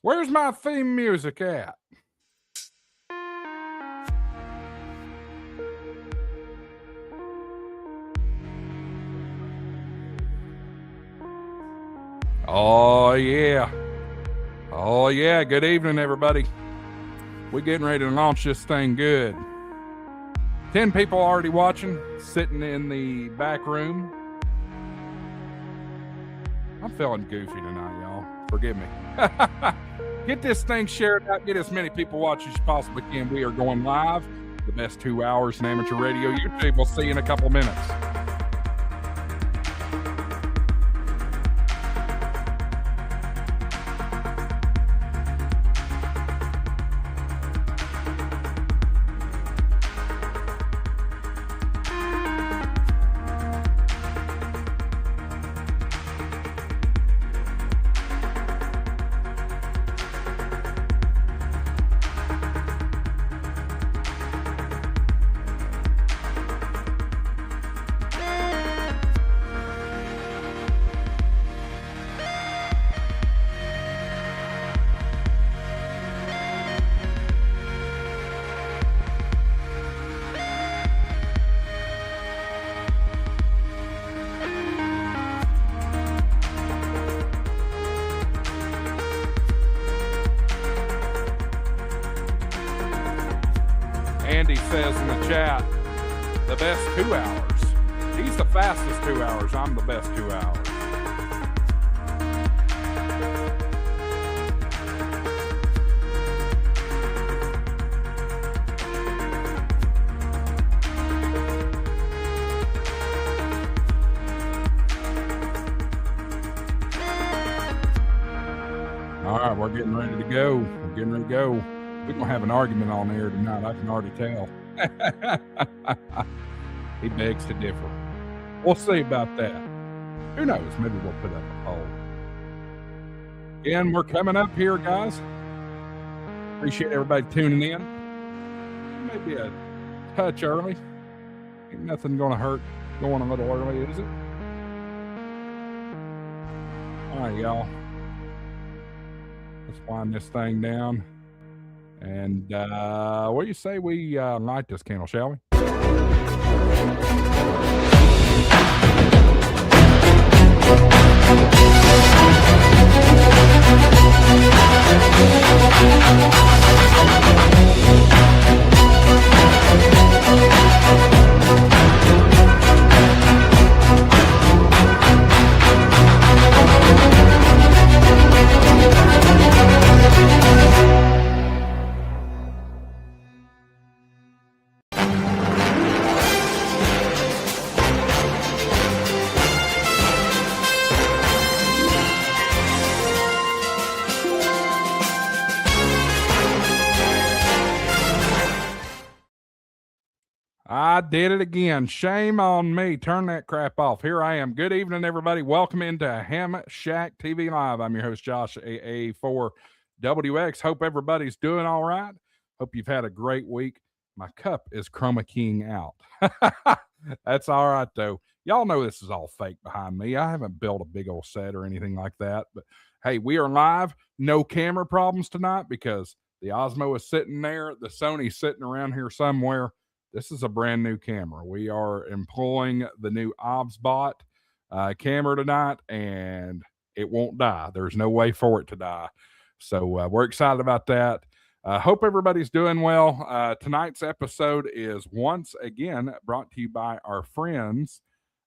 Where's my theme music at? Oh, yeah. Oh, yeah. Good evening, everybody. We're getting ready to launch this thing good. 10 people already watching, sitting in the back room. I'm feeling goofy tonight, y'all. Forgive me. Get this thing shared out. Get as many people watching as you possibly can. We are going live. The best 2 hours in amateur radio YouTube. We'll see you in a couple minutes. Andy says in the chat, the best 2 hours. He's the fastest 2 hours. I'm the best 2 hours. All right, we're getting ready to go. We're getting ready to go. We're going to have an argument on air tonight. I can already tell. He begs to differ. We'll see about that. Who knows? Maybe we'll put up a poll. Again, we're coming up here, guys. Appreciate everybody tuning in. Maybe a touch early. Ain't nothing going to hurt going a little early, is it? All right, y'all. Let's wind this thing down. And what do you say we light this candle, shall we? I did it again. Shame on me. Turn that crap off. Here I am. Good evening, everybody. Welcome into HamShackTV Live. I'm your host, Josh, AA4WX. Hope everybody's doing all right. Hope you've had a great week. My cup is chroma keying out. That's all right, though. Y'all know this is all fake behind me. I haven't built a big old set or anything like that. But hey, we are live. No camera problems tonight because the Osmo is sitting there. The Sony's sitting around here somewhere. This is a brand new camera. We are employing the new OBSBot camera tonight, and it won't die. There's no way for it to die. So we're excited about that. Hope everybody's doing well. Tonight's episode is once again brought to you by our friends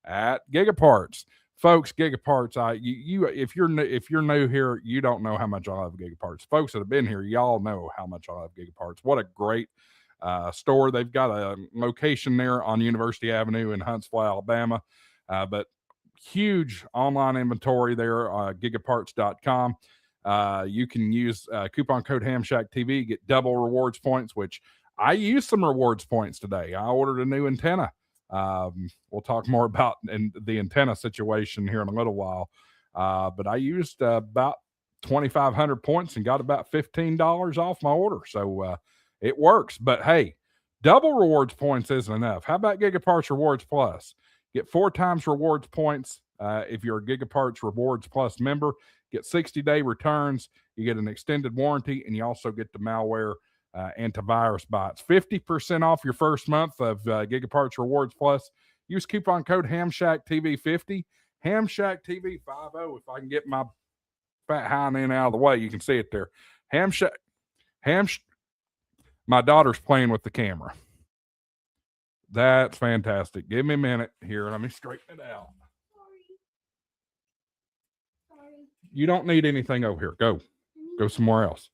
at Gigaparts. Folks, Gigaparts, if you're new here, you don't know how much I love Gigaparts. Folks that have been here, y'all know how much I love Gigaparts. What a great store. They've got a location there on University Avenue in Huntsville, Alabama, but huge online inventory there, gigaparts.com. You can use coupon code HamShackTV, get double rewards points, which I used some rewards points today. I ordered a new antenna. We'll talk more about the antenna situation here in a little while, but I used about 2,500 points and got about $15 off my order. So it works. But hey, double rewards points isn't enough. How about Gigaparts Rewards Plus? Get 4 times rewards points If you're a Gigaparts Rewards Plus member, get 60-day returns, you get an extended warranty, and you also get the malware antivirus bots. 50% off your first month of Gigaparts Rewards Plus. Use coupon code HamShackTV50, HamShackTV50. If I can get my fat hind end out of the way, you can see it there. My daughter's playing with the camera. That's fantastic. Give me a minute here. Let me straighten it out. Sorry. You don't need anything over here. Go somewhere else.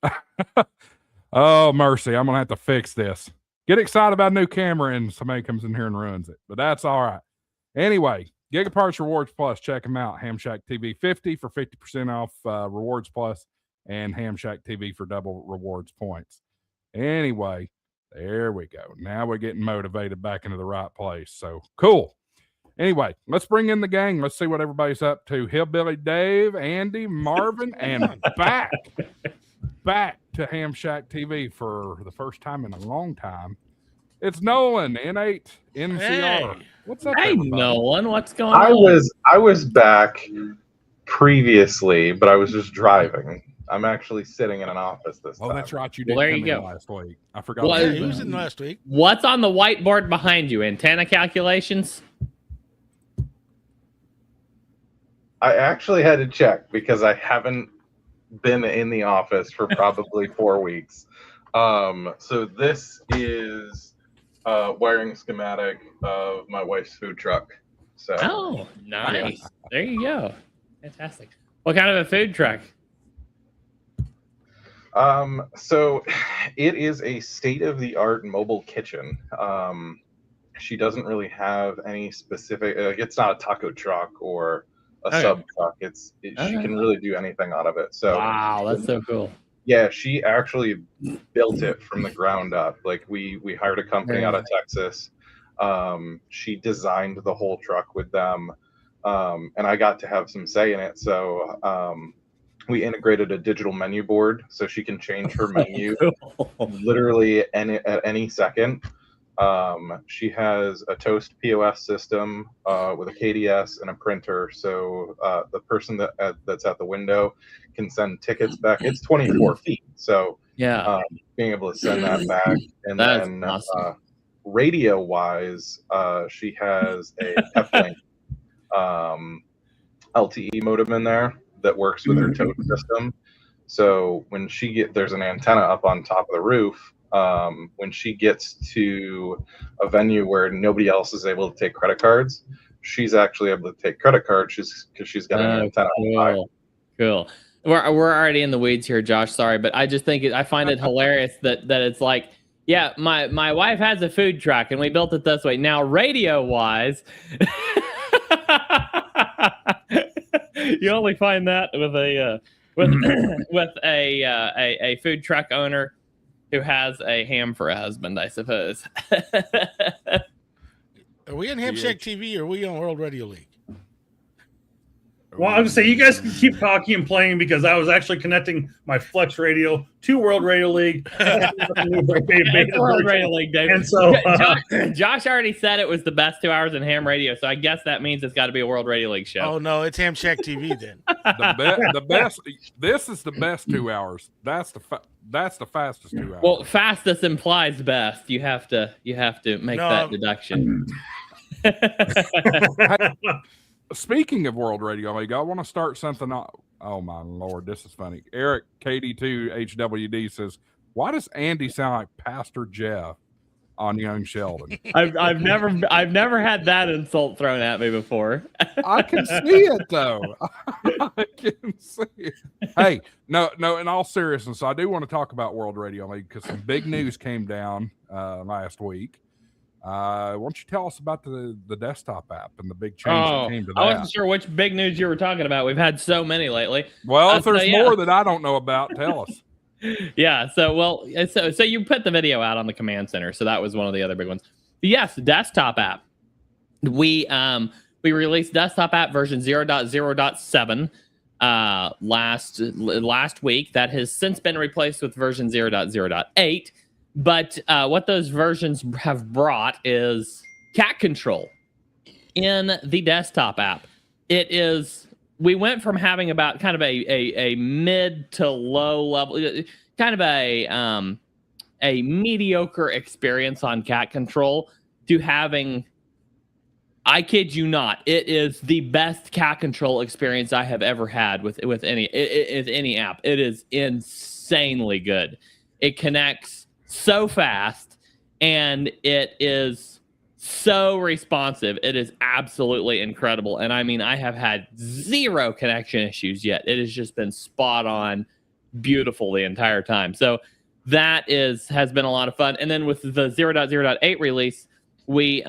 Oh, mercy. I'm going to have to fix this. Get excited about a new camera and somebody comes in here and ruins it. But that's all right. Anyway, Gigaparts Rewards Plus. Check them out. HamShackTV50 for 50% off Rewards Plus, and HamShackTV for double rewards points. Anyway, there we go. Now we're getting motivated back into the right place. So cool. Anyway, let's bring in the gang. Let's see what everybody's up to. Hillbilly Dave, Andy, Marvin, and back to Ham Shack TV for the first time in a long time. It's Nolan, N8 NCR. Hey. What's up, Hey, everybody? Nolan, what's going on? I was back previously, but I was just driving. I'm actually sitting in an office this time. Oh, that's right. You did Well, there come you in go. last week. I forgot. Well, Yeah, he was in last week. What's on the whiteboard behind you? Antenna calculations? I actually had to check because I haven't been in the office for probably 4 weeks. So this is a wiring schematic of my wife's food truck. So Oh, nice. There you go. Fantastic. What kind of a food truck? So it is a state-of-the-art mobile kitchen. She doesn't really have any specific. It's not a taco truck or a sub truck. She can really do anything out of it. So Wow, that's so cool. yeah, she actually built it from the ground up. Like we hired a company out of Texas. She designed the whole truck with them, and I got to have some say in it. So we integrated a digital menu board so she can change her menu literally at any second. She has a Toast POS system with a KDS and a printer, so the person that's at the window can send tickets back. It's 24 feet, so Yeah. being able to send that back, and That's then awesome. radio-wise, she has a Peplink LTE modem in there that works with her Toast system. So when there's an antenna up on top of the roof. When she gets to a venue where nobody else is able to take credit cards, she's actually able to take credit cards because she's got an antenna. Cool. We're already in the weeds here, Josh. Sorry, but I just think I find it hilarious that it's like, yeah, my wife has a food truck and we built it this way. Now, radio wise, you only find that with a food truck owner who has a ham for a husband, I suppose. Are we on HamShack TV or are we on World Radio League? Well, I was gonna say you guys can keep talking and playing because I was actually connecting my Flex Radio to World Radio League. World Radio League, David. And so Josh already said it was the best 2 hours in ham radio, so I guess that means it's got to be a World Radio League show. Oh no, it's HamShack TV then. The best. This is the best 2 hours. That's the fastest 2 hours. Well, fastest implies best. You have to make that deduction. Speaking of World Radio League, I want to start something. Oh my Lord, this is funny. Eric KD2HWD says, "Why does Andy sound like Pastor Jeff on Young Sheldon?" I've never had that insult thrown at me before. I can see it though. I can see it. Hey, no. In all seriousness, I do want to talk about World Radio League because some big news came down last week. Why don't you tell us about the desktop app and the big change that came to that? I wasn't sure which big news you were talking about. We've had so many lately. Well, if there's more that I don't know about, tell us. Yeah. So you put the video out on the command center. So that was one of the other big ones. But yes, desktop app. We released desktop app version 0.0.7 last week. That has since been replaced with version 0.0.8. But what those versions have brought is cat control in the desktop app. it is. We went from having about kind of a mid to low level, kind of a mediocre experience on cat control to having, I kid you not, it is the best cat control experience I have ever had with any app. It is insanely good. It connects so fast and it is so responsive. It is absolutely incredible. And I mean, I have had 0 connection issues yet. It has just been spot on, beautiful the entire time. So that has been a lot of fun. And then with the 0.0.8 release, we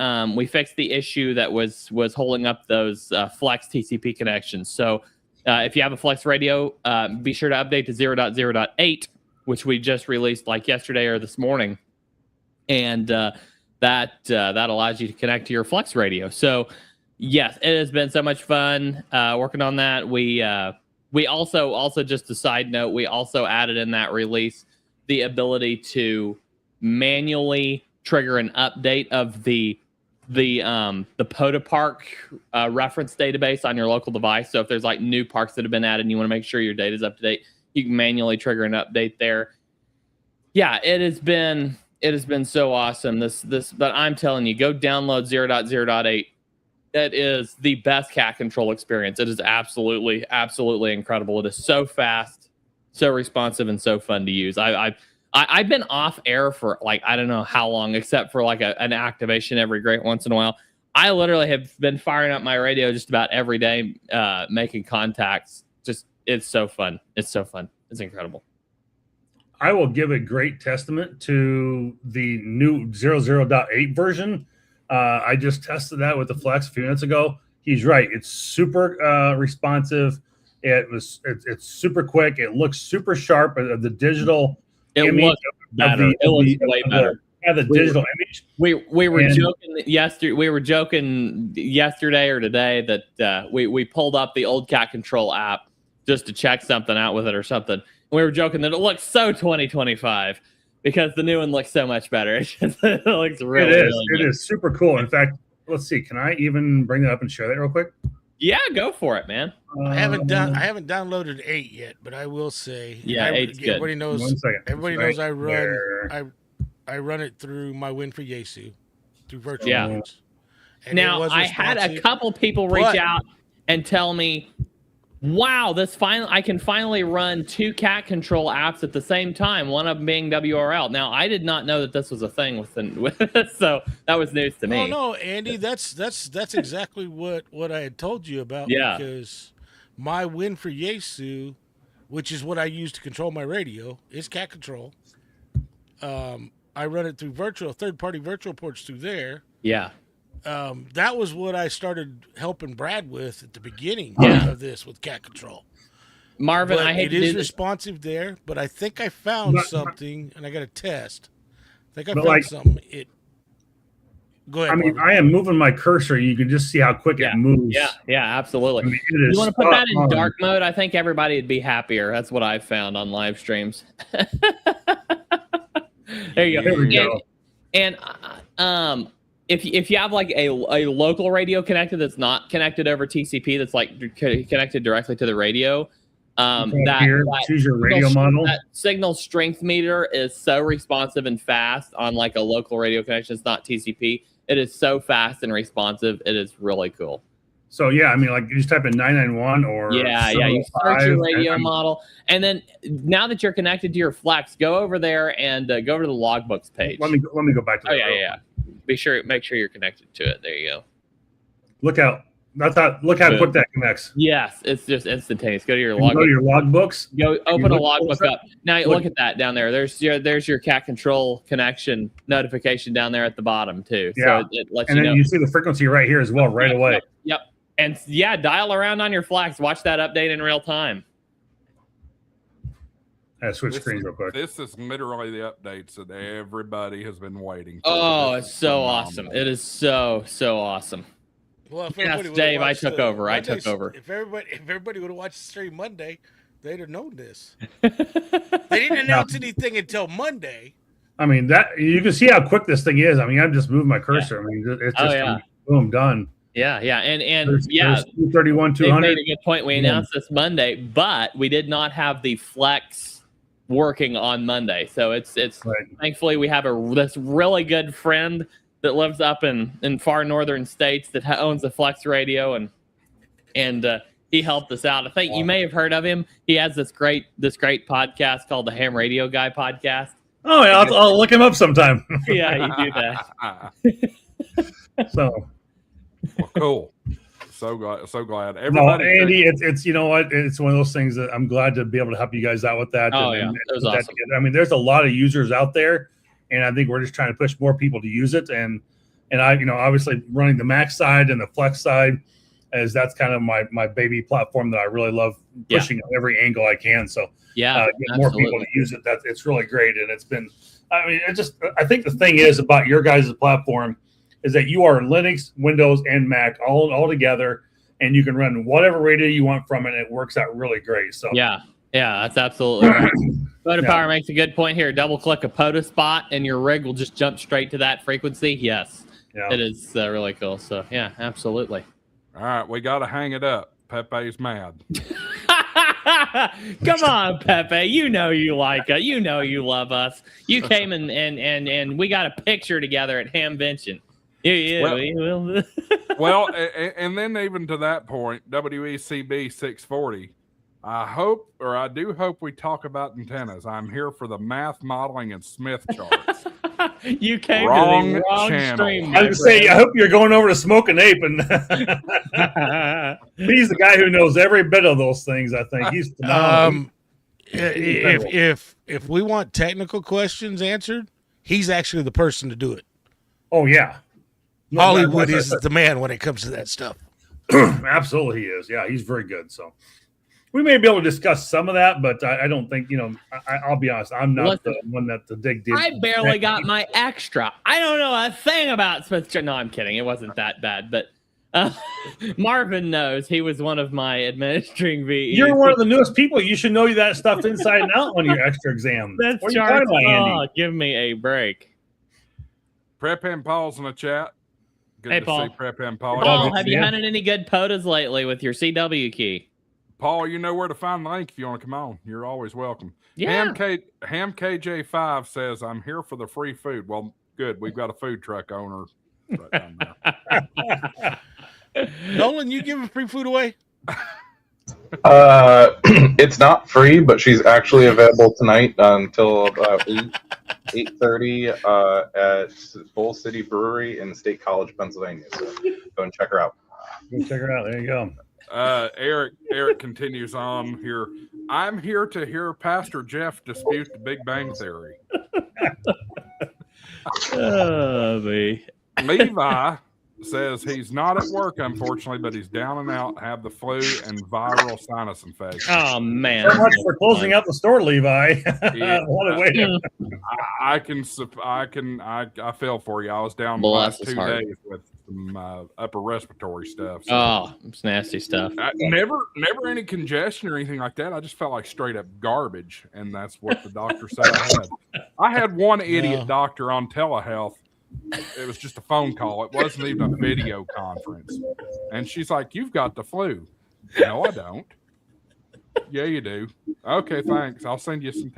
fixed the issue that was holding up those Flex TCP connections. So if you have a Flex radio, be sure to update to 0.0.8, which we just released like yesterday or this morning. And that allows you to connect to your Flex radio. So yes, it has been so much fun working on that. We also just a side note, we also added in that release the ability to manually trigger an update of the POTA park reference database on your local device. So if there's like new parks that have been added and you want to make sure your data is up to date, you can manually trigger an update there. Yeah, it has been so awesome. But I'm telling you, go download 0.0.8. That is the best cat control experience. It is absolutely incredible. It is so fast, so responsive, and so fun to use. I've been off air for like I don't know how long, except for like an activation every great once in a while. I literally have been firing up my radio just about every day, making contacts. Just it's so fun. It's so fun. It's incredible. I will give a great testament to the new 0.0.8 version. I just tested that with the Flex a few minutes ago. He's right. It's super responsive. It's super quick. It looks super sharp. The digital it looks better. It looks way better. The digital image. We were joking yesterday. We were joking yesterday or today that we pulled up the old cat control app just to check something out with it or something. We were joking that it looks so 2025 because the new one looks so much better. It looks really, it is super cool. In fact, let's see. Can I even bring that up and share that real quick? Yeah, go for it, man. I haven't downloaded 8 yet, but I will say, yeah, 8's good. Everybody knows. 1 second. Everybody knows I run it through my win for Yesu through virtual. Yeah. Modes. And now I had a couple people reach out and tell me, wow, I can finally run 2 cat control apps at the same time, one of them being WRL. Now, I did not know that this was a thing so that was news to me. Oh no, Andy, that's exactly what I had told you about. Yeah. Because my win for Yesu, which is what I use to control my radio, is cat control. I run it through third-party virtual ports through there. Yeah. That was what I started helping Brad with at the beginning of this with cat control. Marvin, but I hate it is responsive there, but I think I found something, and I got to test. I think I found something. Go ahead. I mean, Marvin. I am moving my cursor. You can just see how quick it moves. Yeah, absolutely. I mean, you want to put that in dark mode? I think everybody would be happier. That's what I've found on live streams. There you go. There we go. And if you have like a local radio connected that's not connected over TCP, that's like connected directly to the radio, choose your radio model. That signal strength meter is so responsive and fast on like a local radio connection. It's not TCP. It is so fast and responsive. It is really cool. So yeah, I mean, like you just type in 991 or you search your radio model, and then now that you're connected to your Flex, go over there and go over to the logbooks page. Let me go back to that. Yeah. Make sure you're connected to it. There you go. Look how quick that connects. Yes, it's just instantaneous. Go to your logbook. Go to your logbooks. Go open a logbook up. Now look at that down there. There's your cat control connection notification down there at the bottom too. Yeah. So it lets and you then know. You see the frequency right here as well, right away. Yep. And yeah, dial around on your Flex. Watch that update in real time. Switch screens real quick. This is literally the updates that everybody has been waiting for. Oh, it's so awesome. It is so awesome. Well, yes, Dave, I took over. If everybody would have watched the stream Monday, they'd have known this. They didn't announce anything until Monday. I mean, that you can see how quick this thing is. I mean, I've just moved my cursor. I mean, it's just boom, done. Yeah, and There's 231, they made 200. a good point. We announced this Monday, but we did not have the flex working on Monday. So it's Right. thankfully we have this really good friend that lives up in far northern states that owns a flex radio, and he helped us out. I think you may have heard of him. He has this great podcast called the Ham Radio Guy podcast. Oh, yeah, I'll look him up sometime. Yeah, you do that. So, well, cool. So glad. no, Everybody, Andy, it's you know what? It's one of those things that I'm glad to be able to help you guys out with that. Oh, and yeah. That was put that awesome. together. I mean, there's a lot of users out there, and I think we're just trying to push more people to use it. And I, obviously running the Mac side and the Flex side, as that's kind of my baby platform that I really love pushing on every angle I can. So get more people to use it. It's really great, and it's been. I mean, I think the thing is about your guys' platform is that you are Linux, Windows, and Mac all together, and you can run whatever radio you want from it. And it works out really great. So yeah, that's absolutely right. Motor Power makes a good point here. Double click a POTA spot, and your rig will just jump straight to that frequency. Yes, it is really cool. So yeah, absolutely. all right, we got to hang it up. Pepe's mad. Come on, Pepe. You know you like us. You know you love us. You came and we got a picture together at Hamvention. Well, and then even to that point, WECB 640. I do hope we talk about antennas. I'm here for the math, modeling, and Smith charts. You came Wrong to the wrong channel. stream. I was say, I hope you're going over to Smoke and Ape, and he's the guy who knows every bit of those things. I think he's phenomenal. If we want technical questions answered, he's actually the person to do it. Oh yeah, Hollywood is the man when it comes to that stuff. Absolutely, he is. Yeah, he's very good. So we may be able to discuss some of that, but I don't think I'll be honest. I'm not the one that to dig deep. I barely got my extra. I don't know a thing about Smith. No, I'm kidding. It wasn't that bad, but Marvin knows. He was one of my administering VEs. You're one of the newest people. You should know that stuff inside and out on your extra exam. That's what are you talking about, Andy? Give me a break. Prep and Paul's in the chat. Good Hey, to Paul. see Prep and Paul. Paul, have you hunted any good POTAs lately with your CW key? Paul, you know where to find the link if you want to come on. You're always welcome. Yeah. Ham KJ5 says, I'm here for the free food. Well, good. We've got a food truck owner right down there. Nolan, you giving free food away? It's not free, but she's actually available tonight until about 8:30 at Bull City Brewery in State College, Pennsylvania. So go and check her out. Go check her out. There you go. Eric continues on here. I'm here to hear Pastor Jeff dispute the Big Bang Theory. Levi says he's not at work, unfortunately, but he's down and out, have the flu and viral sinus infection. Oh man! So much for closing out the store, Levi. Yeah. What a way to... I feel for you. I was down the last 2 days with some upper respiratory stuff. So it's nasty stuff. Never any congestion or anything like that. I just felt like straight up garbage, and that's what the doctor said I had. I had one idiot doctor on telehealth. It was just a phone call. It wasn't even a video conference. And she's like, "You've got the flu." No, I don't. Yeah, you do. Okay, thanks. I'll send you some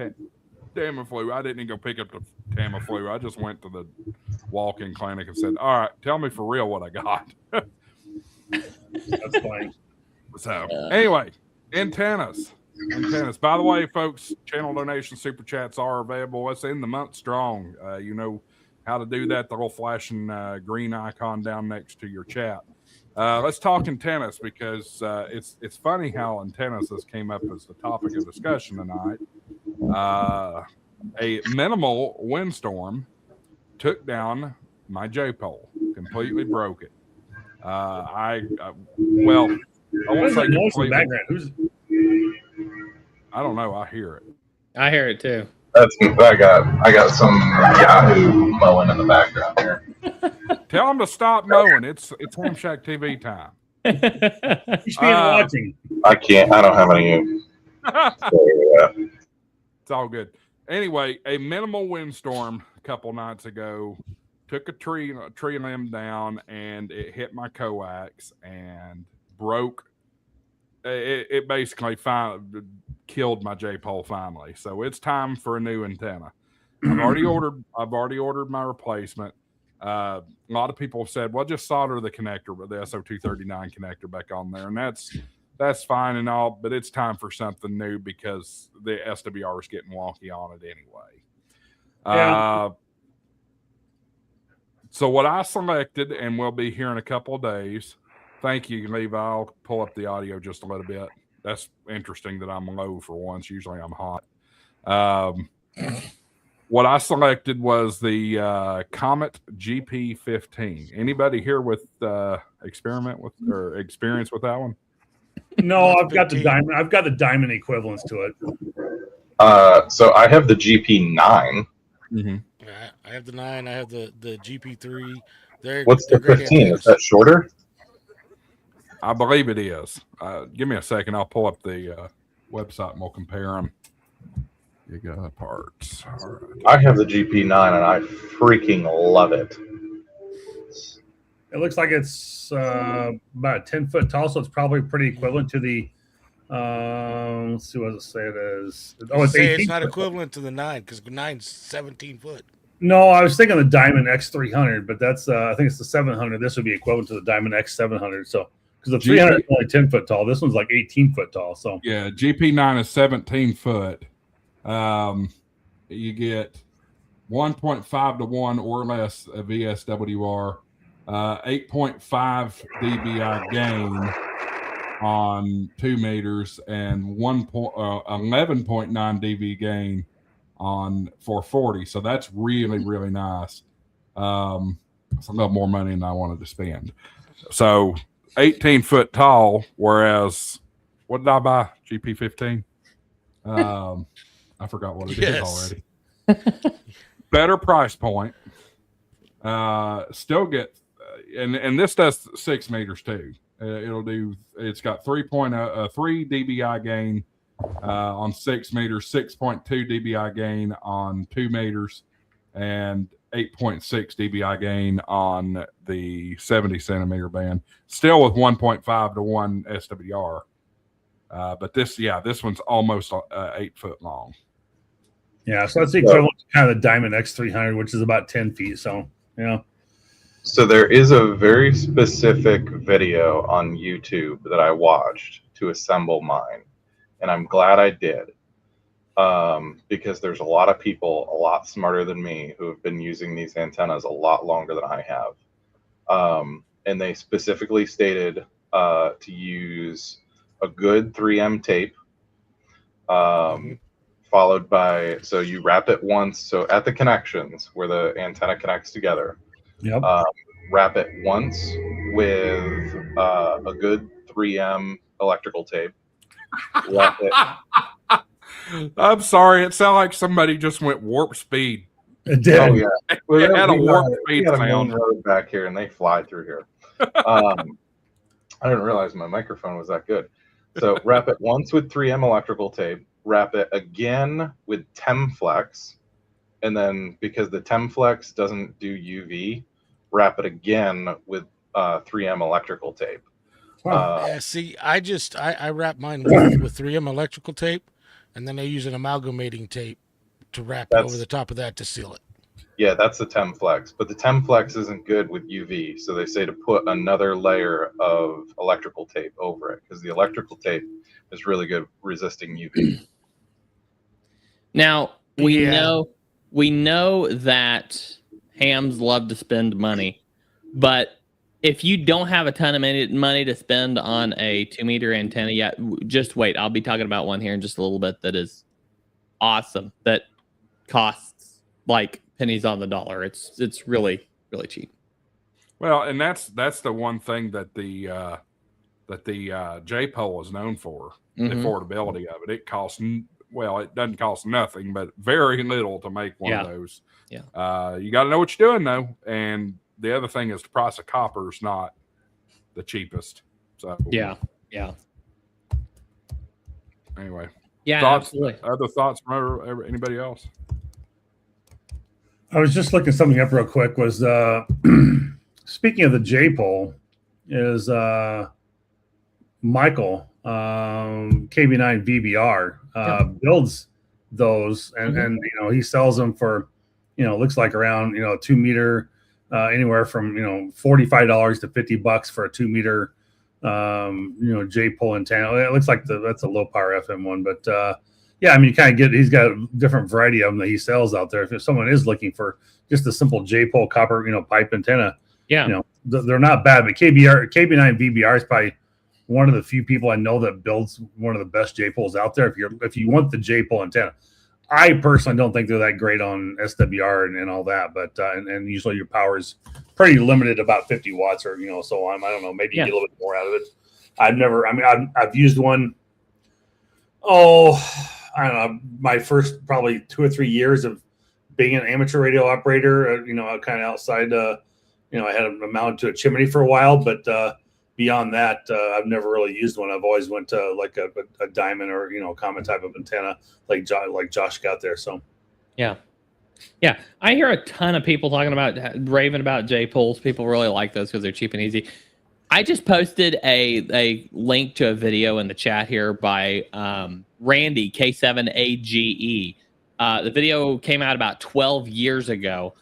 Tamiflu. I didn't even go pick up the Tamiflu. I just went to the walk-in clinic and said, "All right, tell me for real what I got." That's funny. So anyway, antennas. By the way, folks, channel donation super chats are available. It's in the month strong. You know how to do that, the little flashing green icon down next to your chat. Let's talk antennas, because it's funny how antennas has came up as the topic of discussion tonight. A minimal windstorm took down my J-pole, completely broke it. I won't say completely. Background? I don't know. I hear it. I hear it too. I got some Yahoo mowing in the background here. Tell them to stop mowing. It's HamShackTV time. You should be watching. I can't. I don't have any. It's all good. Anyway, a minimal windstorm a couple nights ago took a tree limb down, and it hit my coax and broke. It basically killed my J-pole finally. So it's time for a new antenna. I've already ordered my replacement. A lot of people have said, well, just solder the connector, but the SO239 connector back on there. And that's fine and all, but it's time for something new because the SWR is getting wonky on it anyway. Yeah. So what I selected, and we'll be here in a couple of days. Thank you, Levi. I'll pull up the audio just a little bit. That's interesting that I'm low for once. Usually I'm hot. What I selected was the Comet GP15. Anybody here with experience with that one? No, I've got the diamond. I've got the diamond equivalents to it. So I have the GP9. Mm-hmm. I have the 9. I have the GP3. What's the 15? Is that shorter? I believe it is. Give me a second. I'll pull up the website and we'll compare them. You got parts. All right. I have the GP9 and I freaking love it. It looks like it's about 10 foot tall, so it's probably pretty equivalent to the. Let's see what it say it is. Oh, it's 18. It's not equivalent to the 9 because 9's 17 foot. No, I was thinking the Diamond X300, but that's I think it's the 700. This would be equivalent to the Diamond X700. So because the 300 is only 10 foot tall, this one's like 18 foot tall. So yeah, GP9 is 17 foot. You get 1.5 to 1 or less of VSWR, 8.5 dBi gain on 2 meters, and 11.9 dB gain on 440. So that's really, really nice. It's a little more money than I wanted to spend. So 18 foot tall, whereas what did I buy? GP15? I forgot what it is already. Better price point. Still get, and this does 6 meters too. It's got 3 dBi gain on 6 meters, 6.2 dBi gain on 2 meters, and 8.6 dBi gain on the 70 centimeter band. Still with 1.5 to 1 SWR. But this one's almost 8 foot long. Yeah, so that's the equivalent to kind of the Diamond X300, which is about 10 feet. So, yeah. So there is a very specific video on YouTube that I watched to assemble mine, and I'm glad I did, because there's a lot of people a lot smarter than me who have been using these antennas a lot longer than I have, and they specifically stated to use a good 3M tape, followed by, so you wrap it once, so at the connections where the antenna connects together. Yep. Wrap it once with a good 3M electrical tape. Wrap it. I'm sorry, it sounded like somebody just went warp speed. It did. Oh yeah, It had a warp speed we got a sound. main road back here, and they fly through here. I didn't realize my microphone was that good. So wrap it once with 3M electrical tape. Wrap it again with Temflex, and then because the Temflex doesn't do UV, wrap it again with 3M electrical tape. Yeah, see, I wrap mine with 3M electrical tape, and then I use an amalgamating tape to wrap it over the top of that to seal it. Yeah, that's the Temflex, but the Temflex isn't good with UV, so they say to put another layer of electrical tape over it because the electrical tape is really good resisting UV. Now we know that hams love to spend money, but if you don't have a ton of money to spend on a 2 meter antenna yet, just wait. I'll be talking about one here in just a little bit that is awesome. That costs like pennies on the dollar. It's really, really cheap. Well, and that's the one thing that the J-pole is known for, the affordability of it. It costs, well, it doesn't cost nothing, but very little to make one of those. Yeah. You got to know what you're doing though, and the other thing is the price of copper is not the cheapest. So yeah. Anyway, yeah. Thoughts? Absolutely. Other thoughts from anybody else? I was just looking something up real quick. Was speaking of the J pole, is Michael KB9 VBR builds those, and he sells them for looks like around 2 meter, anywhere from $45 to $50 for a 2 meter J pole antenna. It looks like that's a low power FM one, but yeah, I mean, he's got a different variety of them that he sells out there. If someone is looking for just a simple J pole copper pipe antenna, they're not bad. But KB9 VBR is probably one of the few people I know that builds one of the best J poles out there. If you want the J pole antenna, I personally don't think they're that great on SWR and all that, but and usually your power is pretty limited, about 50 watts or so on. I don't know, maybe you get a little bit more out of it. I've used one. I don't know, my first probably 2 or 3 years of being an amateur radio operator, kind of outside, I had them mounted to a chimney for a while, but beyond that, I've never really used one. I've always went to like a diamond or, common type of antenna like Josh got there. So, yeah. I hear a ton of people raving about J poles. People really like those because they're cheap and easy. I just posted a link to a video in the chat here by Randy K7AGE. The video came out about 12 years ago.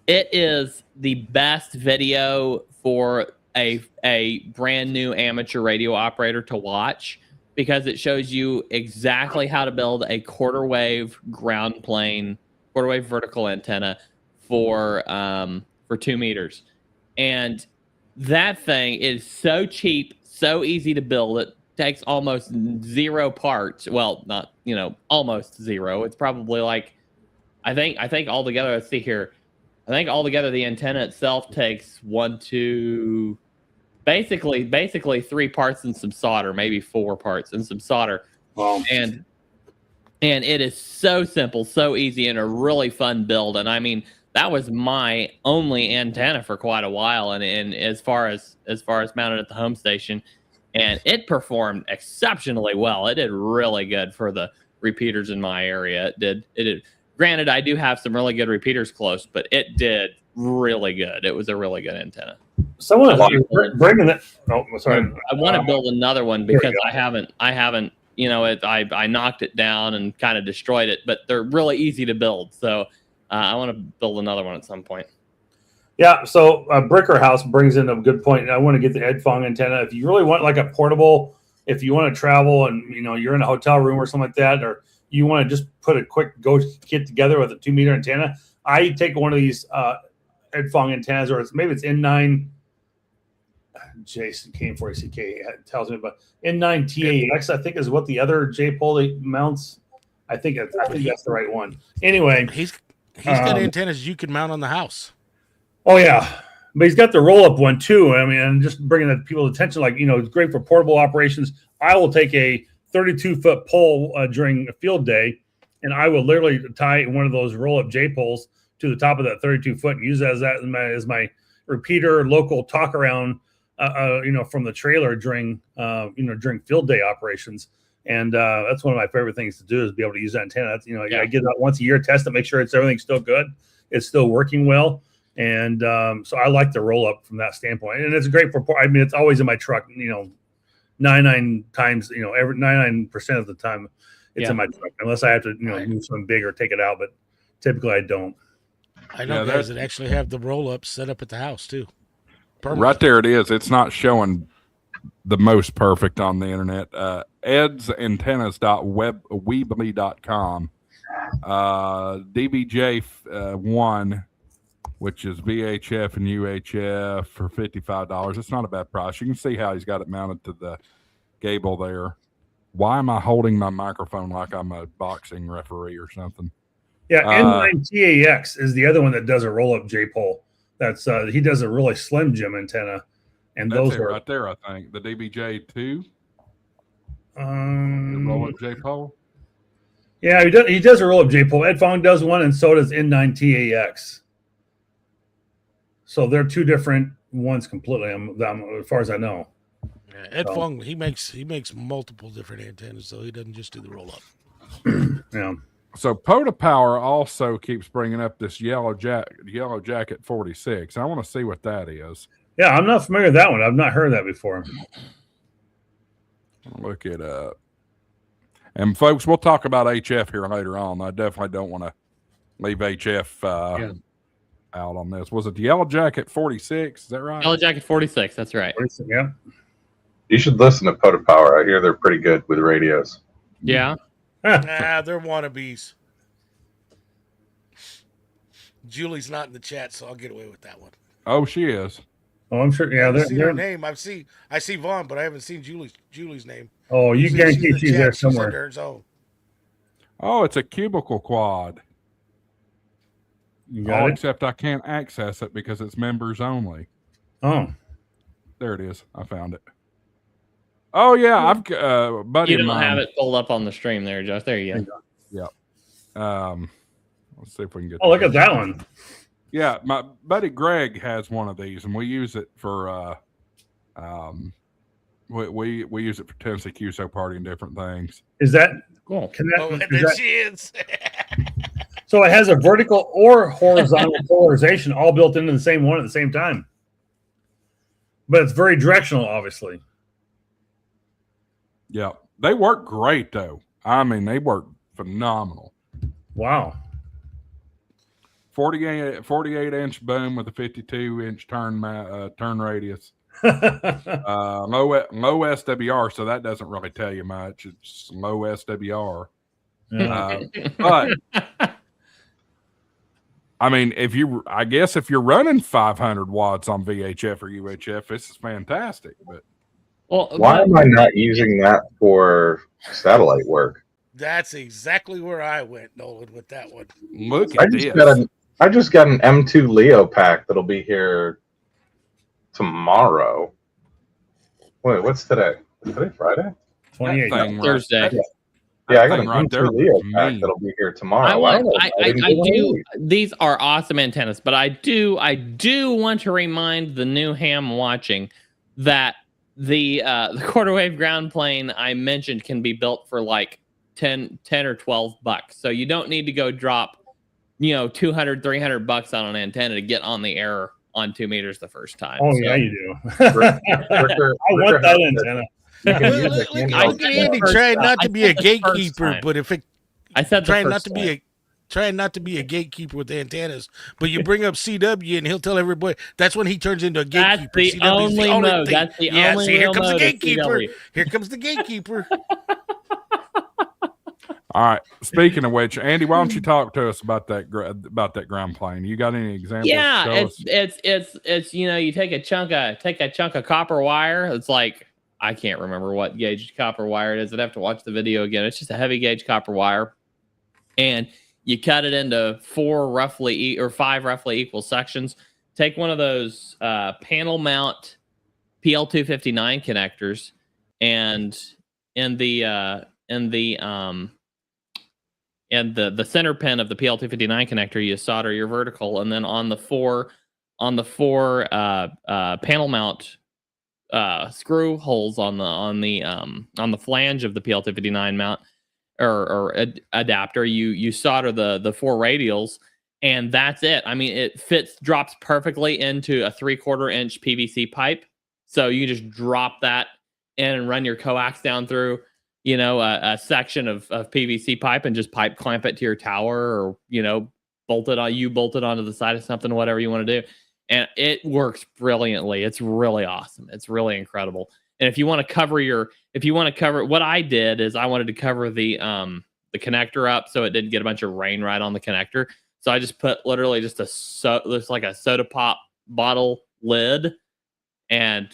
It is the best video for a brand new amateur radio operator to watch because it shows you exactly how to build a quarter wave vertical antenna for 2 meters. And that thing is so cheap, so easy to build. It takes almost 0 parts. Well, not, almost 0. It's probably like, I think altogether, let's see here. I think altogether the antenna itself takes basically 3 parts and some solder, maybe 4 parts and some solder. Wow. And it is so simple, so easy, and a really fun build. And I mean, that was my only antenna for quite a while, and as far as mounted at the home station, and it performed exceptionally well. It did really good for the repeaters in my area. It did. Granted, I do have some really good repeaters close, but it did really good. It was a really good antenna. Someone bringing that. Oh, sorry. I want to build another one because I haven't. I knocked it down and kind of destroyed it, but they're really easy to build. So I want to build another one at some point. Yeah. So Bricker House brings in a good point. I want to get the headphone antenna. If you really want like a portable, if you want to travel and you're in a hotel room or something like that, or you want to just put a quick get together with a 2 meter antenna, I take one of these headphone antennas, or maybe it's N9. Jason K4CK tells me about N9 TAX. I think is what the other J pole mounts. I think that's the right one. Anyway, he's got antennas you can mount on the house. Oh yeah, but he's got the roll up one too. I mean, and just bringing that people's attention, like it's great for portable operations. I will take a 32-foot pole during a field day, and I will literally tie one of those roll up J poles to the top of that 32-foot and use that as my repeater local talk around. From the trailer during field day operations. And that's one of my favorite things to do is be able to use that antenna. I get that once a year, test to make sure everything's still good. It's still working well. And so I like the roll up from that standpoint. And it's great for, it's always in my truck, 99 times, every 99% of the time it's in my truck, unless I have to, move something big or take it out. But typically I don't. I know guys that actually have the roll up set up at the house too. Permanent. Right there it is. It's not showing the most perfect on the internet. edsantennas.weebly.com. DBJ1, which is VHF and UHF for $55. It's not a bad price. You can see how he's got it mounted to the gable there. Why am I holding my microphone like I'm a boxing referee or something? Yeah, N9TAX is the other one that does a roll-up J-pole. That's he does a really slim Jim antenna, and that's those are right there. I think the DBJ2, the roll-up J-pole. Yeah, he does a roll-up J-pole. Ed Fong does one, and so does N9TAX. So they're two different ones completely, as far as I know. Yeah, Ed Fong he makes multiple different antennas, so he doesn't just do the roll-up. Yeah. So POTA Power also keeps bringing up this Yellow Jacket 46. I want to see what that is. Yeah, I'm not familiar with that one. I've not heard that before. Look it up. And folks, we'll talk about HF here later on. I definitely don't want to leave HF out on this. Was it the Yellow Jacket 46? Is that right? Yellow Jacket 46. That's right. Yeah. You should listen to POTA Power. I hear they're pretty good with radios. Yeah. Nah, they're wannabes. Julie's not in the chat, so I'll get away with that one. Oh, she is. Oh, I'm sure. I Yeah, haven't seen her they're name. I see Vaughn, but I haven't seen Julie's name. oh, you guarantee she's there She's under somewhere. her zone. Oh, it's a cubicle quad. You got it. Except I can't access it because it's members only. Oh, There it is. I found it. Oh yeah, I've buddy You of don't mine. have it pulled up on the stream there, Josh. There you go. Let's see if we can get. oh, look at that one. Yeah, my buddy Greg has one of these, and we use it for we use it for Tennessee QSO party and different things. Is that Cool. Oh, and is there that- she is. so? It has a vertical or horizontal polarization all built into the same one at the same time, but it's very directional, obviously. Yeah, they work great though. I mean, they work phenomenal. Wow. 48 inch boom with a 52 inch turn radius. Low SWR, so that doesn't really tell you much. It's low SWR. Yeah. But I mean, I guess if you're running 500 watts on VHF or UHF, this is fantastic. But Well, Why am I not using that for satellite work? That's exactly where I went, Nolan, with that one. look I at just this. got an M2 Leo pack that'll be here tomorrow. Wait, what's today? Is today Friday? 28. That thing right- Thursday. that- Yeah, I that got thing an right M2 there Leo looks pack mean. that'll be here tomorrow. Oh, I do. These are awesome antennas, but I do want to remind the new ham watching that the quarter wave ground plane I mentioned can be built for like 10 or 12 bucks. So you don't need to go drop, $200, $300 on an antenna to get on the air on 2 meters the first time. Oh, So yeah, you do. Ricker I want that antenna. You can use Look, it. look at Andy first trying time. not to be a I said the first gatekeeper, time. but if it I said the trying first not to be trying not to be a gatekeeper with the antennas, but you bring up CW and he'll tell everybody that's when he turns into a That's gatekeeper. the only mode. thing. That's the Yeah, only see, here real comes the mode of gatekeeper. CW. Here comes the gatekeeper. All right. Speaking of which, Andy, why don't you talk to us about that ground plane? You got any examples? to Yeah, show us? it's you take a chunk of copper wire. It's like I can't remember what gauge copper wire it is. I'd have to watch the video again. It's just a heavy gauge copper wire, and you cut it into 5 roughly equal sections. Take one of those panel mount PL259 connectors, and in the center pin of the PL259 connector, you solder your vertical, and then on the four panel mount screw holes on the flange of the PL259 mount or adapter, you solder the 4 radials, and that's it. I mean, it drops perfectly into a 3/4 inch PVC pipe, so you just drop that in and run your coax down through a section of PVC pipe and just pipe clamp it to your tower, or bolt it onto the side of something, whatever you want to do, and it works brilliantly. It's really awesome. It's really incredible. And if you want to cover what I did is I wanted to cover the connector up so it didn't get a bunch of rain right on the connector. So I just put literally just like a soda pop bottle lid and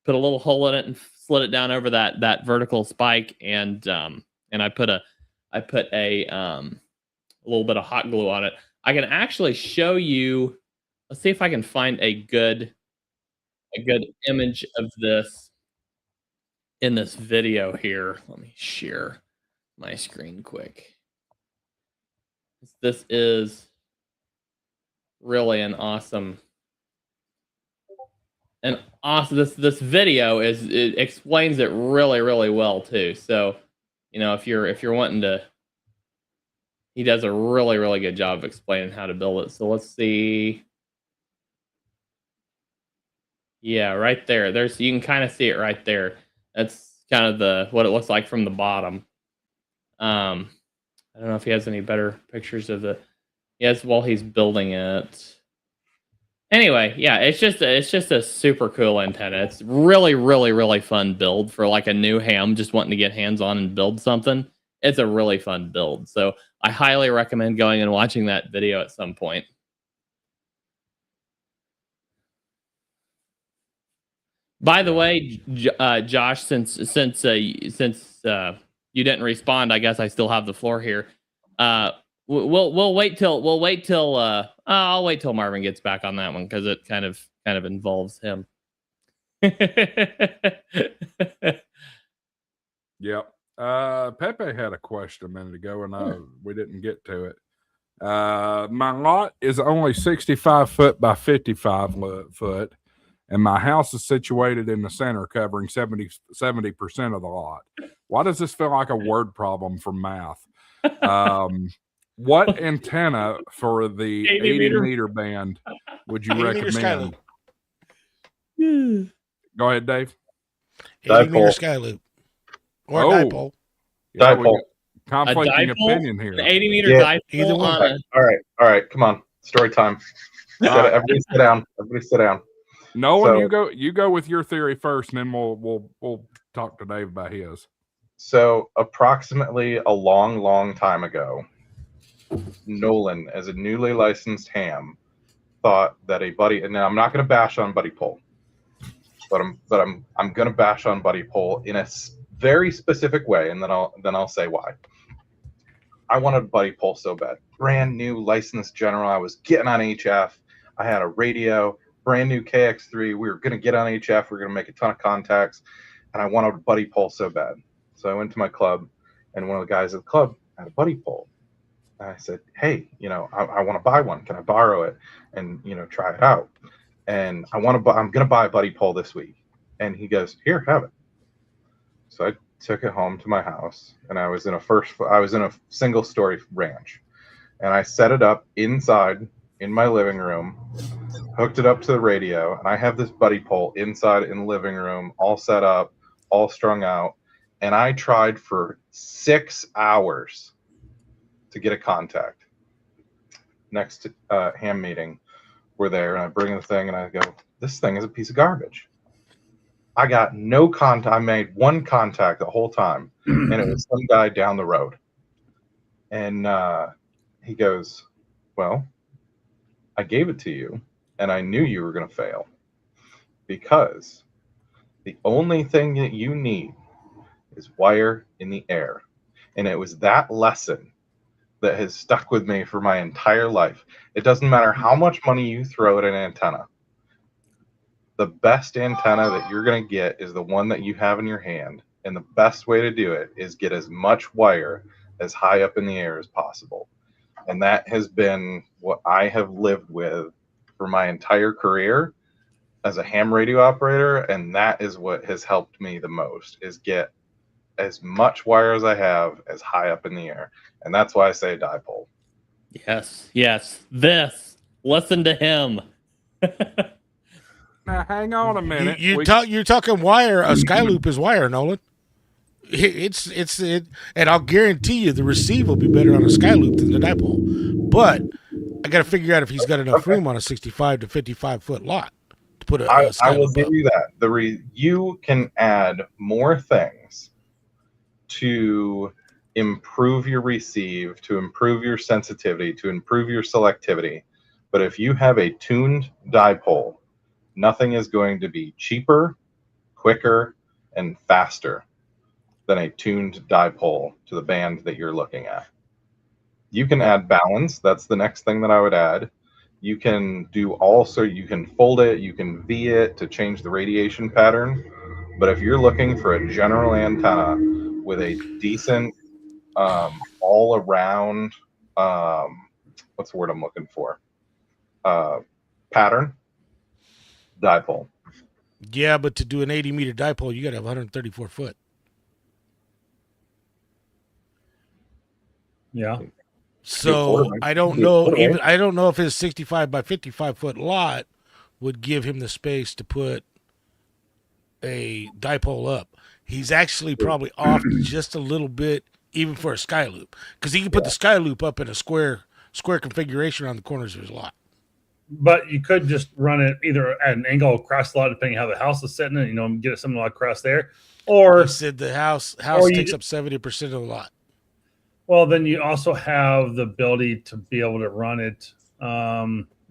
put a little hole in it and slid it down over that vertical spike, and I put a little bit of hot glue on it. I can actually show you. Let's see if I can find a good image of this in this video here. Let me share my screen quick. This is really an awesome. And also, this video it explains it really, really well too. So, if you're wanting to he does a really, really good job of explaining how to build it. So let's see. Yeah, right there. You can kind of see it right there. That's kind of what it looks like from the bottom. I don't know if he has any better pictures of it. Yes, while he's building it. Anyway, yeah, it's just a super cool antenna. It's really, really, really fun build for like a new ham just wanting to get hands on and build something. It's a really fun build. So I highly recommend going and watching that video at some point. By the way, Josh, since you didn't respond, I guess I still have the floor here. We'll wait till I'll wait till Marvin gets back on that one because it kind of involves him. Yep. Pepe had a question a minute ago, and we didn't get to it. My lot is only 65 foot by 55 foot, and my house is situated in the center, covering 70% of the lot. Why does this feel like a word problem for math? What antenna for the 80 meter band would you recommend? Go ahead, Dave. 80 meter sky loop. Or dipole. Yeah, Dipole. Conflicting opinion here. An 80 meter dipole. Either one. All right. Come on. Story time. Everybody sit down. Nolan, you go with your theory first, and then we'll talk to Dave about his. So approximately a long time ago, Nolan, as a newly licensed ham, thought that and now I'm not going to bash on Buddy Pole, but I'm going to bash on Buddy Pole in a very specific way, and then I'll say why. I wanted Buddy Pole so bad. Brand new licensed general. I was getting on HF. I had a radio, brand new KX3. We were going to get on HF. We were going to make a ton of contacts, and I wanted Buddy Pole so bad. So I went to my club, and one of the guys at the club had a Buddy Pole. And I said, hey, I want to buy one. Can I borrow it and, try it out? And I'm going to buy a Buddy Pole this week. And he goes, here, have it. So I took it home to my house, and I was in a single story ranch, and I set it up inside in my living room, hooked it up to the radio, and I have this Buddy Pole inside in the living room, all set up, all strung out. And I tried for 6 hours to get a contact. Next ham meeting, we're there, and I bring the thing, and I go, this thing is a piece of garbage. I got no contact. I made one contact the whole time, and it was some guy down the road. And he goes, well, I gave it to you, and I knew you were going to fail, because the only thing that you need is wire in the air. And it was that lesson that has stuck with me for my entire life. It doesn't matter how much money you throw at an antenna. The best antenna that you're going to get is the one that you have in your hand. And the best way to do it is get as much wire as high up in the air as possible. And that has been what I have lived with for my entire career as a ham radio operator. And that is what has helped me the most, is get as much wire as I have as high up in the air. And that's why I say dipole. Yes. Listen to him. Now, hang on a minute. You're talking wire. A sky loop is wire, Nolan. And I'll guarantee you the receive will be better on a sky loop than the dipole. But I got to figure out if he's got enough room on a 65 to 55 foot lot to put a sky I will loop give up. you that. You can add more things to improve your receive, to improve your sensitivity, to improve your selectivity. But if you have a tuned dipole, nothing is going to be cheaper, quicker, and faster than a tuned dipole to the band that you're looking at. You can add balance. That's the next thing that I would add. You can you can fold it, you can V it to change the radiation pattern. But if you're looking for a general antenna with a decent all around, what's the word I'm looking for? Pattern, dipole. Yeah, but to do an 80 meter dipole, you got to have 134 foot. Yeah. So I don't know. I don't know if his 65 by 55 foot lot would give him the space to put a dipole up. He's actually probably off just a little bit, even for a sky loop, because he can put the sky loop up in a square configuration on the corners of his lot. But you could just run it either at an angle across the lot, depending how the house is sitting, and get it something across there. Or he said the house takes up 70% of the lot. Well, then you also have the ability to be able to run it.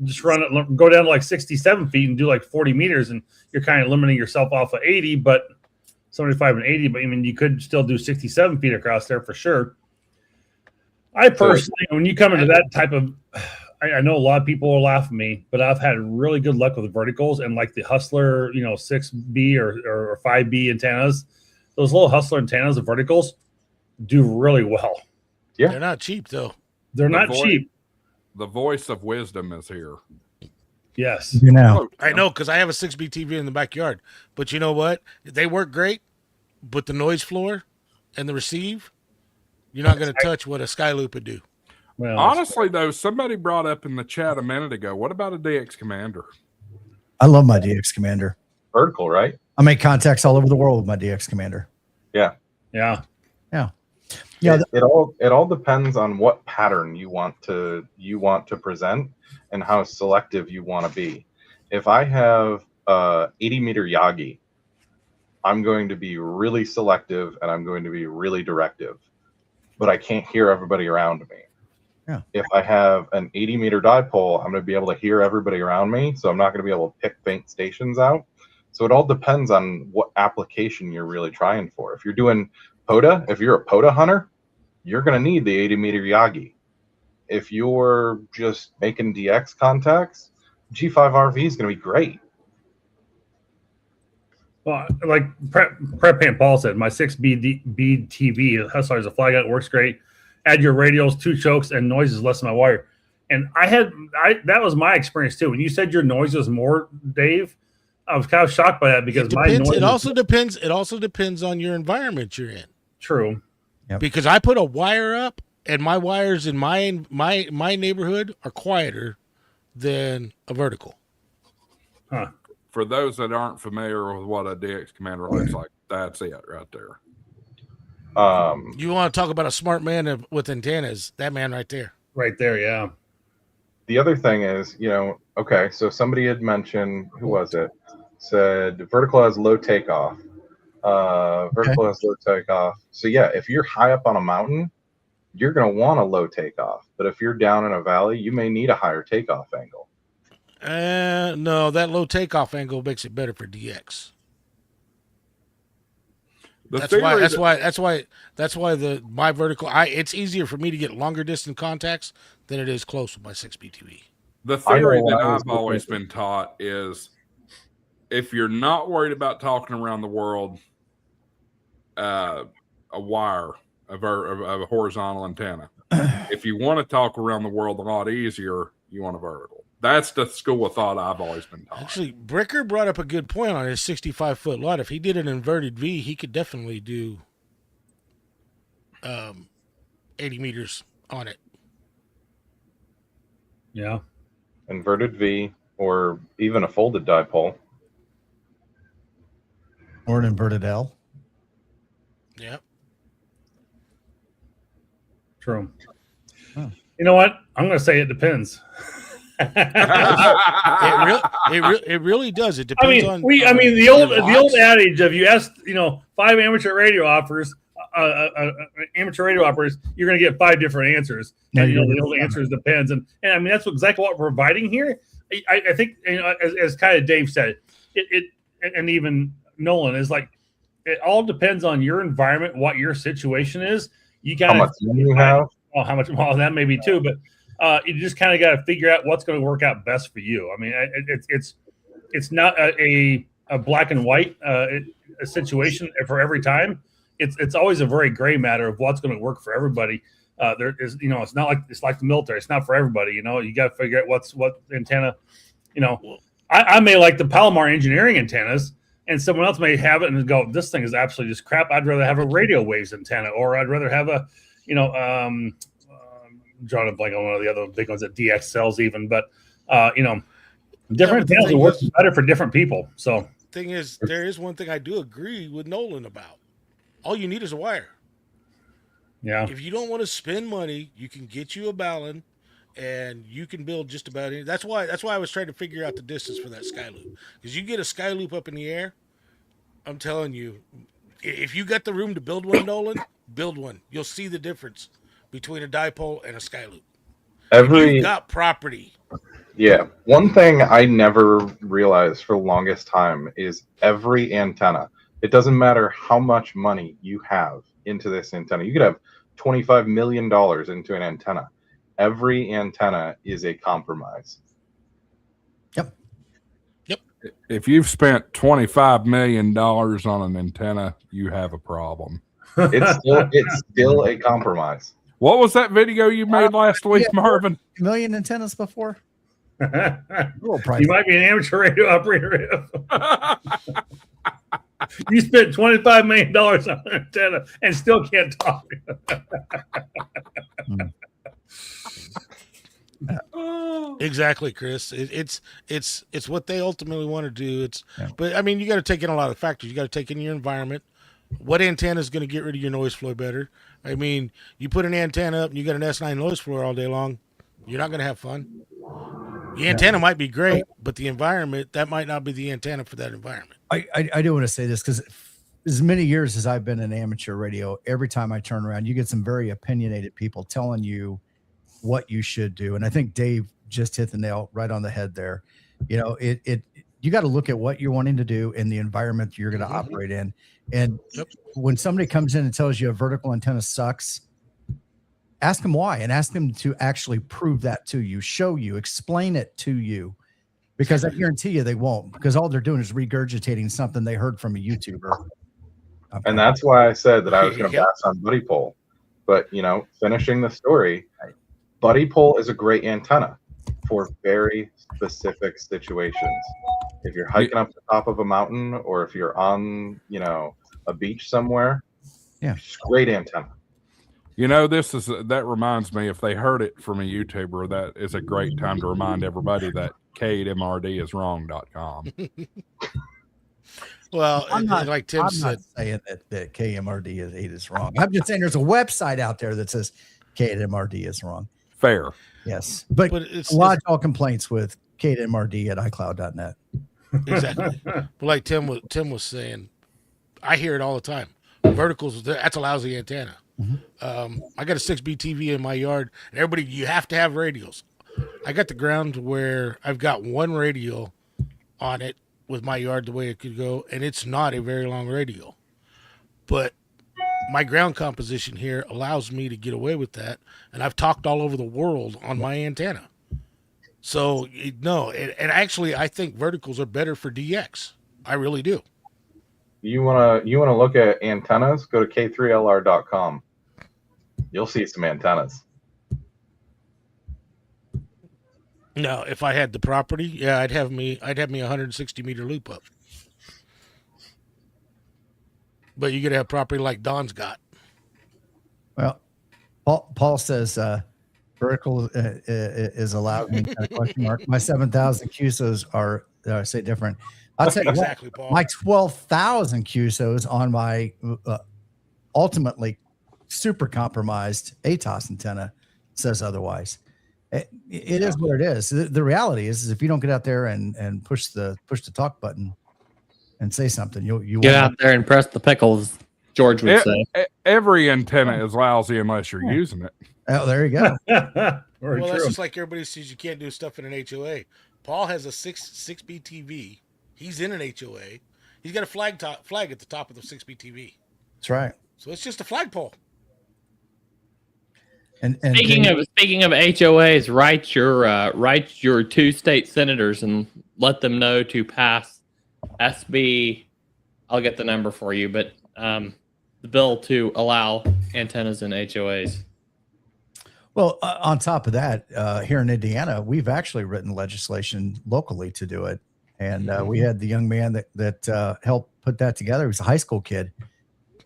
Just run it, go down to like 67 feet and do like 40 meters, and you're kind of limiting yourself off of 80, but 75 and 80. But I mean, you could still do 67 feet across there for sure. I personally, when you come into that type of, I know a lot of people will laugh at me, but I've had really good luck with the verticals and like the Hustler, 6B or 5B antennas. Those little Hustler antennas, the verticals, do really well. Yeah, they're not cheap though. They're not cheap. The voice of wisdom is here. Yes, I know, because I have a 6B TV in the backyard. But you know what? They work great, but the noise floor and the receive, you're not going to touch what a sky loop would do. Well, honestly, though, somebody brought up in the chat a minute ago, what about a DX Commander? I love my DX Commander. Vertical, right? I make contacts all over the world with my DX Commander. Yeah. It all depends on what pattern you want to present and how selective you want to be. If I have 80 meter Yagi, I'm going to be really selective and I'm going to be really directive, but I can't hear everybody around me. Yeah. If I have an 80 meter dipole, I'm going to be able to hear everybody around me, so I'm not going to be able to pick faint stations out. So it all depends on what application you're really trying for. If you're doing POTA, if you're a POTA hunter, you're going to need the 80 meter Yagi. If you're just making DX contacts, G5RV is going to be great. Well, like Prep Pan Paul said, my 6B TV, Hustler is a fly gun, works great. Add your radios, 2 chokes, and noise is less than my wire. And that was my experience too. When you said your noise was more, Dave, I was kind of shocked by that because it also depends on your environment you're in. True. Yep. Because I put a wire up, and my wires in my neighborhood are quieter than a vertical. Huh. For those that aren't familiar with what a DX Commander looks like, that's it right there. You want to talk about a smart man with antennas? That man right there. Right there, yeah. The other thing is, okay, so somebody had mentioned, who was it? Said vertical has low takeoff. Vertical has low takeoff. So yeah, if you're high up on a mountain, you're going to want a low takeoff. But if you're down in a valley, you may need a higher takeoff angle. No, that low takeoff angle makes it better for DX. That's why my vertical. It's easier for me to get longer distance contacts than it is close with my 6B TV. The theory that I've always been taught is, if you're not worried about talking around the world, a wire of a horizontal antenna. If you want to talk around the world a lot easier, you want a vertical. That's the school of thought I've always been taught. Actually, Bricker brought up a good point on his 65-foot lot. If he did an inverted V, he could definitely do 80 meters on it. Yeah. Inverted V, or even a folded dipole. Or an inverted L. Yeah. True. Oh. You know what? I'm going to say it depends. It really does. It depends on. The old adage of you ask 5 amateur radio operators, you're going to get 5 different answers. And the old answers depends, and I mean that's exactly what we're providing here. I think as kind of Dave said, it and even Nolan is like, it all depends on your environment, what your situation is. You got how much you have. Well, how much? Well, that may be too, but you just kind of got to figure out what's going to work out best for you. I mean, it's not a black and white a situation for every time. It's always a very gray matter of what's going to work for everybody. There is, it's not like it's like the military. It's not for everybody. You got to figure out what antenna. I may like the Palomar engineering antennas, and someone else may have it and go, "This thing is absolutely just crap. I'd rather have a radio waves antenna, or I'd rather have a drawing a blank on one of the other big ones that DX sells even, but different antennas will work better for different people. So thing is, there is one thing I do agree with Nolan about. All you need is a wire. Yeah. If you don't want to spend money, you can get you a Balun, and you can build just about anything. That's why I was trying to figure out the distance for that sky loop. Because you get a sky loop up in the air, I'm telling you, if you got the room to build one, Nolan, build one. You'll see the difference between a dipole and a sky loop. You've got property. Yeah. One thing I never realized for the longest time is every antenna, it doesn't matter how much money you have into this antenna. You could have $25 million into an antenna. Every antenna is a compromise. Yep. If you've spent $25 million on an antenna, you have a problem. It's still a compromise. What was that video you made last week, Marvin? A million antennas before? You might be an amateur radio operator. You spent $25 million on an antenna and still can't talk. Exactly, Chris. It's what they ultimately want to do. But I mean, you got to take in a lot of factors. You got to take in your environment. What antenna is going to get rid of your noise floor better? I mean, you put an antenna up and you got an S9 noise floor all day long, you're not going to have fun. The antenna might be great, but the environment, that might not be the antenna for that environment. I do want to say this because as many years as I've been in amateur radio, every time I turn around, you get some very opinionated people telling you what you should do. And I think Dave just hit the nail right on the head there. You know, you got to look at what you're wanting to do in the environment you're going to operate in. And when somebody comes in and tells you a vertical antenna sucks, ask them why and ask them to actually prove that to you, show you, explain it to you, because I guarantee you they won't, because all they're doing is regurgitating something they heard from a YouTuber. And that's why I said that I was going to pass on Buddy Pole. But, finishing the story, Buddy Pole is a great antenna for very specific situations. If you're hiking up the top of a mountain or if you're on, a beach somewhere, it's a great antenna. That reminds me, if they heard it from a YouTuber, that is a great time to remind everybody that K8MRD is wrong.com. Well, like Tim said, I'm not saying that KMRD is wrong. I'm just saying there's a website out there that says K8MRD is wrong. Fair. Yes. But lodge all complaints with K8MRD at iCloud.net. Exactly. But like Tim was saying, I hear it all the time. Verticals, that's a lousy antenna. Mm-hmm. I got a 6B TV in my yard, and everybody, you have to have radios. I got the ground where I've got one radio on it with my yard the way it could go, and it's not a very long radio. But my ground composition here allows me to get away with that, and I've talked all over the world on my antenna. So, no, and actually, I think verticals are better for DX. I really do. You wanna look at antennas? Go to k3lr.com. You'll see some antennas. No, if I had the property, I'd have me 160 meter loop up. But you gotta have property like Don's got. Well, Paul says vertical is allowed. Question mark. My 7,000 QSOs are say different. I'll tell you exactly, Paul. My 12,000 QSOs on my ultimately super compromised ATOS antenna says otherwise. It is what it is. The reality is if you don't get out there and push the talk button and say something, you get out there and press the pickles. George would say every antenna is lousy unless you're using it. Oh, there you go. Well, that's just like everybody says you can't do stuff in an HOA. Paul has a 6B TV. He's in an HOA. He's got a flag at the top of the 6B TV. That's right. So it's just a flagpole. And speaking of HOAs, write your 2 state senators and let them know to pass SB. I'll get the number for you, but the bill to allow antennas in HOAs. Well, on top of that, here in Indiana, we've actually written legislation locally to do it. And we had the young man that helped put that together. He was a high school kid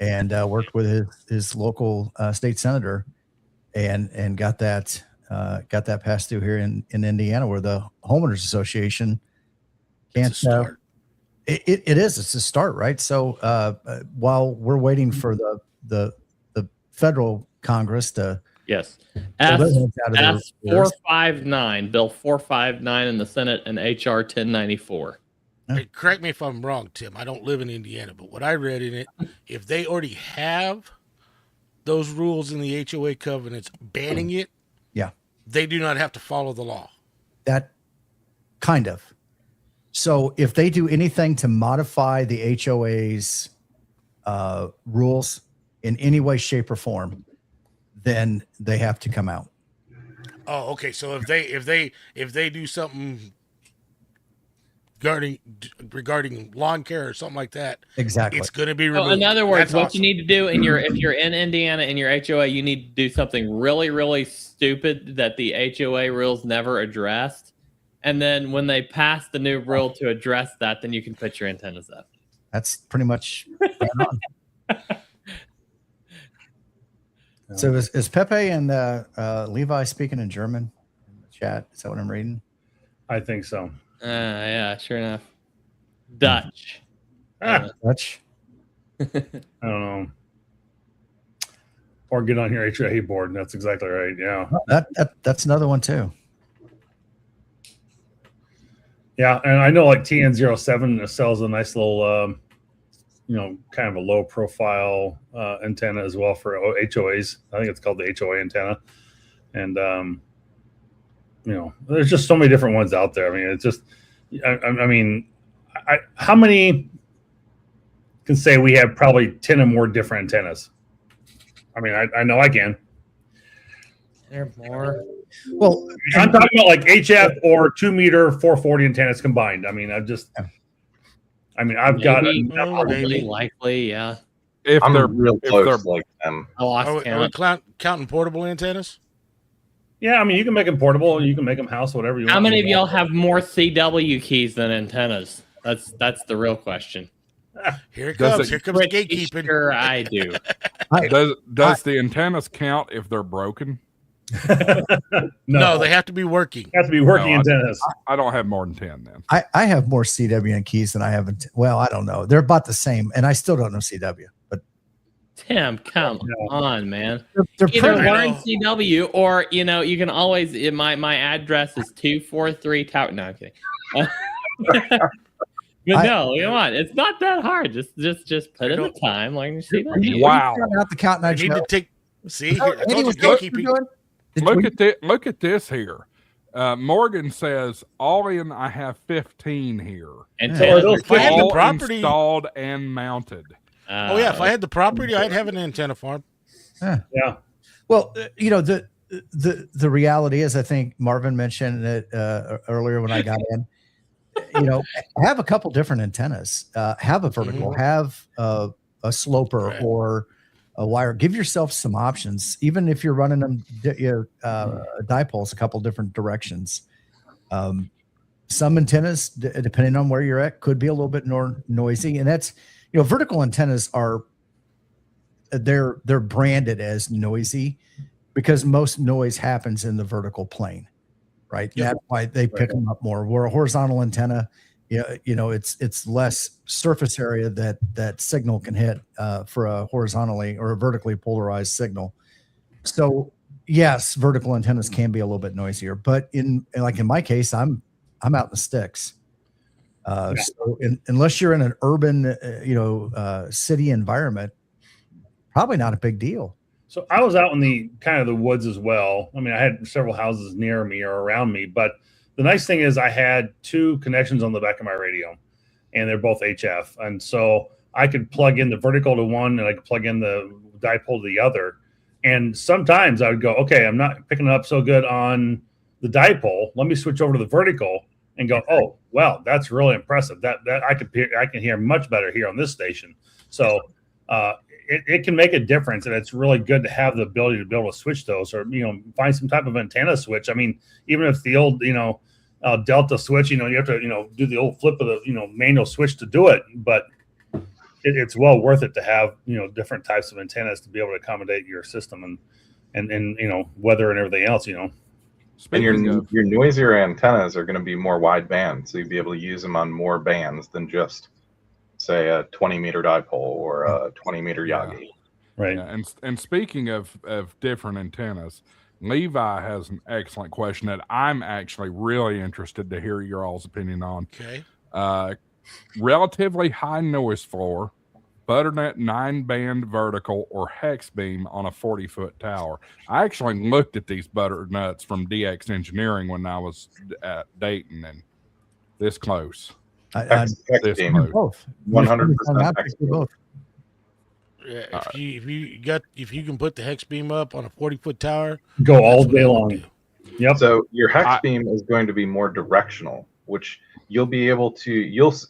and worked with his local state senator. and got that passed through here in Indiana, where the homeowners association can't start. It is. It's a start, right? So while we're waiting for the federal Congress to Yes. pull their S heads out of their ears. 459, Bill 459 in the Senate, and HR 1094. Hey, correct me if I'm wrong, Tim. I don't live in Indiana, but what I read in it, if they already have those rules in the HOA covenants banning it, Yeah. they do not have to follow the law. That kind of. So if they do anything to modify the HOA's rules in any way, shape, or form, then they have to come out. Oh, okay. So if they do something regarding lawn care or something like that, Exactly. it's going to be So removed. in other words, That's what awesome. you need to do if you're in Indiana in your HOA, you need to do something really, really stupid that the HOA rules never addressed. And then when they pass the new rule to address that, then you can put your antennas up. That's pretty much on. So is Pepe and Levi speaking in German in the chat? Is that what I'm reading? I think so. Yeah, sure enough. Dutch. Dutch? I don't know. Or get on your HOA board. That's exactly right. Yeah. That's another one too. Yeah, and I know like TN07 sells a nice little, kind of a low profile antenna as well for HOAs. I think it's called the HOA antenna. And, there's just so many different ones out there. I mean, it's just, how many can say we have probably 10 or more different antennas? I mean, I know I can. There more. Well, I'm talking about like HF or 2 meter 440 antennas combined. I mean, I've got Probably likely, yeah. If I'm they're real if close, they're like them. I lost Are we count. counting portable antennas? Yeah, I mean, you can make them portable, you can make them house, whatever you want. How many of y'all have more CW keys than antennas? That's the real question. Here it Does comes. it- Here comes the Pretty gatekeeping. sure I do. does the antennas count if they're broken? No, they have to be working. have to be working No, antennas. I don't have more than 10 then. I have more CW and keys than I have. Well, I don't know. They're about the same, and I still don't know CW. But Tim, come on, man. they're Either pretty. learn CW or you can always. My address is 243 Tower. No, I'm kidding. But no, come on. It's not that hard. Just put in the time, learn CW. Wow. Out the count I night need show. to take. See, Oh, here, I Eddie, told you was that what you're gatekeeping. doing? Look at this here. Morgan says, all in, I have 15 here. And Yeah. Taylor, Those If I had the All property- installed and mounted. Oh yeah, if I had the property, I'd have an antenna farm. Yeah. Well, the reality is, I think Marvin mentioned it earlier when I got in. Have a couple different antennas. Have a vertical. Have a sloper Right. or a wire. Give yourself some options, even if you're running them dipoles a couple different directions. Some antennas, depending on where you're at, could be a little bit more noisy, and that's vertical antennas are they're branded as noisy because most noise happens in the vertical plane, right? Yep. That's why they pick them up more. Where a horizontal antenna, it's less surface area that signal can hit for a horizontally or a vertically polarized signal. So yes, vertical antennas can be a little bit noisier, but in my case, I'm out in the sticks. So unless you're in an urban, city environment, probably not a big deal. So I was out in the kind of the woods as well. I mean, I had several houses near me or around me, but the nice thing is I had 2 connections on the back of my radio, and they're both HF. And so I could plug in the vertical to one, and I could plug in the dipole to the other. And sometimes I would go, okay, I'm not picking it up so good on the dipole. Let me switch over to the vertical and go, oh, well, that's really impressive. That I can hear much better here on this station. So it can make a difference, and it's really good to have the ability to be able to switch those, or find some type of antenna switch. I mean, even if the old Delta switch, you have to do the old flip of the manual switch to do it, but it's well worth it to have different types of antennas to be able to accommodate your system. And and weather and everything else. And Speaking of, your noisier antennas are going to be more wide band, so you'll be able to use them on more bands than just, say, a 20-meter dipole or a 20-meter Yagi. Right. yeah, and speaking of different antennas, Levi has an excellent question that I'm actually really interested to hear your all's opinion on. Okay. Relatively high noise floor, butternut 9-band vertical, or hex beam on a 40-foot tower. I actually looked at these butternuts from DX Engineering when I was at Dayton, and this close. Hex This beam, close. Both. 100% I'd hex do beam. both. Yeah, if you can put the hex beam up on a 40-foot tower, Go all that's what day I would long. do. Yep. So your hex beam is going to be more directional, which you'll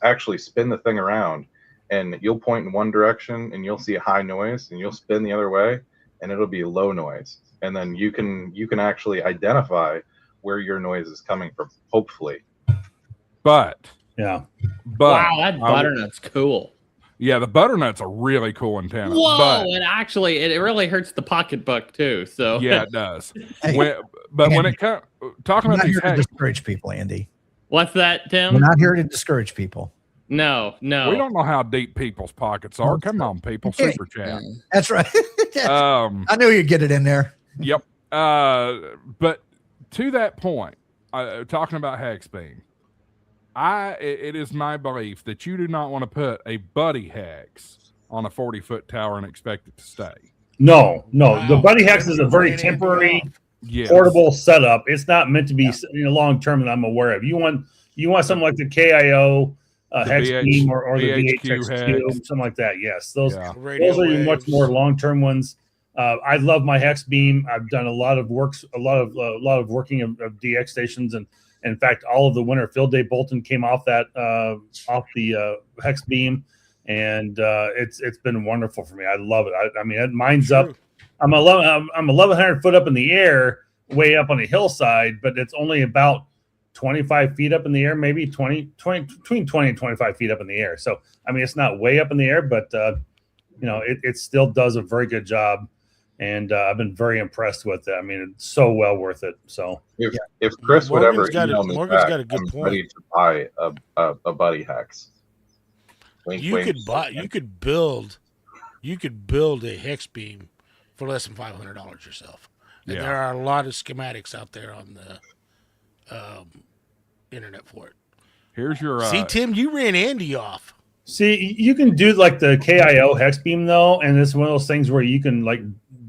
actually spin the thing around, and you'll point in one direction and you'll see a high noise, and you'll spin the other way and it'll be low noise. And then you can actually identify where your noise is coming from, hopefully. But Yeah. Wow, that butternut's cool. yeah, the butternut's a really cool antenna. Whoa, But it really hurts the pocketbook too. So yeah, it does. Hey, When it comes talking we're about not these here to hex, discourage people, Andy. what's that, We're Tim? not here to discourage people. No. we don't know how deep people's pockets are. Come on, people, Okay. super chat. That's right. I knew you'd get it in there. Yep. But to that point, talking about hex beam, it is my belief that you do not want to put a buddy hex on a 40-foot tower and expect it to stay. No. The Wow. Buddy Hex is a very Ran Andy temporary, off. Yes. portable setup. It's not meant to be long term that I'm aware of. You want something like the KIO hex VH beam or the VHQ VHX hex. something like that. Yes, those Yeah. Radio those are your much waves. more long term ones. I love my hex beam. I've done a lot of working of DX stations, and in fact, all of the winter field day Bolton came off that off the hex beam, and it's been wonderful for me. I love it. I mean, mine's up. True. I'm 1,100 foot up in the air, way up on a hillside, but it's only about 25 feet up in the air, maybe between 20 and 25 feet up in the air. So, I mean, it's not way up in the air, but it still does a very good job. And I've been very impressed with it. I mean, it's so well worth it. So If Chris would ever Morgan's got email me Morgan's back, got a good I'm point. ready to buy a buddy hex. Wink, You wink. could build a hex beam for less than $500 yourself. And Yeah. there are a lot of schematics out there on the internet for it. Here's your See, Tim, you ran Andy off. see, you can do like the KIO hex beam though, and it's one of those things where you can like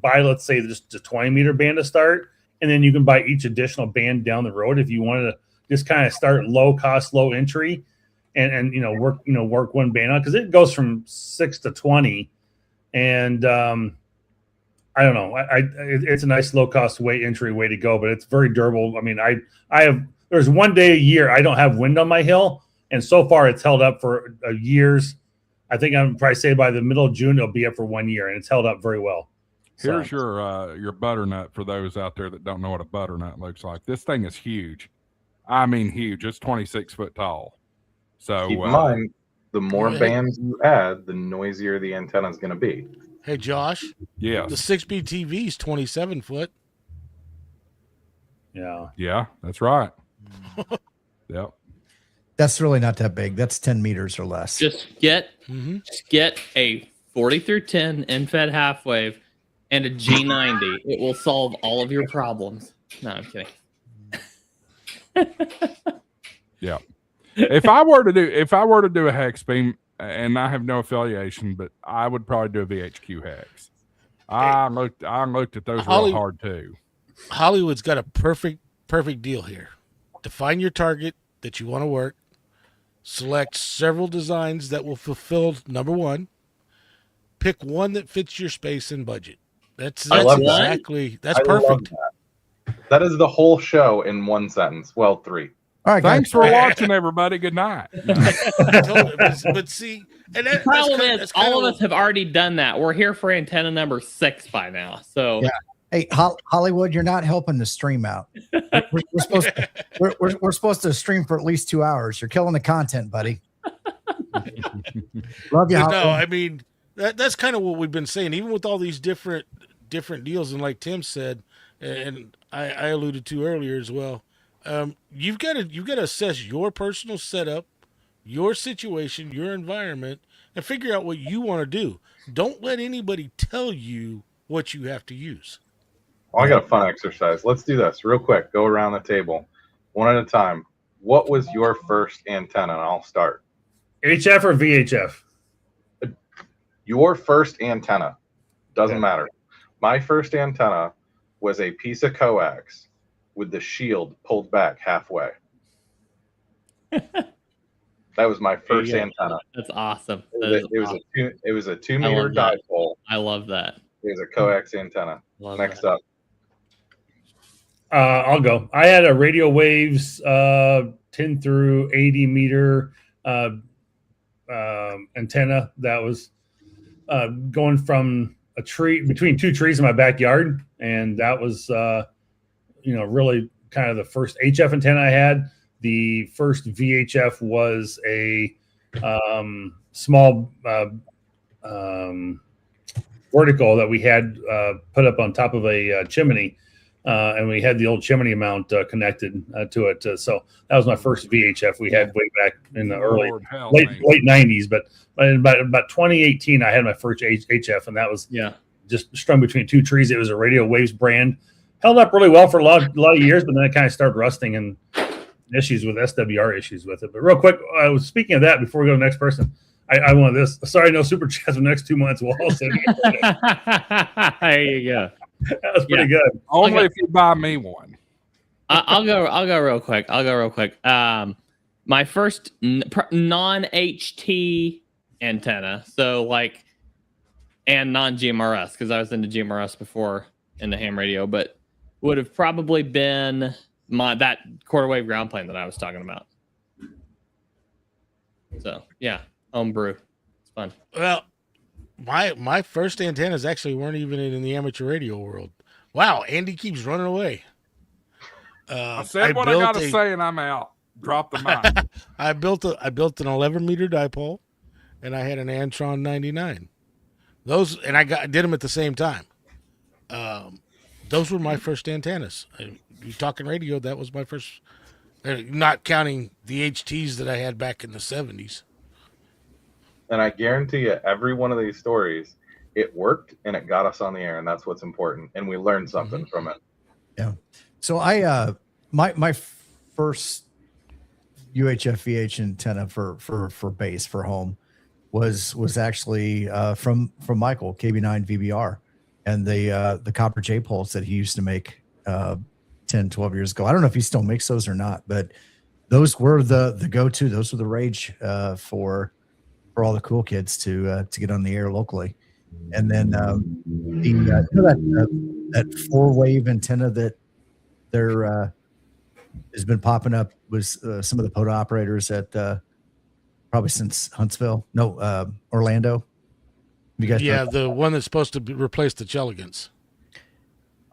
buy, let's say, just a 20-meter band to start, and then you can buy each additional band down the road if you wanted to just kind of start low cost, low entry, and work one band out, because it goes from 6 to 20, and I don't know, it's a nice low cost entry way to go, but it's very durable. I mean, there's one day a year I don't have wind on my hill, and so far it's held up for years. I think I'm probably say by the middle of June it'll be up for 1 year, and it's held up very well. Here's So, your butternut for those out there that don't know what a butternut looks like. This thing is huge. I mean, huge. It's 26 foot tall. So Keep in mind, the more Yeah. bands you add, the noisier the antenna is going to be. Hey, Josh, the yes, 6B TV is 27 foot. yeah, that's right. Yep. That's really not that big. That's 10 meters or less. Just get Mm-hmm. a 40 through 10 end-fed half wave and a G90. It will solve all of your problems. No, I'm kidding. Yeah. If I were to do a hex beam, and I have no affiliation, but I would probably do a VHQ hex. I looked at those real hard too. Hollywood's got a perfect deal here. Define your target that you want to work. Select several designs that will fulfill number one. Pick one that fits your space and budget. That's I love that. exactly that's I love perfect. that is the whole show in one sentence. Well, 3. All right, Thanks guys. for watching, everybody. Good night. Totally. But see, and The problem is, all of us have already done that. We're here for antenna number 6 by now. So Yeah. Hey, Hollywood, you're not helping the stream out. We're supposed to stream for at least 2 hours. You're killing the content, buddy. Love you, No, Hollywood. I mean that's kind of what we've been saying. Even with all these different different deals, and like Tim said, and I alluded to earlier as well. You've got to assess your personal setup, your situation, your environment, and figure out what you want to do. Don't let anybody tell you what you have to use. Oh, I got a fun exercise. Let's do this real quick. Go around the table, one at a time. What was your first antenna? And I'll start. HF or VHF? Your first antenna. Doesn't matter. My first antenna was a piece of coax with the shield pulled back halfway. That was my first antenna. That's awesome. It was a 2 meter dipole. I love that. It was a coax antenna. Next up. I'll go. I had a radio waves 10 through 80 meter antenna that was going from a tree between two trees in my backyard, and that was really kind of the first HF antenna I had. The first VHF was a small vertical that we had put up on top of a chimney, and we had the old chimney mount connected to it. So that was my first VHF we had way back in the late 90s. But in about 2018, I had my first HF, and that was just strung between two trees. It was a Radio Waves brand. Held up really well for a lot of years, but then it kind of started rusting and issues with SWR issues with it. But real quick, speaking of that, before we go to the next person, I wanted this. Sorry, no super chats for the next 2 months. We'll all say there you go. That was pretty good. Only if you buy me one. I'll go real quick. My first non-HT antenna, and non-GMRS, because I was into GMRS before in the ham radio, but would have probably been that quarter wave ground plane that I was talking about. So yeah, homebrew. It's fun. Well, my first antennas actually weren't even in the amateur radio world. Wow, Andy keeps running away. I said what I got to say, and I'm out. Drop the mic. I built an 11 meter dipole, and I had an Antron 99. Those, and I did them at the same time. Those were my first antennas. You talking radio? That was my first. Not counting the HTs that I had back in the 70s. And I guarantee you, every one of these stories, it worked and it got us on the air, and that's what's important. And we learned something from it. Yeah. So I my first UHF VH antenna for base for home was actually from Michael KB9 VBR and the copper J poles that he used to make 10, 12 years ago. I don't know if he still makes those or not, but those were the go-to. Those were the rage for all the cool kids to get on the air locally. And then that 4-wave antenna that there has been popping up was some of the POTA operators at probably since Huntsville, Orlando. You guys the one that's supposed to replace the Chelegans.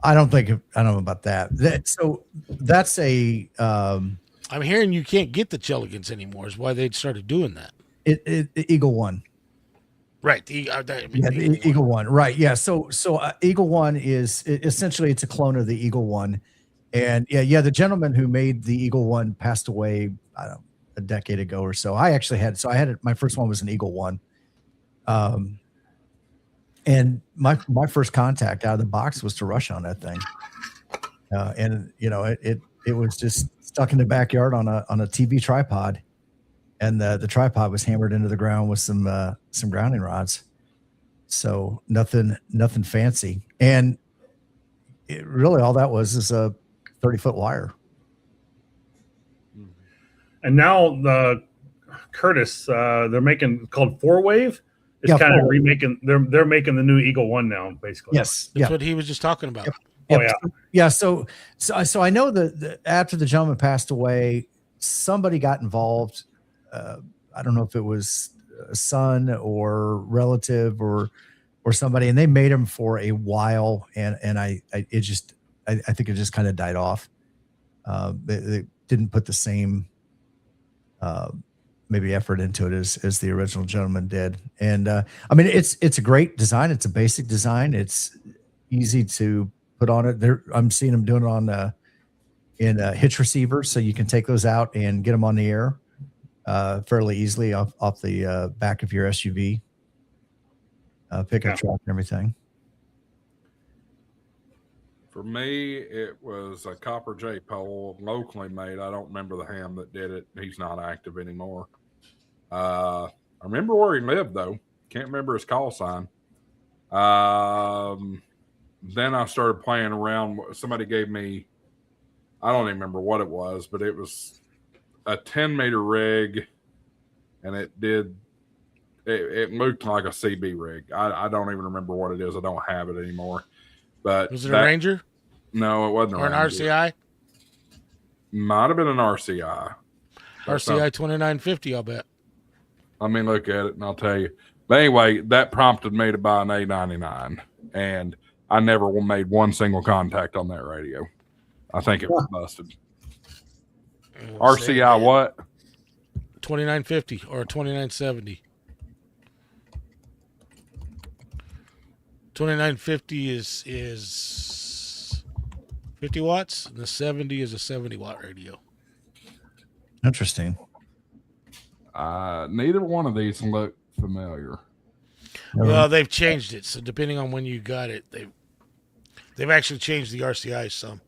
I don't know about that. So that's a. I'm hearing you can't get the Chelegans anymore. Is why they started doing that. Eagle One. Right. The Eagle One. Right. Yeah. So Eagle One is essentially it's a clone of the Eagle One. And the gentleman who made the Eagle One passed away, I don't know, a decade ago or so. I had my first one was an Eagle One. And my first contact out of the box was to rush on that thing. And it was just stuck in the backyard on a TV tripod. And the tripod was hammered into the ground with some grounding rods. So nothing fancy. And it really all that was a 30-foot wire. And now the Curtis, they're making called 4-wave. It's kind of remaking. They're making the new Eagle One now, basically. Yes, that's what he was just talking about. Yep. Oh yeah. So I know that after the gentleman passed away, somebody got involved. I don't know if it was a son or relative or somebody, and they made him for a while, and I think it just kind of died off. They didn't put the same maybe effort into it as the original gentleman did. And I mean, it's a great design. It's a basic design. It's easy to put on it. I'm seeing them doing it on in hitch receivers, so you can take those out and get them on the air fairly easily off the back of your SUV, pickup truck and everything. For me, it was a copper J pole, locally made. I don't remember the ham that did it. He's not active anymore. I remember where he lived, though. Can't remember his call sign. Then I started playing around. Somebody gave me, I don't even remember what it was, but it was a 10-meter rig, and it looked like a CB rig. I don't even remember what it is. I don't have it anymore. But was it a Ranger? No, it wasn't or a Ranger. An RCI? Might have been an RCI. RCI 2950, I'll bet. Let me look at it and I'll tell you. But anyway, that prompted me to buy an A99, and I never made one single contact on that radio. I think it was busted. RCI what? 2950 or 2970. 2950 is 50 watts, and the 70 is a 70-watt radio. Interesting. Neither one of these look familiar. Well, they've changed it, so depending on when you got it, they've actually changed the RCI some.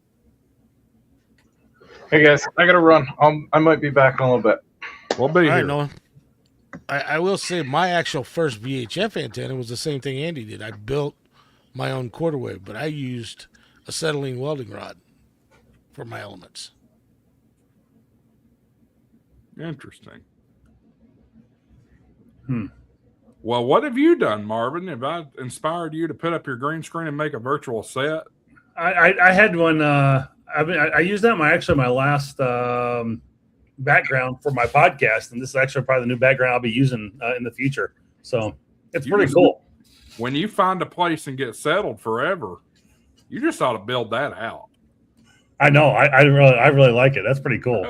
Hey guys, I gotta run. I might be back in a little bit. We'll be here. Nolan. I will say my actual first VHF antenna was the same thing Andy did. I built my own quarter wave, but I used acetylene welding rod for my elements. Interesting. Well, what have you done, Marvin? Have I inspired you to put up your green screen and make a virtual set? I had one. I used that my last background for my podcast, and this is actually probably the new background I'll be using in the future. So it's pretty cool. When you find a place and get settled forever, you just ought to build that out. I know. I really like it. That's pretty cool.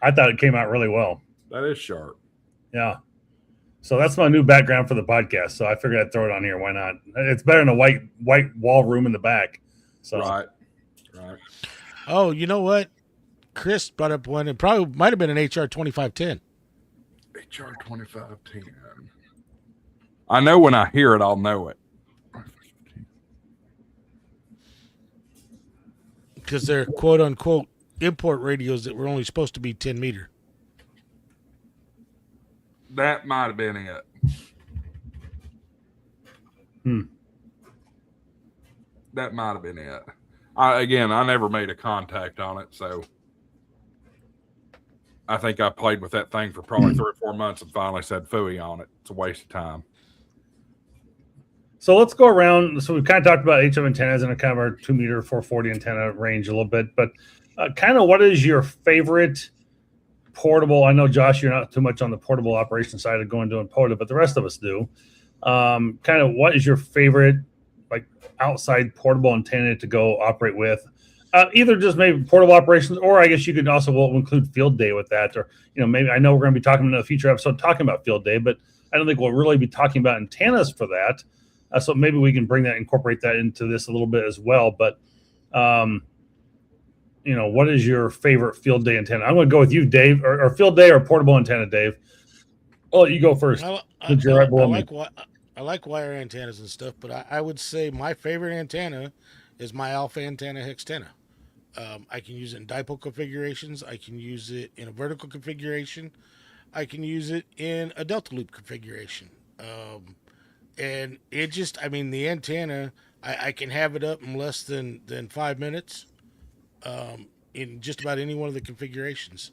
I thought it came out really well. That is sharp. Yeah. So that's my new background for the podcast. So I figured I'd throw it on here. Why not? It's better than a white wall room in the back. So Right. Oh, you know what? Chris brought up one. It probably might have been an HR 2510. HR 2510. I know when I hear it, I'll know it. Because they're quote unquote import radios that were only supposed to be 10 meter. That might have been it. That might have been it. I never made a contact on it, so I think I played with that thing for probably 3 or 4 months and finally said phooey on it. It's a waste of time. So let's go around. So we've kind of talked about HF antennas in a kind of our 2 meter 440 antenna range a little bit, but kind of what is your favorite portable? I know, Josh, you're not too much on the portable operation side of going doing POTA, but the rest of us do. Kind of what is your favorite like outside portable antenna to go operate with? Either just maybe portable operations, or I guess you could also include field day with that. Or, maybe I know we're going to be talking in a future episode talking about field day, but I don't think we'll really be talking about antennas for that. So maybe we can incorporate that into this a little bit as well. But, what is your favorite field day antenna? I'm going to go with you, Dave, or field day or portable antenna, Dave. Oh, you go first. I like wire antennas and stuff, but I would say my favorite antenna is my alpha antenna Hextenna. I can use it in dipole configurations. I can use it in a vertical configuration. I can use it in a delta loop configuration. And it just, the antenna, I can have it up in less than 5 minutes in just about any one of the configurations.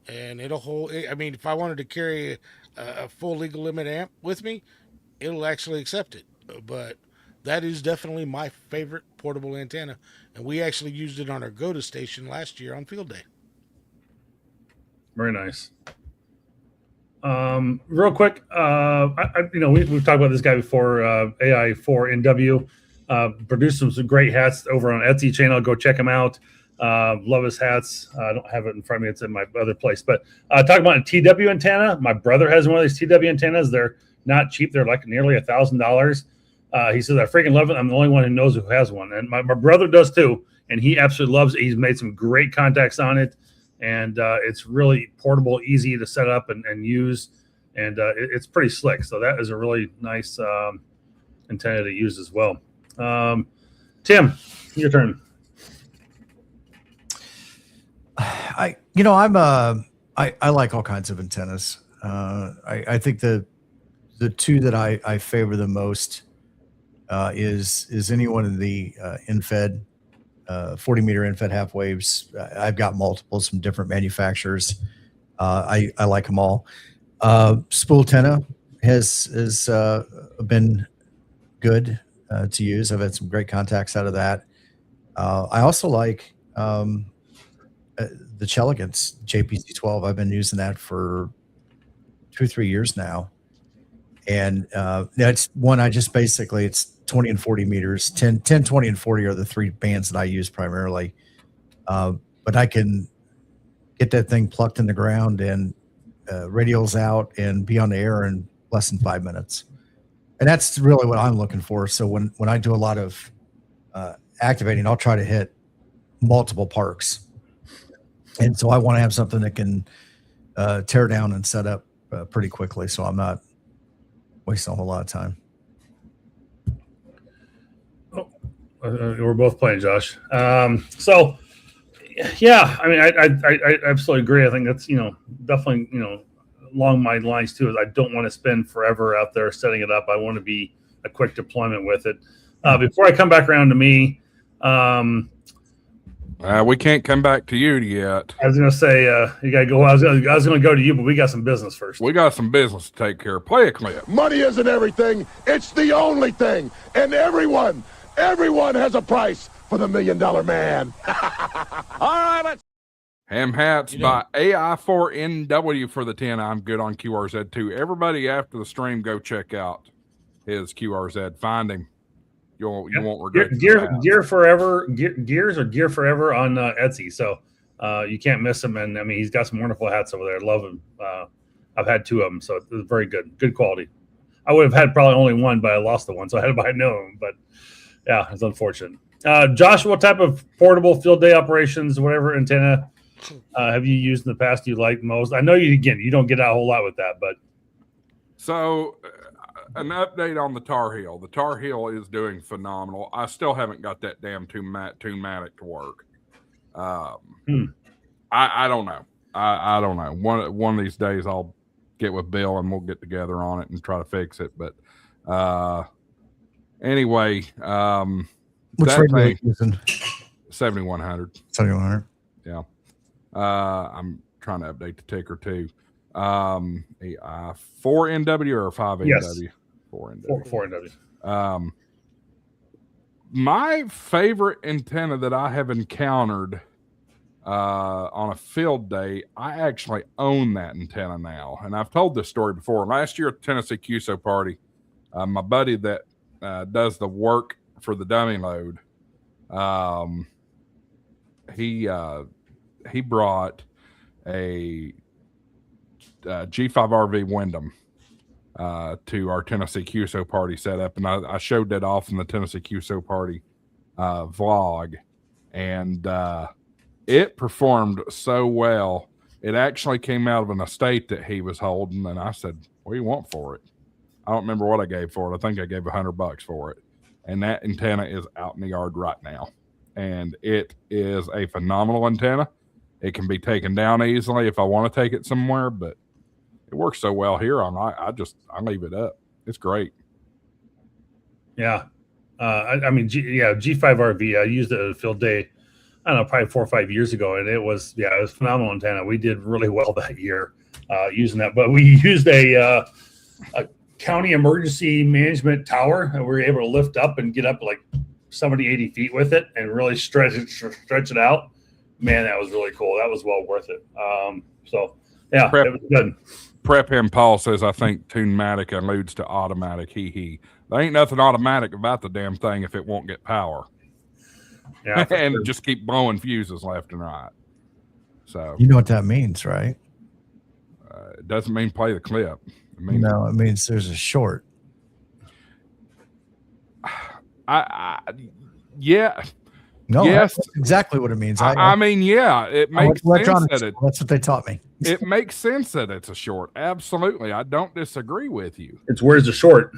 And it'll hold, if I wanted to carry a full legal limit amp with me, it'll actually accept it. But that is definitely my favorite portable antenna. And we actually used it on our GOTA station last year on field day. Very nice. Real quick, we've talked about this guy before, AI4NW, produced some great hats over on Etsy channel. Go check him out. Love his hats. I don't have it in front of me. It's in my other place, but talking about a TW antenna. My brother has one of these TW antennas. They're not cheap. They're like nearly $1,000. He says, I freaking love it. I'm the only one who knows who has one. And my brother does too. And he absolutely loves it. He's made some great contacts on it. And it's really portable, easy to set up and use. And it's pretty slick. So that is a really nice antenna to use as well. Tim, your turn. I like all kinds of antennas. I think the two that I favor the most is any one of the infed 40 meter infed half waves. I've got multiples from different manufacturers. I like them all. Spool antenna has been good to use. I've had some great contacts out of that. I also like the Chelegans JPC12. I've been using that for 2 or 3 years now. And that's one I just basically, it's 20 and 40 meters. 10, 20, and 40 are the 3 bands that I use primarily. But I can get that thing plucked in the ground and radials out and be on the air in less than 5 minutes. And that's really what I'm looking for. So when I do a lot of activating, I'll try to hit multiple parks. And so I want to have something that can tear down and set up pretty quickly, so I'm not wasting a whole lot of time. We're both playing, Josh. So, yeah, I mean, I absolutely agree. I think that's, definitely, along my lines too, is I don't want to spend forever out there setting it up. I want to be a quick deployment with it. Before I come back around to me, we can't come back to you yet. I was going to say, you got to go. I was going to go to you, but we got some business first. We got some business to take care of. Play a clip. Money isn't everything. It's the only thing. And everyone has a price for the $1 million man. All right, let's. Ham hats by AI4NW for the 10. I'm good on QRZ2. Everybody after the stream, go check out his QRZ. Find him. You won't regret Gear Forever on Etsy. So you can't miss him. And I mean, he's got some wonderful hats over there. I love him. I've had 2 of them, so it's very good quality. I would have had probably only one, but I lost the one, so I had to buy another one. But yeah, it's unfortunate. Josh, what type of portable field day operations, whatever antenna have you used in the past you like most? I know you don't get out a whole lot with that, but so an update on the Tar Heel. The Tar Heel is doing phenomenal. I still haven't got that damn Tunematic to work. I don't know. I don't know. One of these days I'll get with Bill and we'll get together on it and try to fix it. But anyway, which radio are you using? 7100. 7100. Yeah. I'm trying to update the ticker too. 4NW or 5NW? Yes. 4NW. 4NW. My favorite antenna that I have encountered on a field day, I actually own that antenna now. And I've told this story before. Last year at the Tennessee QSO party, my buddy that does the work for the dummy load, he brought a G5RV Wyndham to our Tennessee QSO party setup, and I showed that off in the Tennessee QSO party vlog, and it performed so well. It actually came out of an estate that he was holding, and I said, "What do you want for it?" I don't remember what I gave for it. I think I gave $100 for it, and that antenna is out in the yard right now, and it is a phenomenal antenna. It can be taken down easily if I want to take it somewhere, but it works so well here. I leave it up. It's great. Yeah. I mean, G5RV, I used it at a field day, I don't know, probably 4 or 5 years ago. And it was a phenomenal antenna. We did really well that year using that, but we used a county emergency management tower, and we were able to lift up and get up like 70, 80 feet with it and really stretch it out. Man, that was really cool. That was well worth it. It was good. Prep him, Paul says, I think Tunematic alludes to automatic. There ain't nothing automatic about the damn thing if it won't get power. Yeah, and sure. Just keep blowing fuses left and right. So you know what that means, right? It doesn't mean play the clip. It means it means there's a short. Yeah. No, Yes. that's exactly what it means. I mean, yeah, it makes sense electronics. that That's what they taught me. it makes sense that it's a short. Absolutely. I don't disagree with you. It's where's the short?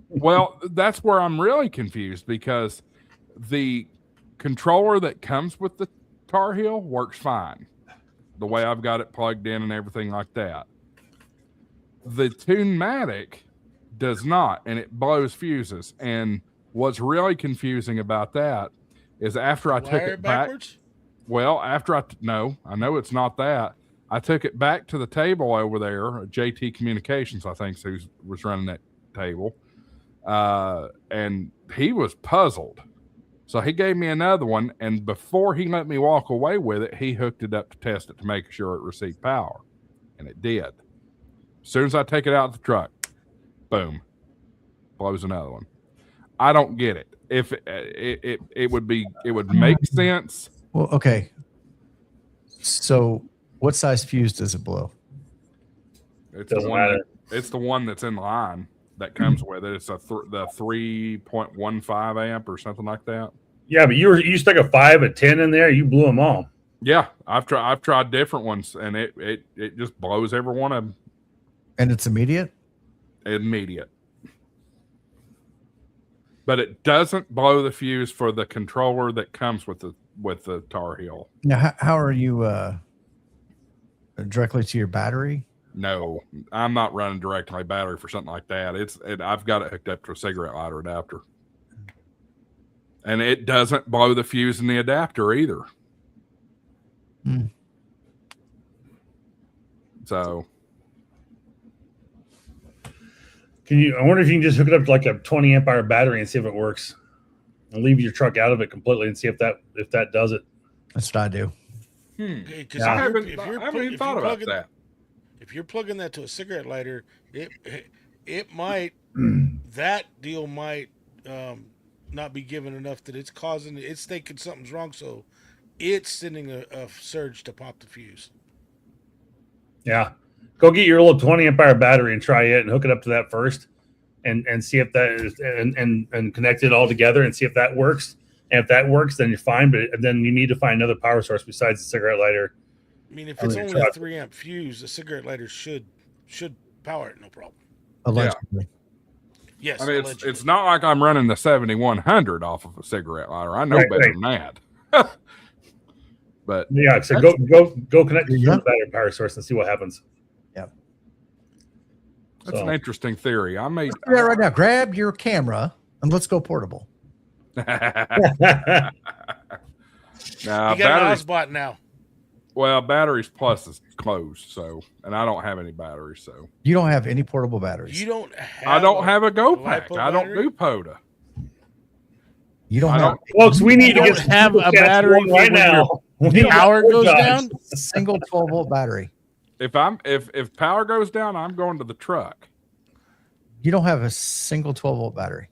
Well, that's where I'm really confused because the controller that comes with the Tar Heel works fine. The way I've got it plugged in and everything like that. The Tunematic does not, and it blows fuses. And what's really confusing about that is after I took it backwards? Back. Well, after I know it's not that. I took it back to the table over there, JT Communications, I think, who was running that table. And he was puzzled. So he gave me another one, and before he let me walk away with it, he hooked it up to test it to make sure it received power. And it did. As soon as I take it out of the truck, boom, blows another one. I don't get it. If it would make sense. Well, okay. So what size fuse does it blow? It's the one that's in line that comes with it. It's the 3.15 amp or something like that. Yeah, but you stuck a 5, a 10 in there. You blew them all. Yeah, I've tried different ones, and it just blows every one of them. And it's immediate. Immediate. But it doesn't blow the fuse for the controller that comes with the Tar Heel. Now, how are you directly to your battery? No, I'm not running directly battery for something like that. I've got it hooked up to a cigarette lighter adapter. And it doesn't blow the fuse in the adapter either. So I wonder if you can just hook it up to like a 20 amp hour battery and see if it works. And leave your truck out of it completely and see if that does it. That's what I do. Because I haven't even thought about that. If you're plugging that to a cigarette lighter, it might that deal might not be given enough that it's thinking something's wrong, so it's sending a surge to pop the fuse. Yeah, go get your little 20 amp hour battery and try it and hook it up to that first, and see if that is and connect it all together and see if that works. And if that works, then you're fine. But then you need to find another power source besides the cigarette lighter. I mean, if it's only a 3 amp fuse, a cigarette lighter should power it, no problem. Allegedly. Yes. I mean, it's not like I'm running the 7100 off of a cigarette lighter. I know better than that. But yeah, so go connect to the battery power source and see what happens. Yep. That's an interesting theory. I made right now. Grab your camera and let's go portable. You got an Ozbot now. Well, Batteries Plus is closed, and I don't have any batteries, so you don't have any portable batteries. You don't. I don't have a Go Pack. I don't do POTA. You don't have, folks. We need to have a battery right now. The power goes down. Single 12-volt battery. If power goes down, I'm going to the truck. You don't have a single 12-volt battery.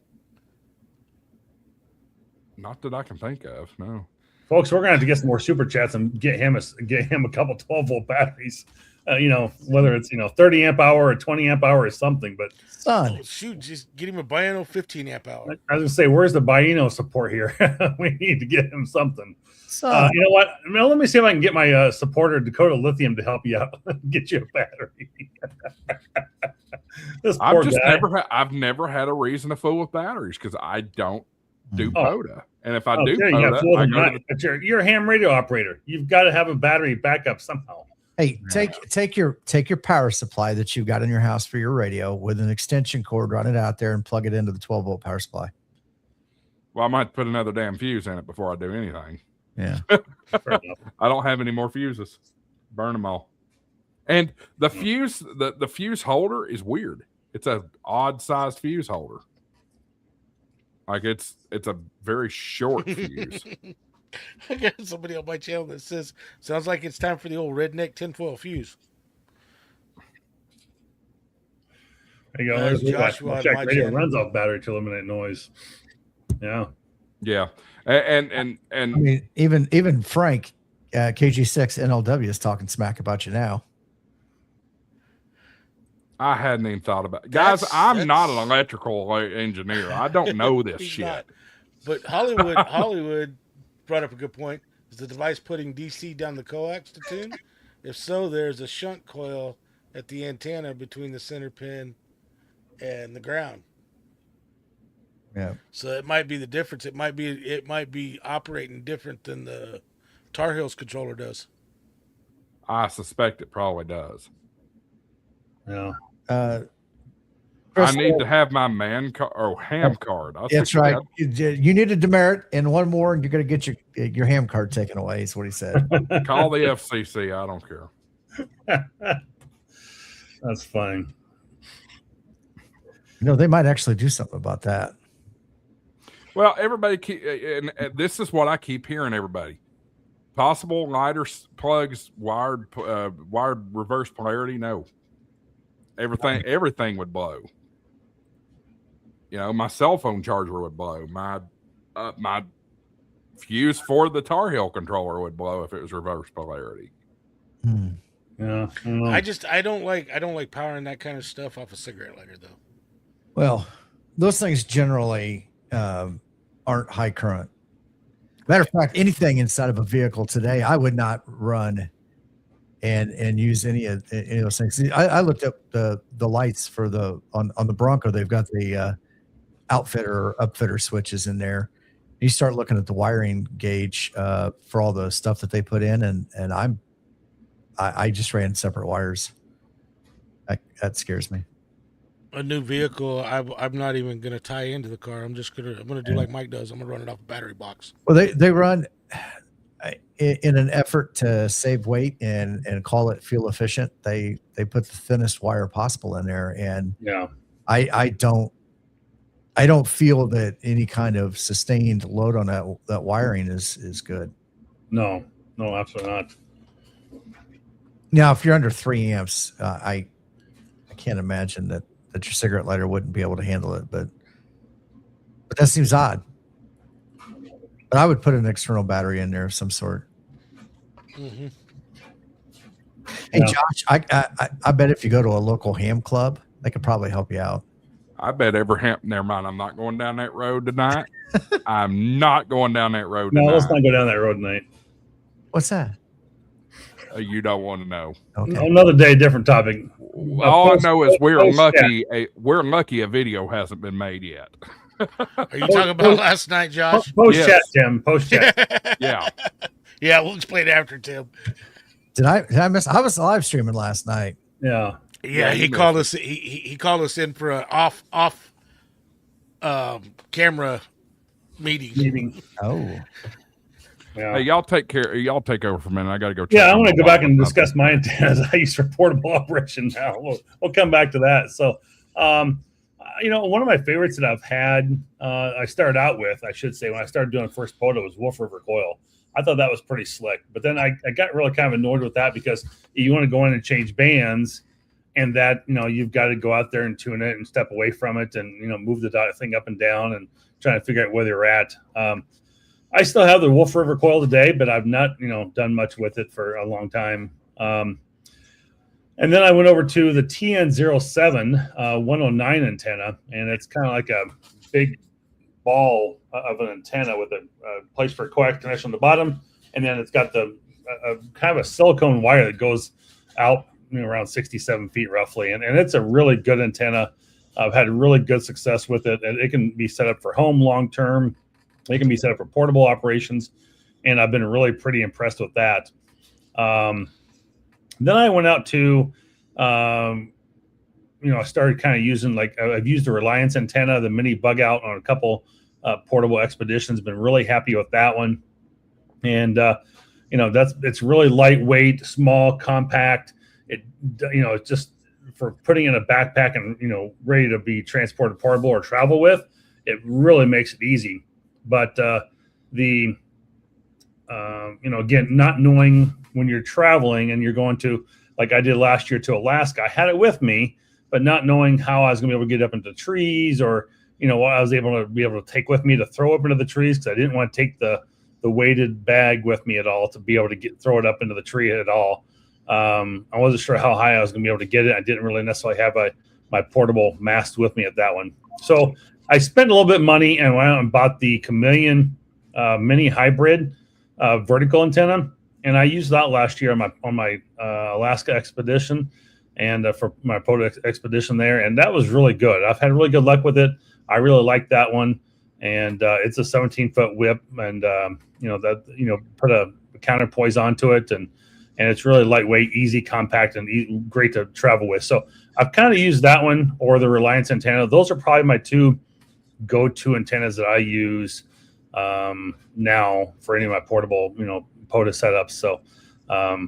Not that I can think of. No. Folks, we're gonna have to get some more super chats and get him a couple 12-volt batteries. Whether it's 30 amp hour or 20 amp hour or something. But shoot, just get him a Bino 15 amp hour. I was gonna say, where's the Bino support here? We need to get him something. You know what? Let me see if I can get my supporter Dakota Lithium to help you out. Get you a battery. This poor guy. I've never had a reason to fool with batteries because I don't do POTA. And if I do POTA, you're a ham radio operator. You've got to have a battery backup somehow. Hey, take your power supply that you've got in your house for your radio with an extension cord, run it out there and plug it into the 12-volt power supply. Well, I might put another damn fuse in it before I do anything. Yeah. I don't have any more fuses. Burn them all. And the fuse, the fuse holder is weird. It's a odd sized fuse holder. Like it's a very short fuse. I got somebody on my channel that says, sounds like it's time for the old redneck tinfoil fuse. There you go. There's Joshua. Check radio runs off battery to eliminate noise. Yeah. Yeah. And I mean, even Frank, KG6 NLW is talking smack about you now. I hadn't even thought about it. Guys, I'm not an electrical engineer. I don't know this shit. But Hollywood brought up a good point. Is the device putting DC down the coax to tune? If so, there's a shunt coil at the antenna between the center pin and the ground. Yeah. So it might be the difference. It might be operating different than the Tar Heels controller does. I suspect it probably does. Yeah. I need to have my ham card. That's right. You need a demerit and one more, and you're going to get your ham card taken away, is what he said. Call the FCC. I don't care. That's fine. They might actually do something about that. Well, everybody and this is what I keep hearing. Everybody, possible lighter plugs, wired reverse polarity. No, everything would blow. My cell phone charger would blow. My fuse for the Tar Heel controller would blow if it was reverse polarity. Yeah, I don't like powering that kind of stuff off a cigarette lighter though. Well, those things generally aren't high current. Matter of fact, anything inside of a vehicle today, I would not run and use any of those things. I looked up the lights for on the Bronco. They've got the upfitter switches in there. You start looking at the wiring gauge for all the stuff that they put in, and I just ran separate wires. That scares me. A new vehicle, I'm not even going to tie into the car. I'm going to do like Mike does. I'm going to run it off a battery box. Well, they run in an effort to save weight and call it fuel efficient. They put the thinnest wire possible in there, and yeah, I don't feel that any kind of sustained load on that wiring is good. No, absolutely not. Now, if you're under 3 amps, I can't imagine that your cigarette lighter wouldn't be able to handle it, but that seems odd. But I would put an external battery in there of some sort. Mm-hmm. Hey, yeah. Josh, I bet if you go to a local ham club, they could probably help you out. I bet never mind. I'm not going down that road tonight. I'm not going down that road tonight. No, let's not go down that road tonight. What's that? You don't want to know. Okay. Another day, different topic. All I know is we're lucky a video hasn't been made yet. Are you talking about last night, Josh? Post chat, Tim. Post chat. Yeah. Yeah, we'll explain after, Tim. Did I miss? I was live streaming last night. Yeah. Yeah, he called us. He called us in for an off camera meeting. Oh. Yeah. Hey, y'all take over for a minute. I got to go. Yeah, I want to go back and discuss my antennas I use for portable operation now. We'll come back to that. So, one of my favorites that I've had, I started out with, I should say, when I started doing first photo was Wolf River Coil. I thought that was pretty slick. But then I got really kind of annoyed with that because you want to go in and change bands, and that, you've got to go out there and tune it and step away from it and, move the thing up and down and trying to figure out where they're at. I still have the Wolf River Coil today, but I've not, done much with it for a long time. And then I went over to the TN07 109 antenna, and it's kind of like a big ball of an antenna with a place for a coax connection on the bottom, and then it's got the kind of a silicone wire that goes out around 67 feet roughly, and it's a really good antenna. I've had really good success with it, and it can be set up for home long term. It can be set up for portable operations, and I've been really pretty impressed with that. Then I went out to, I started kind of using, I've used the Reliance antenna, the mini bug out on a couple portable expeditions. Been really happy with that one. And, it's really lightweight, small, compact. It's just for putting in a backpack and, ready to be transported portable or travel with, it really makes it easy. But again, not knowing when you're traveling and you're going to, like I did last year to Alaska, I had it with me, but not knowing how I was going to be able to get up into the trees or, what I was able to take with me to throw up into the trees, because I didn't want to take the weighted bag with me at all to be able to throw it up into the tree at all. I wasn't sure how high I was going to be able to get it. I didn't really necessarily have my portable mast with me at that one. So I spent a little bit of money and went out and bought the Chameleon mini hybrid vertical antenna, and I used that last year on my Alaska expedition and for my POTA expedition there, and that was really good. I've had really good luck with it. I really like that one, and it's a 17-foot whip, and put a counterpoise onto it, and it's really lightweight, easy, compact, and great to travel with. So I've kind of used that one or the Reliance antenna. Those are probably my two go-to antennas that I use now for any of my portable, POTA setups. So, I'll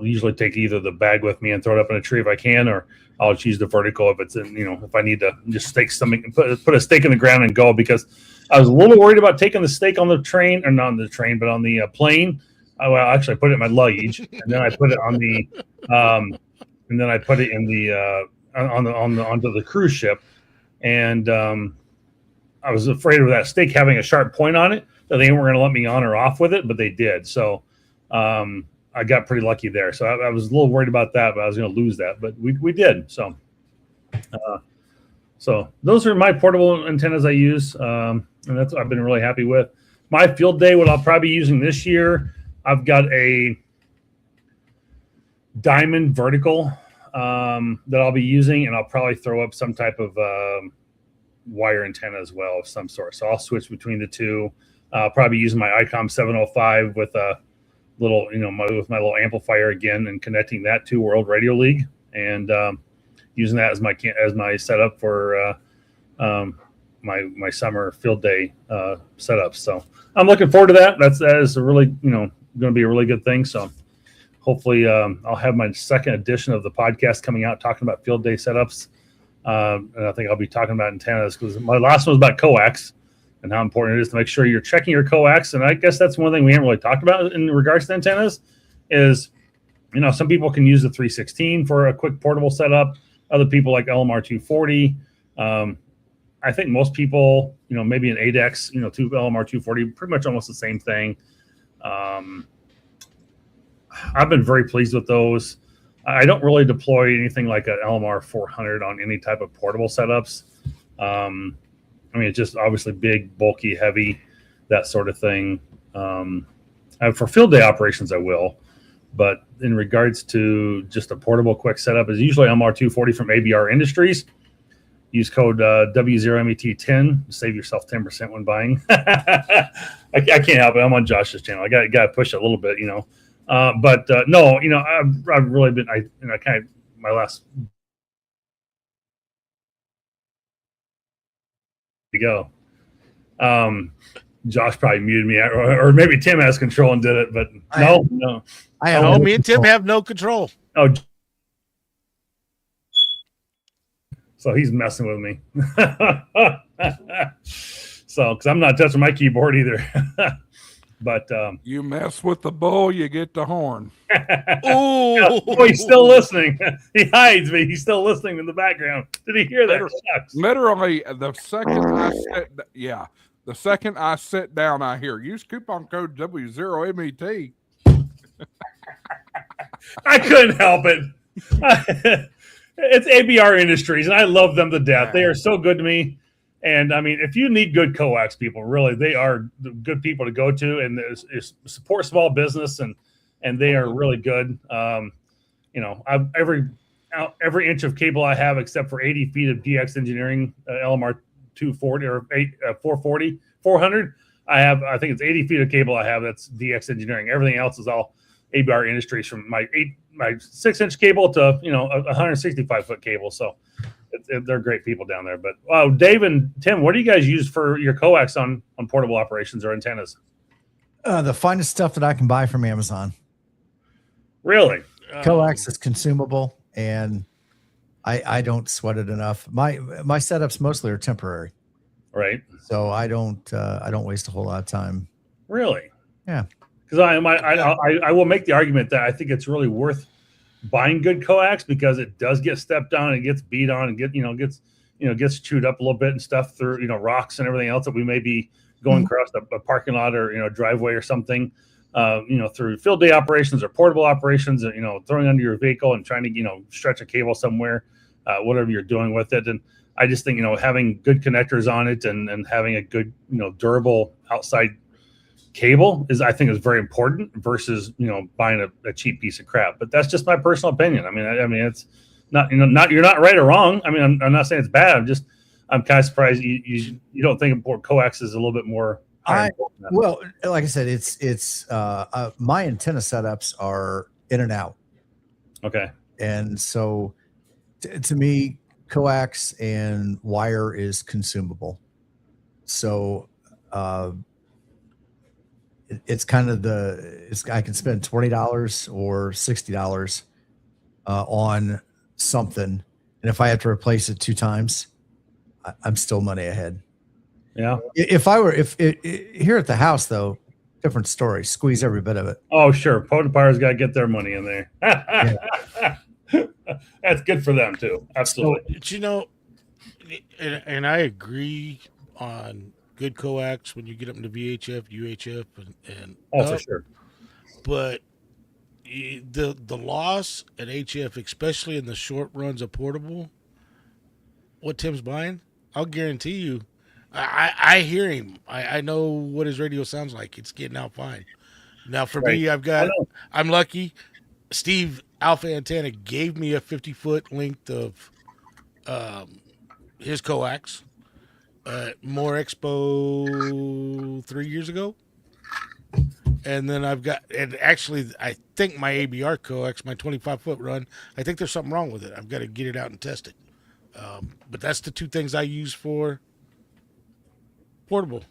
usually take either the bag with me and throw it up in a tree if I can, or I'll just use the vertical if it's if I need to just stake something, put a stake in the ground and go, because I was a little worried about taking the stake on the train, or not on the train, but on the plane. Well, actually, I put it in my luggage, and then I put it on the, and then I put it in the onto the cruise ship, and I was afraid of that stake having a sharp point on it, that they weren't going to let me on or off with it, but they did. So I got pretty lucky there. So I was a little worried about that, but I was going to lose that, but we did. So so those are my portable antennas I use, and that's what I've been really happy with. My field day, what I'll probably be using this year, I've got a diamond vertical that I'll be using, and I'll probably throw up some type of wire antenna as well of some sort. So I'll switch between the two. I'll probably use my ICOM 705 with a little, with my little amplifier again, and connecting that to World Radio League, and using that as my setup for my summer field day setup. So I'm looking forward to that. That is a really, going to be a really good thing. So hopefully I'll have my second edition of the podcast coming out talking about field day setups. And I think I'll be talking about antennas, because my last one was about coax and how important it is to make sure you're checking your coax. And I guess that's one thing we haven't really talked about in regards to antennas is, some people can use the 316 for a quick portable setup. Other people like LMR 240. I think most people, maybe an 8X, to LMR 240, pretty much almost the same thing. I've been very pleased with those. I don't really deploy anything like an LMR 400 on any type of portable setups. It's just obviously big, bulky, heavy, that sort of thing. For field day operations, I will. But in regards to just a portable quick setup, is usually LMR 240 from ABR Industries. Use code W0MET10 to save yourself 10% when buying. I can't help it. I'm on Josh's channel. I got to push it a little bit, But no, I've really been, my last to go. Josh probably muted me, or maybe Tim has control and did it, but no. Me and Tim have no control. Oh, so he's messing with me. So, because I'm not touching my keyboard either. But you mess with the bull, you get the horn. Oh, he's still listening. He hides, but he's still listening in the background. Did he hear that? Literally, the second I sit down, I hear use coupon code W0MET. I couldn't help it. It's ABR Industries, and I love them to death. They are so good to me. And if you need good coax people, really, they are good people to go to, and support small business, and they are really good. Every inch of cable I have, except for 80 feet of DX Engineering LMR 240 or 400, I think it's 80 feet of cable I have. That's DX Engineering. Everything else is all ABR Industries, from my 6-inch cable to 165 foot cable. So they're great people down there. But Dave and Tim, what do you guys use for your coax on portable operations or antennas? The finest stuff that I can buy from Amazon. Really? Coax is consumable, and I don't sweat it enough. My setups mostly are temporary, right? So I don't waste a whole lot of time. Really? Yeah. Because I will make the argument that I think it's really worth buying good coax, because it does get stepped on and gets beat on and gets chewed up a little bit and stuff through rocks and everything else that we may be going across a parking lot or driveway or something. Through field day operations or portable operations, throwing under your vehicle and trying to, stretch a cable somewhere, whatever you're doing with it. And I just think, having good connectors on it and having a good, durable outside cable I think is very important versus, buying a cheap piece of crap. But that's just my personal opinion. I mean, it's not, you're not right or wrong. I mean, I'm not saying it's bad. I'm kind of surprised you don't think coax is a little bit more. Well, like I said, it's my antenna setups are in and out. Okay. And so to me, coax and wire is consumable. So it's kind of I can spend $20 or $60 on something. And if I have to replace it 2 times, I'm still money ahead. Yeah. If here at the house, though, different story. Squeeze every bit of it. Oh, sure. Potapires got to get their money in there. That's good for them too. Absolutely. But, and I agree on good coax when you get up into VHF, UHF, and for sure. But the loss at HF, especially in the short runs of portable, what Tim's buying, I'll guarantee you. I hear him. I know what his radio sounds like. It's getting out fine. Now for me, I'm lucky. Steve Alpha Antenna gave me a 50-foot length of his coax at More Expo 3 years ago. And then actually, I think my ABR coax, my 25-foot run, I think there's something wrong with it. I've got to get it out and test it. But that's the 2 things I use for portable.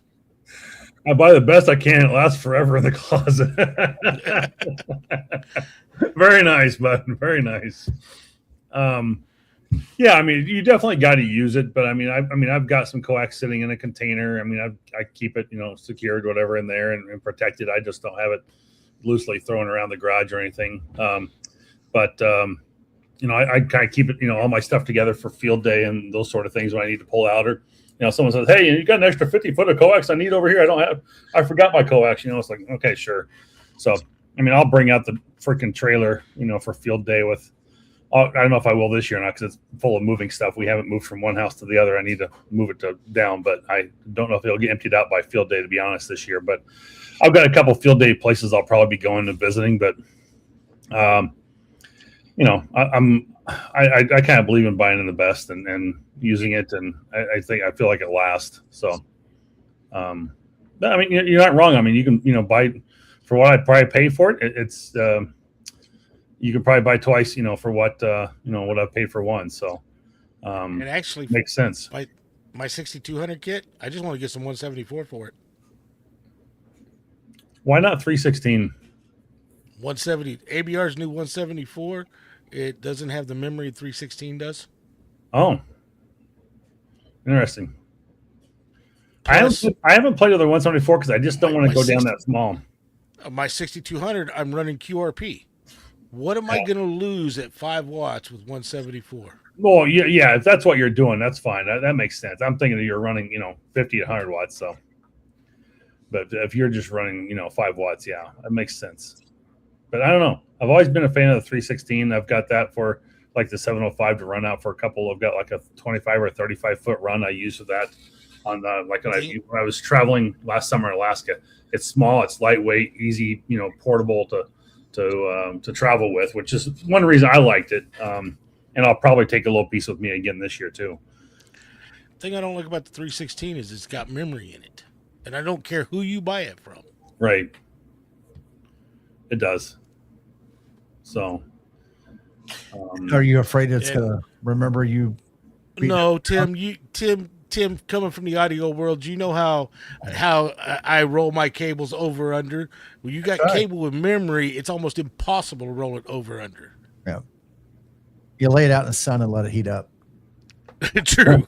I buy the best I can. It lasts forever in the closet. Very nice, bud. Very nice. Yeah, I mean, you definitely got to use it, but I've got some coax sitting in a container. I keep it, secured, whatever, in there and protected. I just don't have it loosely thrown around the garage or anything. I kind of keep it, all my stuff together for field day and those sort of things when I need to pull out, or someone says, "Hey, you got an extra 50-foot of coax I need over here. I forgot my coax." It's like, okay, sure. So, I'll bring out the freaking trailer, for field day with. I don't know if I will this year or not because it's full of moving stuff. We haven't moved from one house to the other. I need to move it down, but I don't know if it'll get emptied out by field day, to be honest, this year. But I've got a couple field day places I'll probably be going and visiting. But, I kind of believe in buying in the best and using it, and I feel like it lasts. So, you're not wrong. You can, buy for what I probably pay for it. It's you can probably buy twice, for what what I've paid for one. So, it actually makes sense. My 6200 kit, I just want to get some 174 for it. Why not 316? 170. ABR's new 174. It doesn't have the memory 316 does. Oh, interesting. Plus, I haven't played with the 174 because I just don't want to go down that small. My 6200, I'm running QRP. What am I going to lose at 5 watts with 174? Well, yeah, if that's what you're doing, that's fine. That makes sense. I'm thinking that you're running, 50 to 100 watts. So, but if you're just running, 5 watts, yeah, that makes sense. But I don't know. I've always been a fan of the 316. I've got that for like the 705 to run out for a couple. I've got like a 25 or 35-foot run I use with that on when I was traveling last summer in Alaska. It's small, it's lightweight, easy, portable to travel with, which is one reason I liked it. And I'll probably take a little piece with me again this year too. The thing I don't like about the 316 is it's got memory in it, and I don't care who you buy it from. Right. It does. So, are you afraid it's gonna remember you? No, Tim. Tim, coming from the audio world, you know how I roll my cables over under. When you got cable with memory, it's almost impossible to roll it over under. Yeah. You lay it out in the sun and let it heat up. True.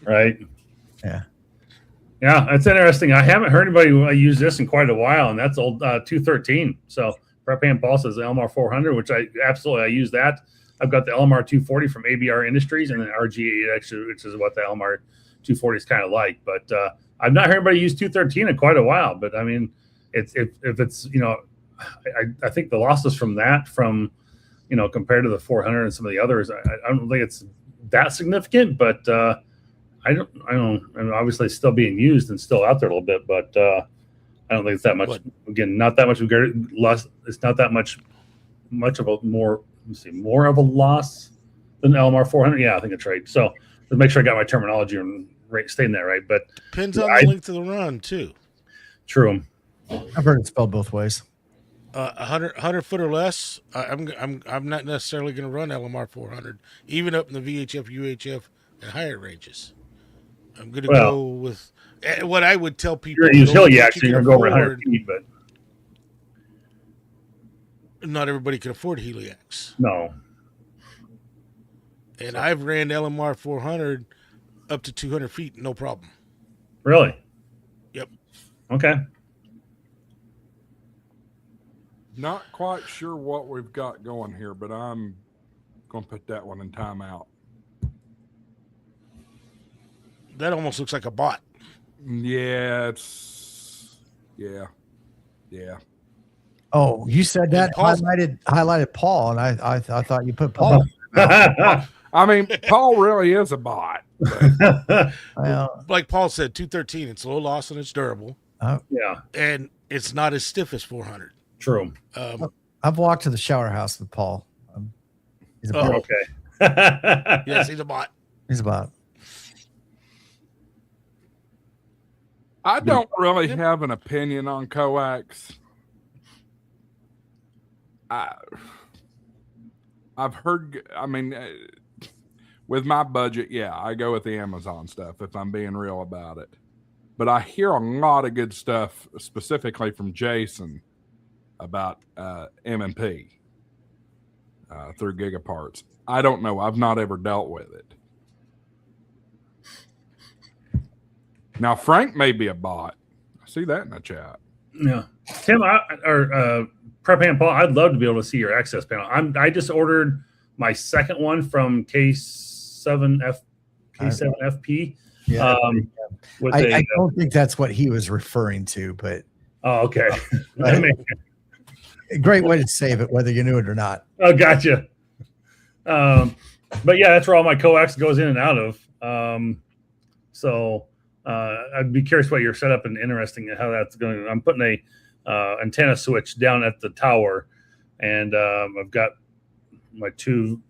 Right. Yeah. Yeah, that's interesting. I haven't heard anybody use this in quite a while, and that's old 213. So Prep Pulse is the LMR 400, which I use that. I've got the LMR 240 from ABR Industries and an RG8X, which is what the LMR 240 is kind of like. But I've not heard anybody use 213 in quite a while. But if it's I think the losses from compared to the 400 and some of the others, I don't think it's that significant, but I don't. And obviously, it's still being used and still out there a little bit, but I don't think it's that much. Again, not that much less. It's not that much of a more. Let's see, more of a loss than LMR 400. Yeah, I think it's right. So let's make sure I got my terminology and stating that right. But depends on the length of the run too. True. I've heard it spelled both ways. 100 foot or less. I'm not necessarily going to run LMR 400, even up in the VHF, UHF, and higher ranges. I'm going to go with what I would tell people. You're going to use HeliAx, so you're going to go over 100 feet, but not everybody can afford HeliAx. No. And I've ran LMR 400 up to 200 feet, no problem. Really? Yep. Okay. Not quite sure what we've got going here, but I'm going to put that one in timeout. That almost looks like a bot. Yeah, yeah. Oh, you said that highlighted Paul, and I thought you put Paul. I mean, Paul really is a bot. Like Paul said, 213. It's low loss and it's durable. Yeah, and it's not as stiff as 400. True. I've walked to the shower house with Paul. He's a bot. Okay. Yes, he's a bot. He's a bot. I don't really have an opinion on coax. I've heard, with my budget, I go with the Amazon stuff if I'm being real about it. But I hear a lot of good stuff, specifically from Jason, about M&P through Gigaparts. I don't know. I've not ever dealt with it. Now, Frank may be a bot. I see that in the chat. Yeah. Tim, Prep Hand Paul, I'd love to be able to see your access panel. I just ordered my second one from K7FP. Yeah. I don't think that's what he was referring to, but okay. Great way to save it, whether you knew it or not. Oh, gotcha. But yeah, that's where all my coax goes in and out of. So I'd be curious what your setup and interesting how that's going. I'm putting a antenna switch down at the tower, and I've got my two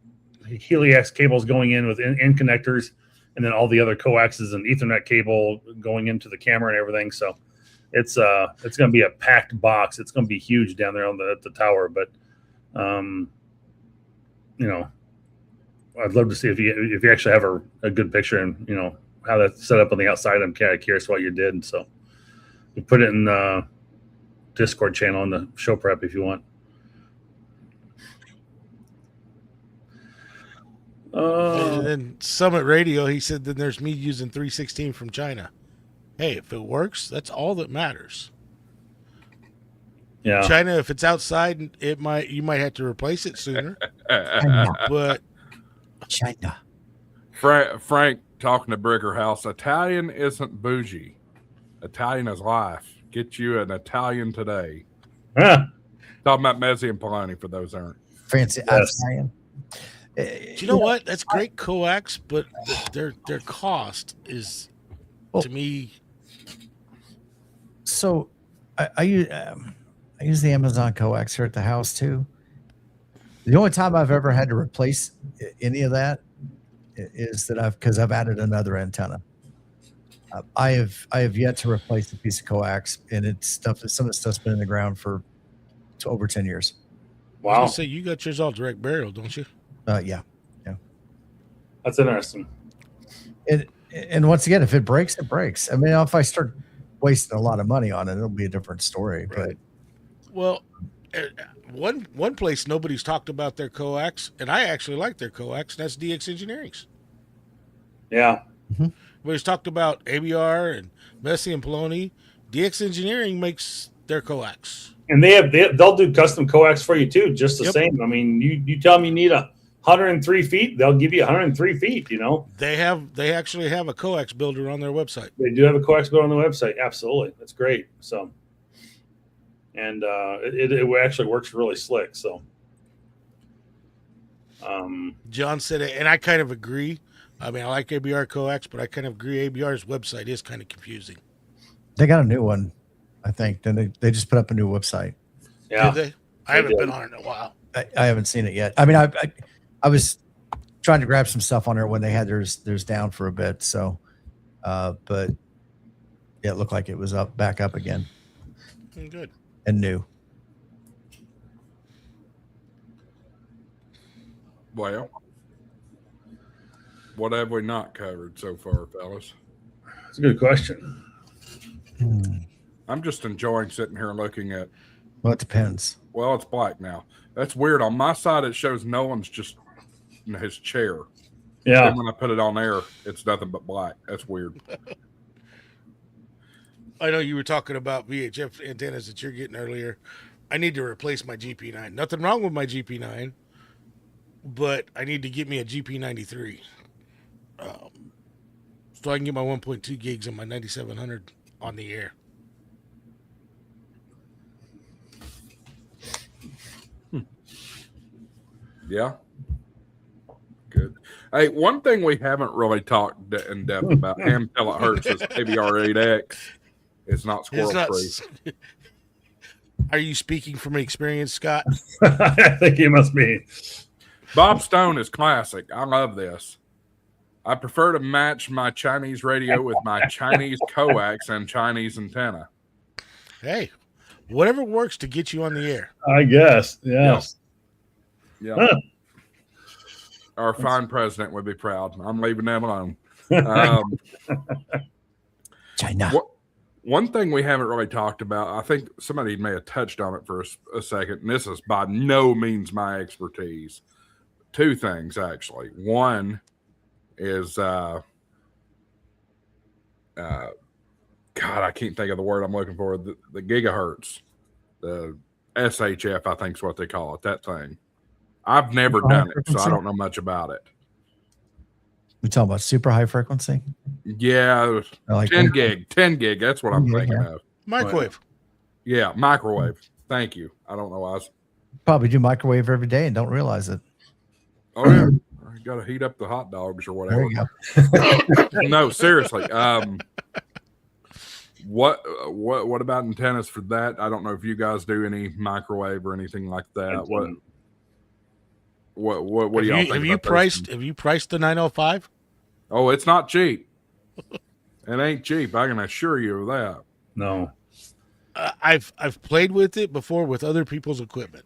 HeliX cables going in with in connectors, and then all the other coaxes and Ethernet cable going into the camera and everything. So it's going to be a packed box. It's going to be huge down there at the tower. But I'd love to see if you actually have a good picture and how that's set up on the outside. I'm kind of curious what you did, and so you put it in the Discord channel in the show prep if you want. And then Summit Radio, he said, then there's me using 316 from China. Hey, if it works, that's all that matters. Yeah, China, if it's outside, you might have to replace it sooner. But China. Frank talking to Bricker House. Italian isn't bougie. Italian is life. Get you an Italian today. Talking about Messi and Poloni for those that aren't fancy Italian. Do you know what? That's great coax, but their cost is to me. So I use the Amazon coax here at the house too. The only time I've ever had to replace any of that is that because I've added another antenna. I have yet to replace a piece of coax, and some of the stuff's been in the ground for over 10 years. Wow. I was gonna say, you got yours all direct burial, don't you? Yeah. That's interesting. And once again, if it breaks, it breaks. I mean, if I start wasting a lot of money on it, it'll be a different story. Right. But well, one place nobody's talked about their coax, and I actually like their coax. That's DX Engineering's. Yeah. Mm-hmm. Everybody's talked about ABR and Messi and Poloni. DX Engineering makes their coax, and they'll do custom coax for you too, just the same. I mean, you tell them you need 103 feet, they'll give you 103 feet. They actually have a coax builder on their website. They do have a coax builder on the website. Absolutely, that's great. So, and it actually works really slick. So, John said it, and I kind of agree. I mean, I like ABR coax, but I kind of agree. ABR's website is kind of confusing. They got a new one, I think. Then they just put up a new website. Yeah. Did they? I haven't been on it in a while. I haven't seen it yet. I mean, I was trying to grab some stuff on there when they had theirs down for a bit. So, but yeah, it looked like it was back up again. Good. And new. Well, what have we not covered so far, fellas? That's a good question. I'm just enjoying sitting here looking at. Well, it depends. Well, it's black now. That's weird. On my side, it shows Nolan's just in his chair. Yeah. Then when I put it on there, it's nothing but black. That's weird. I know you were talking about VHF antennas that you're getting earlier. I need to replace my GP9. Nothing wrong with my GP9, but I need to get me a GP93. So I can get my 1.2 gigs and my 9700 on the air. Yeah. Good. Hey, one thing we haven't really talked in depth about, Ham Till It Hurts, is ABR8X. It's not squirrel free. Are you speaking from experience, Scott? I think he must be. Bob Stone is classic. I love this. I prefer to match my Chinese radio with my Chinese coax and Chinese antenna. Hey, whatever works to get you on the air. I guess. Yes. Yeah. Huh. Our fine president would be proud. I'm leaving them alone. China. One thing we haven't really talked about, I think somebody may have touched on it for a second, and this is by no means my expertise. Two things, actually. One is, God, I can't think of the word I'm looking for, the gigahertz, the SHF, I think is what they call it, that thing. I've never done it, so I don't know much about it. We talking about super high frequency? Yeah, like 10 gig. That's what I'm thinking of. Microwave. Yeah, microwave. Thank you. I don't know why. Probably do microwave every day and don't realize it. Oh yeah, you got to heat up the hot dogs or whatever. There you go. No, seriously. What about antennas for that? I don't know if you guys do any microwave or anything like that. What do y'all think? Have you priced the 905? Oh, it's not cheap. It ain't cheap. I can assure you of that. No. I've played with it before with other people's equipment.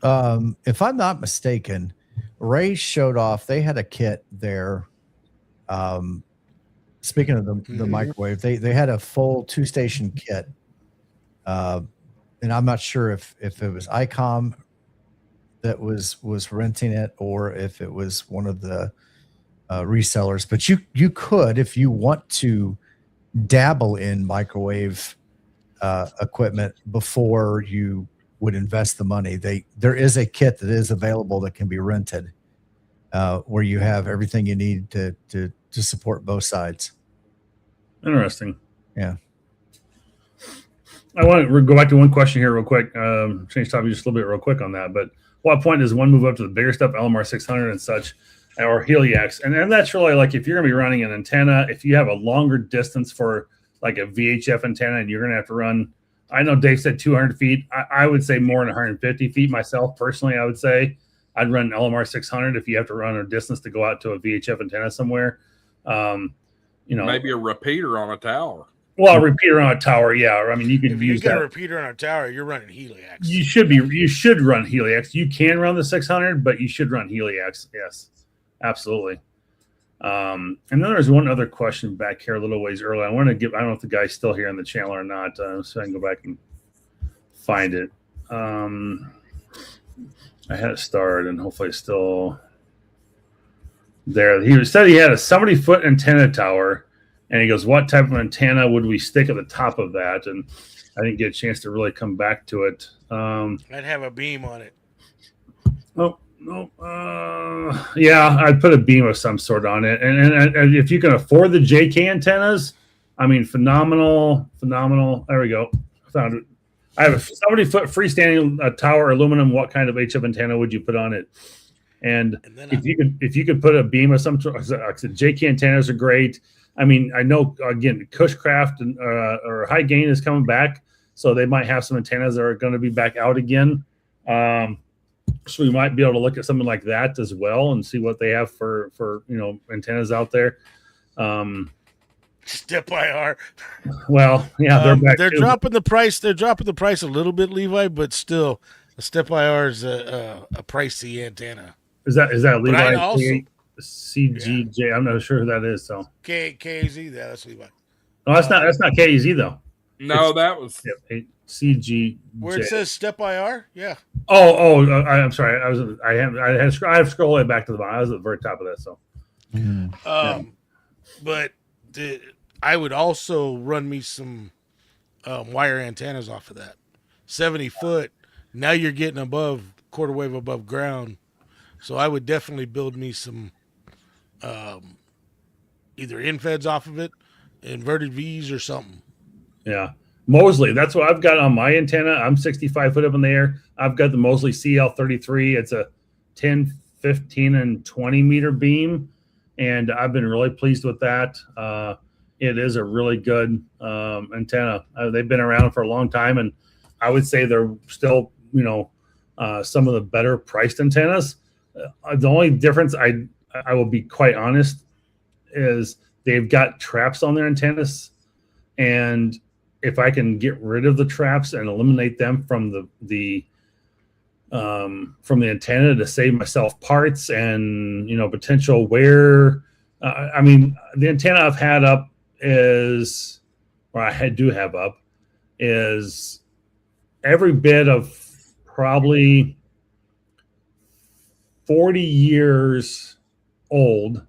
If I'm not mistaken, Ray showed off. They had a kit there. Speaking of the microwave, they had a full 2-station kit, and I'm not sure if it was ICOM that was renting it or if it was one of the resellers. But you could, if you want to, dabble in microwave equipment before you would invest the money. There is a kit that is available that can be rented, where you have everything you need to support both sides. Interesting. Yeah. I want to go back to one question here real quick. Change topic just a little bit real quick on that. But what point does one move up to the bigger stuff, LMR 600 and such, or Helix? And that's really like if you're going to be running an antenna, if you have a longer distance for like a VHF antenna and you're going to have to run, I know Dave said 200 feet. I would say more than 150 feet myself. Personally, I would say I'd run LMR 600 if you have to run a distance to go out to a VHF antenna somewhere. Maybe a repeater on a tower. Well, a repeater on a tower, yeah. I mean, you could use that. A repeater on a tower, you're running Helix. You should run Helix. You can run the 600, but you should run Helix. Yes, absolutely. And then there's one other question back here a little ways early. I don't know if the guy's still here on the channel or not, so I can go back and find it. I had it started, and hopefully it's still there. He said he had a 70-foot antenna tower. And he goes, what type of antenna would we stick at the top of that? And I didn't get a chance to really come back to it. I'd have a beam on it. No. Yeah, I'd put a beam of some sort on it. And if you can afford the JK antennas, I mean, phenomenal. There we go. I found it. I have a 70-foot freestanding tower aluminum. What kind of HF antenna would you put on it? And then if you could put a beam of some sort, like I said, JK antennas are great. I mean, I know again, Cushcraft and or High Gain is coming back, so they might have some antennas that are going to be back out again. So we might be able to look at something like that as well and see what they have for antennas out there. Step IR. Well, yeah, they're dropping the price. They're dropping the price a little bit, Levi, but still, a Step IR is a pricey antenna. Is that Levi? Also, CGJ. Yeah. I'm not sure who that is. So KZ. Yeah, that's Levi. No, that's not KZ though. No, that was CG. Where it says Step IR. Yeah. I'm sorry. I had to scroll way back to the bottom. I was at the very top of that. So. But I would also run me some wire antennas off of that. 70 foot. Now you're getting above quarter wave above ground. So I would definitely build me some either infeds off of it, inverted V's or something. Yeah. Mosley, that's what I've got on my antenna. I'm 65 foot up in the air. I've got the Mosley CL33. It's a 10, 15, and 20 meter beam. And I've been really pleased with that. It is a really good antenna. They've been around for a long time, and I would say they're still, some of the better priced antennas. The only difference, I will be quite honest, is they've got traps on their antennas, and if I can get rid of the traps and eliminate them from the antenna to save myself parts and potential wear. I mean, the antenna I've had up is every bit of probably 40 years old,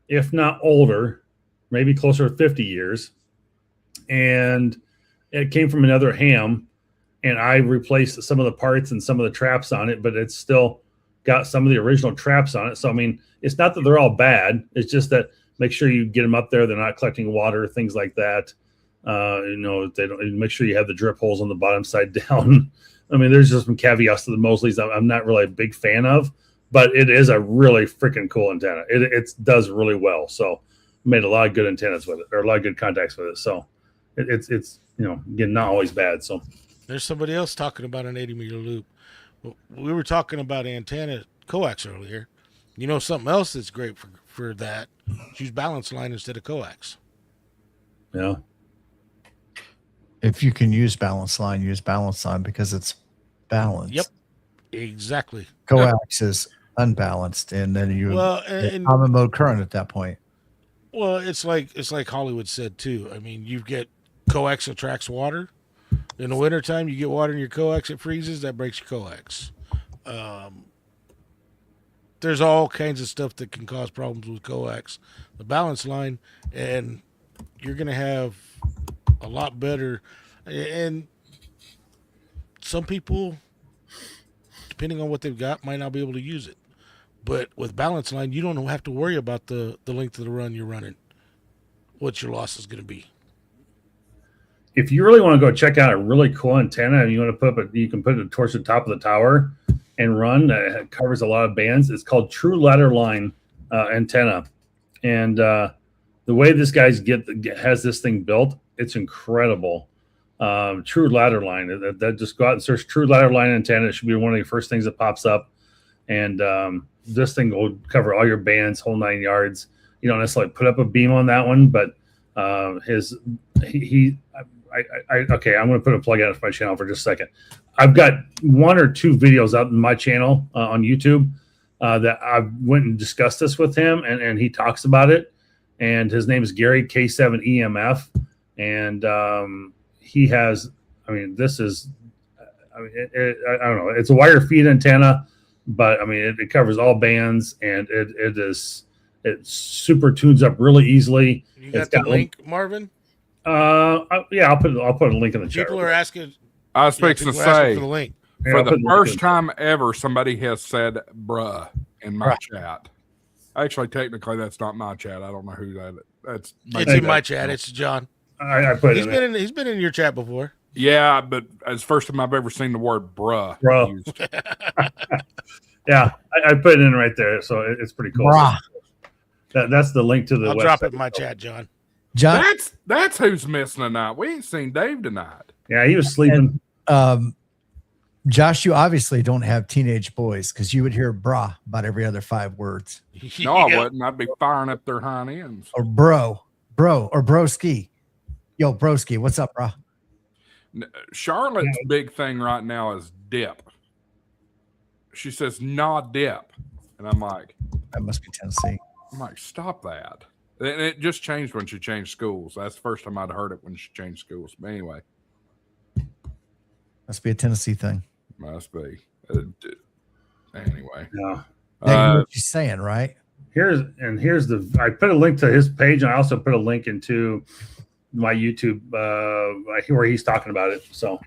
if not older, maybe closer to 50 years. And it came from another ham, and I replaced some of the parts and some of the traps on it, but it's still got some of the original traps on it. So, I mean, it's not that they're all bad. It's just that make sure you get them up there. They're not collecting water, things like that. They don't make sure you have the drip holes on the bottom side down. I mean, there's just some caveats to the Mosleys I'm not really a big fan of, but it is a really freaking cool antenna. It does really well. So made a lot of good antennas with it, or a lot of good contacts with it. So it's again, not always bad. So there's somebody else talking about an 80 meter loop. We were talking about antenna coax earlier. Something else that's great for that. Use balance line instead of coax. Yeah. If you can use balance line because it's balanced. Yep. Exactly. Coax is unbalanced, and then you common mode current at that point. Well, it's like Hollywood said too. I mean, you get coax attracts water. In the wintertime, you get water in your coax, it freezes, that breaks your coax. There's all kinds of stuff that can cause problems with coax. The balance line, and you're going to have a lot better. And some people, depending on what they've got, might not be able to use it. But with balance line, you don't have to worry about the length of the run you're running, what your loss is going to be. If you really want to go check out a really cool antenna and you want to you can put it towards the top of the tower and run. It covers a lot of bands. It's called True Ladder Line antenna. And the way this guy's has this thing built, it's incredible. True Ladder Line. That just go out and search True Ladder Line antenna. It should be one of the first things that pops up. And this thing will cover all your bands, whole 9 yards. You don't necessarily put up a beam on that one, but okay, I'm going to put a plug out of my channel for just a second. I've got 1 or 2 videos out in my channel on YouTube that I went and discussed this with him, and he talks about it. And his name is Gary K7 EMF, and he has. I mean, this is. I don't know. It's a wire feed antenna, but I mean, it covers all bands, and it super tunes up really easily. You got the link, Marvin? Yeah, I'll put a link in the chat. People are asking. I was fixing to say, for the link. For the first time ever, somebody has said "bruh" in my chat. Actually, technically, that's not my chat. I don't know who that's. It's in my chat. It's John. I put He's been in your chat before. Yeah, but it's the first time I've ever seen the word bruh Bro. used. Yeah, I put it in right there, so it's pretty cool. Brah. That's the link to the I'll website. drop it in my chat, John. John, That's who's missing tonight. We ain't seen Dave tonight. Yeah, he was sleeping. Josh, you obviously don't have teenage boys because you would hear brah about every other 5 words. No, I wouldn't. I'd be firing up their hind ends. Or bro, or broski. Yo, broski, what's up, brah? Charlotte's big thing right now is dip. She says, nah, dip. And I'm like, That must be Tennessee. I'm like, stop that. And it just changed when she changed schools. That's the first time I'd heard it when she changed schools. But anyway. Must be a Tennessee thing. Must be. Anyway. Yeah. What she's saying, right? Here's the. I put a link to his page, and I also put a link into my YouTube where he's talking about it. So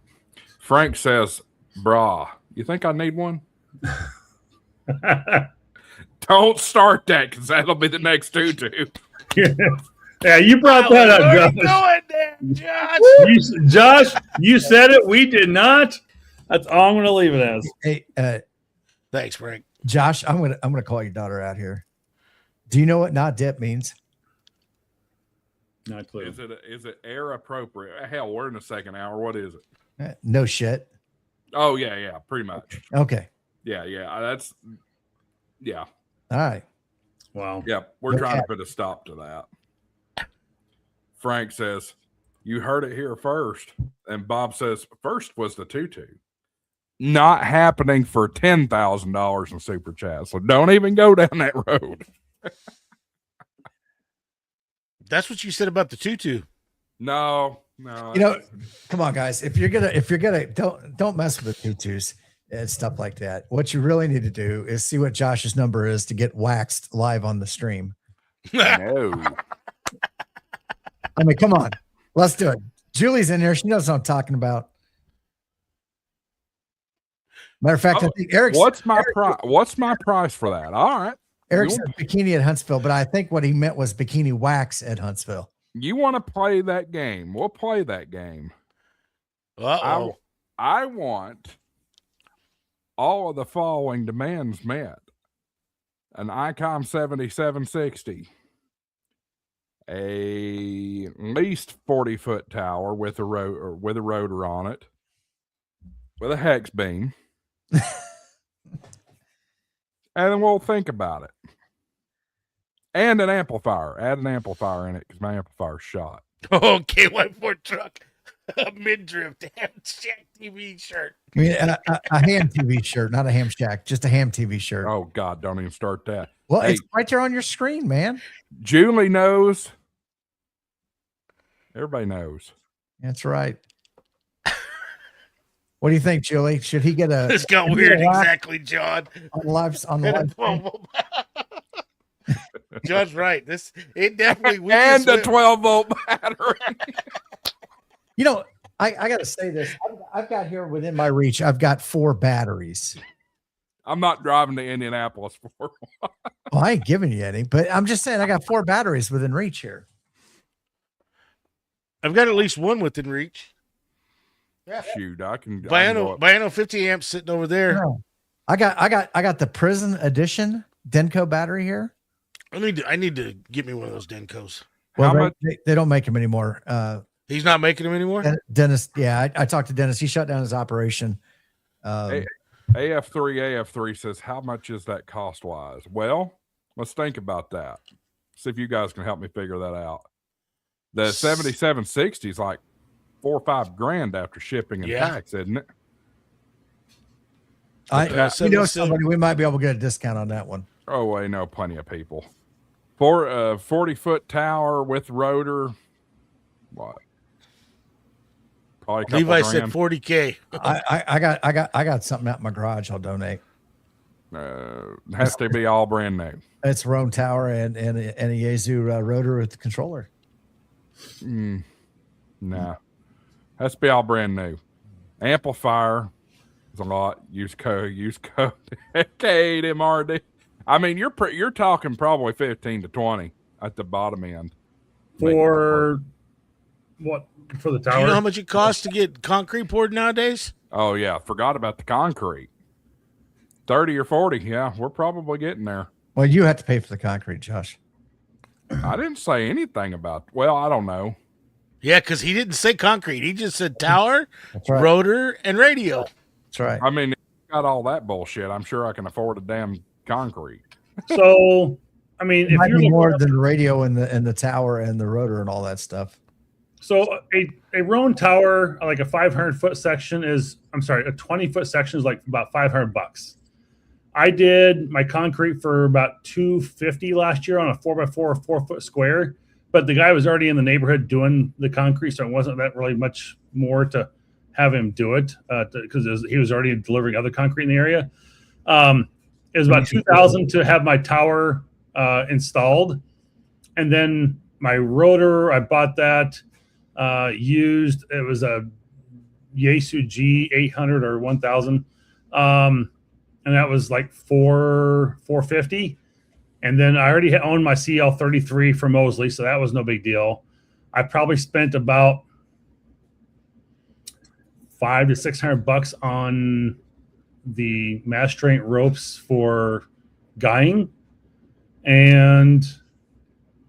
Frank says, brah, you think I need one? Don't start that because that'll be the next tutu. Yeah, you brought that up, Josh. Josh, you said it. We did not. That's all I'm going to leave it as. Hey, Thanks, Frank. Josh, I'm gonna call your daughter out here. Do you know what not dip means? Not clear. Is it air appropriate? Hell, we're in the second hour. What is it? No shit. Oh yeah, pretty much. Okay. Yeah. That's All right. Wow. Yeah, we're trying to put a stop to that. Frank says, you heard it here first. And Bob says, first was the tutu. Not happening for $10,000 in super chat. So don't even go down that road. That's what you said about the tutu. No. You know, come on, guys. If you're gonna don't mess with the tutus and stuff like that. What you really need to do is see what Josh's number is to get waxed live on the stream. No. I mean, come on. Let's do it. Julie's in here. She knows what I'm talking about. Matter of fact, I think Eric's. What's my price for that? All right. Eric said bikini at Huntsville, but I think what he meant was bikini wax at Huntsville. You want to play that game? We'll play that game. Uh-oh. I want all of the following demands met: an ICOM 7760, a at least 40-foot tower with a rotor on it, with a hex beam, and then we'll think about it. And an amplifier. Add an amplifier in it because my amplifier's shot. Oh, K14 truck. A mid-drift HamShackTV shirt. I mean, a ham TV shirt, not a ham shack, just a ham TV shirt. Oh, God, don't even start that. Well, Hey, it's right there on your screen, man. Julie knows. Everybody knows. That's right. What do you think, Julie? Should he get a? This got weird, exactly, John. On the live stream? John's right. It definitely And a 12-volt battery. You know, I got to say this. I've got here within my reach. I've got 4 batteries. I'm not driving to Indianapolis for one. Well, I ain't giving you any, but I'm just saying I got 4 batteries within reach here. I've got at least one within reach. Shoot, I can. Biano 50 amps sitting over there. No. I got the Prison Edition Denko battery here. I need to get me one of those Denkos. Well, they don't make them anymore. He's not making them anymore? Dennis, yeah, I talked to Dennis. He shut down his operation. AF3 says, how much is that cost-wise? Well, let's think about that. See if you guys can help me figure that out. The 7760 is like $4 or $5 grand after shipping and tax, isn't it? Somebody we might be able to get a discount on that one. Oh, I know plenty of people. For a 40-foot tower with rotor, what? Probably a couple Levi grand. said $40K. I got something out in my garage. I'll donate. Has to be all brand new. It's Roan Tower and a Yaesu rotor with the controller. No, has to be all brand new. Amplifier is a lot. Use code KMRD. I mean, you're talking probably 15 to 20 at the bottom end. For What for the Do tower? you know how much it costs to get concrete poured nowadays? Oh yeah, forgot about the concrete. 30 or 40. Yeah, we're probably getting there. Well, you have to pay for the concrete, Josh. I didn't say anything about. Well, I don't know. Yeah, because he didn't say concrete. He just said tower, That's right. rotor, and radio. That's right. I mean, got all that bullshit. I'm sure I can afford a damn concrete. So, I mean, It if might you're be looking more at- than the radio and the tower and the rotor and all that stuff. so a Roan tower, like a 500-foot section is, I'm sorry, a 20-foot section is like about $500. I did my concrete for about $250 last year on a 4x4 or 4-foot square, but the guy was already in the neighborhood doing the concrete, so it wasn't that really much more to have him do it because he was already delivering other concrete in the area. It was about $2,000 to have my tower installed, and then my rotor, I bought that used. It was a Yaesu G800 or 1000. And that was like $450. And then I already owned my CL33 from Mosley, so that was no big deal. I probably spent about $500 to $600 on the mass strength ropes for guying, and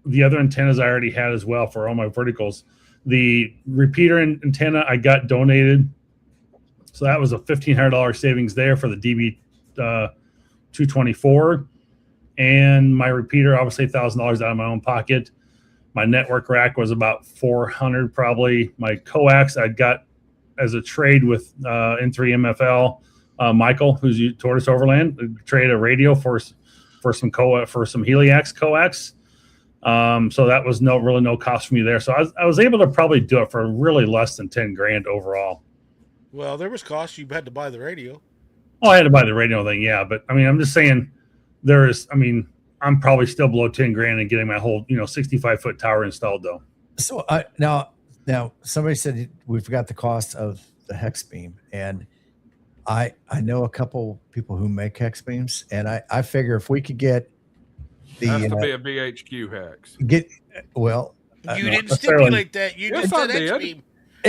the other antennas I already had as well for all my verticals. The repeater antenna I got donated, so that was a $1,500 savings there for the DB 224, and my repeater obviously $1,000 out of my own pocket. My network rack was about $400 probably. My coax I got as a trade with N3MFL Michael, who's Tortoise Overland, traded a radio for some Heliax coax. So that was no cost for me there. So I was able to probably do it for really less than $10,000 overall. Well, there was cost. You had to buy the radio. Oh, I had to buy the radio thing, yeah. But I mean, I'm just saying I'm probably still below $10,000 and getting my whole 65-foot tower installed though. So now somebody said we forgot the cost of the hex beam, and I know a couple people who make hex beams, and I figure if we could get the Has to be a BHQ hex. You didn't that's stipulate that. You Yes, just I said hex did. beam.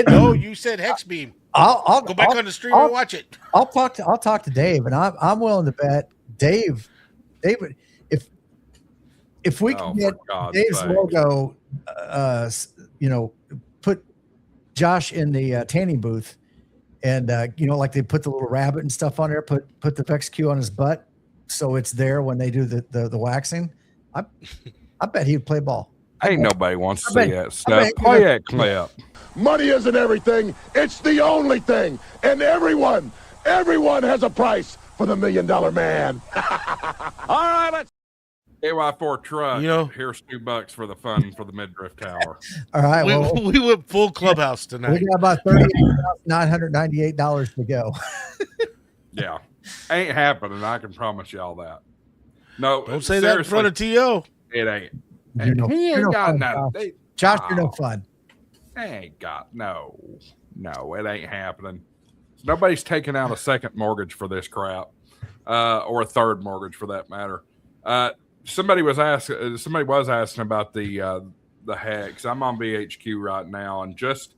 No, you said hex beam. I'll Go back on the stream and watch it. I'll talk to Dave, and I'm willing to bet David, if we can get Dave's logo, put Josh in the tanning booth, and like they put the little rabbit and stuff on there, put the VexQ on his butt, so it's there when they do the waxing. I bet he'd play ball. Ain't nobody wants to see that stuff. Play that clip. Money isn't everything. It's the only thing. And everyone has a price for the $1 million man. All right, let's. AY4 truck. You know- Here's $2 for the fun for the midriff tower. All right, well, We went full clubhouse we tonight. got about $38,998 to go. Yeah, ain't happening. I can promise y'all that. No, Don't say that in front of TO. It ain't. You're He ain't no got fun, nothing. Josh, you're no fun. Ain't got no. It ain't happening. Nobody's taking out a second mortgage for this crap, or a third mortgage for that matter. Somebody was asking about the hex. I'm on BHQ right now, and just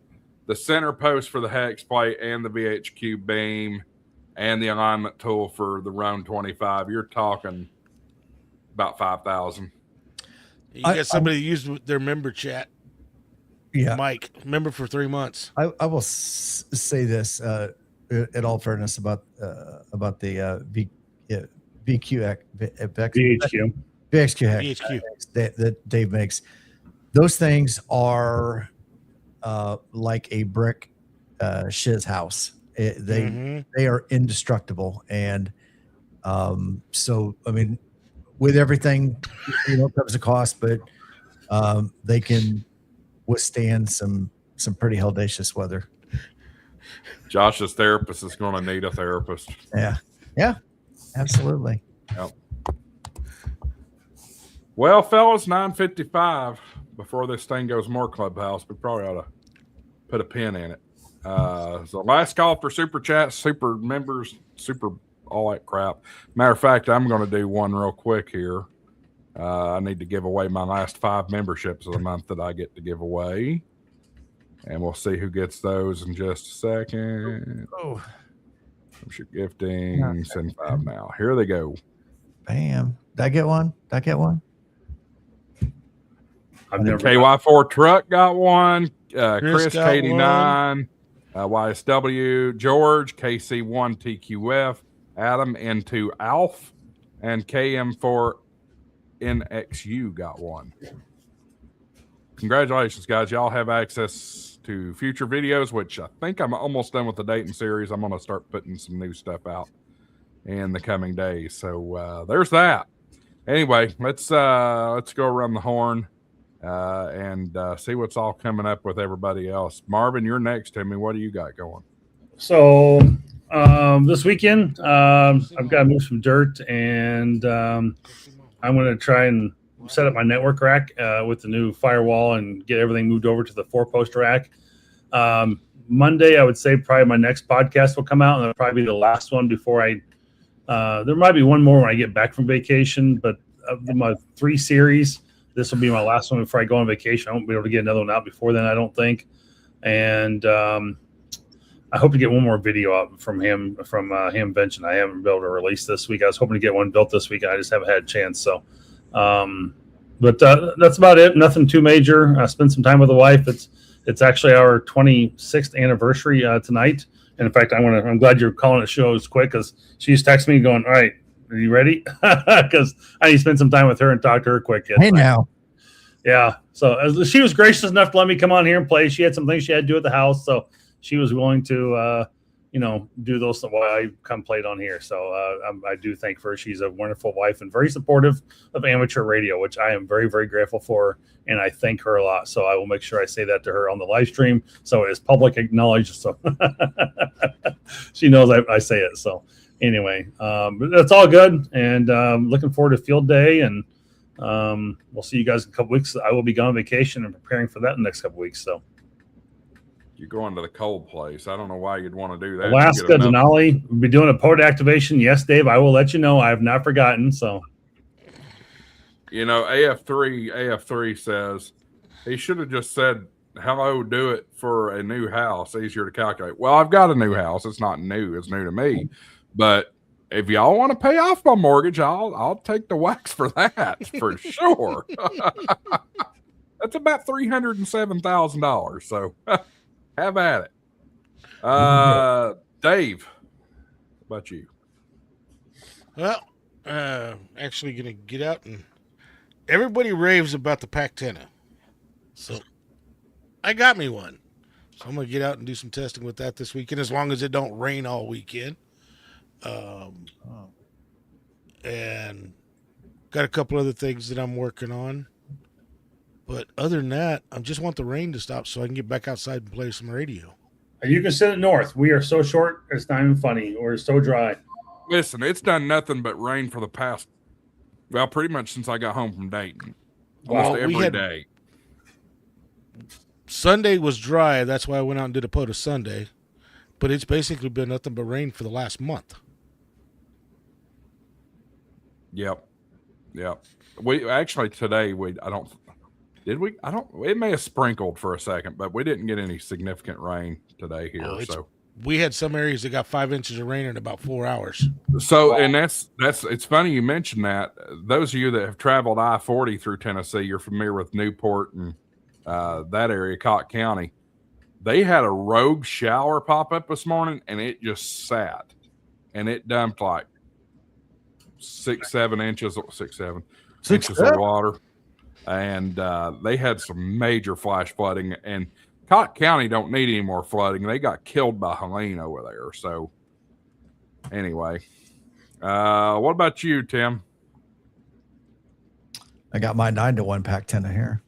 the center post for the hex plate and the BHQ beam and the alignment tool for the Roan 25. You're talking about $5,000. You got somebody that used their member chat. Yeah, Mike, member for 3 months. I will say this in all fairness about the VQ BHQ. VXQ hex BHQ. that Dave makes. Those things are like a brick shiz house. They are indestructible, and so I mean, with everything, comes a cost, but they can withstand some pretty hellacious weather. Josh's therapist is going to need a therapist. Yeah, absolutely. Yep. Well, fellas, 9:55. Before this thing goes more clubhouse, we probably ought to put a pin in it. So last call for super chats, super members, super all that crap. Matter of fact, I'm going to do one real quick here. I need to give away my last 5 memberships of the month that I get to give away. And we'll see who gets those in just a second. Oh, HamShack Gifting, send 5 now. Here they go. bam. Did I get one? I've never KY4 Truck got one. Chris got KD9, YSW, George, KC1 TQF, Adam N2 Alf, and KM4 NXU got one. Congratulations, guys. Y'all have access to future videos, which I think I'm almost done with the Dayton series. I'm going to start putting some new stuff out in the coming days. So there's that. Anyway, let's go around the horn and see what's all coming up with everybody else. Marvin, you're next to me. What do you got going? So this weekend, I've got to move some dirt, and I'm going to try and set up my network rack with the new firewall and get everything moved over to the 4-post rack. Monday, I would say probably my next podcast will come out, and it'll probably be the last one before there might be one more when I get back from vacation, but of my 3 series, this will be my last one before I go on vacation. I won't be able to get another one out before then, I don't think. And I hope to get one more video out from him, Hamvention. I haven't been able to release this week. I was hoping to get one built this week. I just haven't had a chance. So, but that's about it. Nothing too major. I spent some time with the wife. It's actually our 26th anniversary tonight. And in fact, I'm glad you're calling it shows quick, because she's texting me going, all right, are you ready? Because I need to spend some time with her and talk to her quick. Hey, now. Yeah. So she was gracious enough to let me come on here and play. She had some things she had to do at the house, so she was willing to, do those while I come played on here. So I do thank her. She's a wonderful wife and very supportive of amateur radio, which I am very, very grateful for, and I thank her a lot. So I will make sure I say that to her on the live stream, so it is public acknowledged. So she knows I say it. So anyway, but that's all good, and looking forward to field day, and we'll see you guys in a couple weeks. I will be gone on vacation and preparing for that in the next couple weeks. So You're going to the cold place. I don't know why you'd want to do that. Alaska, Denali. We'll be doing a port activation. Yes, Dave, I will let you know. I have not forgotten. So, AF3 says he should have just said, hello, do it for a new house. Easier to calculate. Well, I've got a new house. It's not new. It's new to me. But if y'all want to pay off my mortgage, I'll take the wax for that for sure. That's about $307,000. So have at it. Dave, what about you? Well, actually going to get out, and everybody raves about the Pac-10. So I got me one. So I'm going to get out and do some testing with that this weekend, as long as it don't rain all weekend. And got a couple other things that I'm working on. But other than that, I just want the rain to stop so I can get back outside and play some radio. you can send it north. We are so short, it's not even funny. We're so dry. Listen, it's done nothing but rain for the past, pretty much since I got home from Dayton. Almost every day. Sunday was dry. That's why I went out and did a POTA Sunday. But it's basically been nothing but rain for the last month. Yep. We actually today it may have sprinkled for a second, but we didn't get any significant rain today here. So we had some areas that got 5 inches of rain in about 4 hours. So, and that's it's funny you mentioned that. Those of you that have traveled I-40 through Tennessee, you're familiar with Newport and that area, Cott County. They had a rogue shower pop up this morning, and it just sat, and it dumped like 6-7 inches of water, and they had some major flash flooding. And Cott County don't need any more flooding. They got killed by Helene over there. So anyway, what about you, Tim? I got my 9-to-1 Pac-10 here.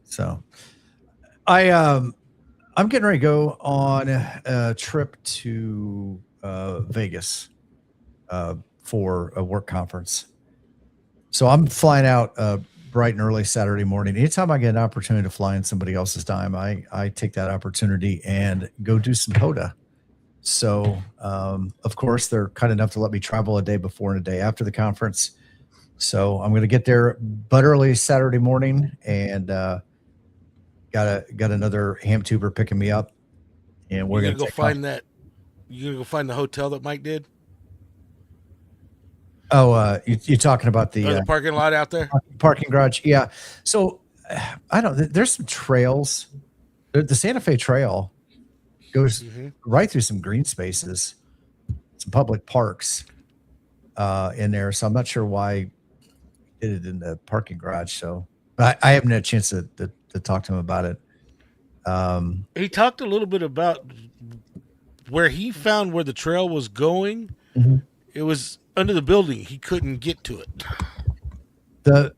So I'm getting ready to go on a trip to Vegas for a work conference. So I'm flying out bright and early Saturday morning. Anytime I get an opportunity to fly in somebody else's dime, I take that opportunity and go do some POTA. So, of course, they're kind enough to let me travel a day before and a day after the conference. So I'm going to get there but early Saturday morning and got another ham tuber picking me up, and we're You're gonna gonna go find that. You're gonna go find the hotel that Mike did. Oh, you're talking about The parking lot out there. Parking garage? Yeah. So I don't. There's some trails. The Santa Fe Trail goes right through some green spaces, some public parks in there. So I'm not sure why he did it in the parking garage. So I haven't had a chance to talk to him about it. He talked a little bit about where he found where the trail was going. Mhm. It was under the building. He couldn't get to it. The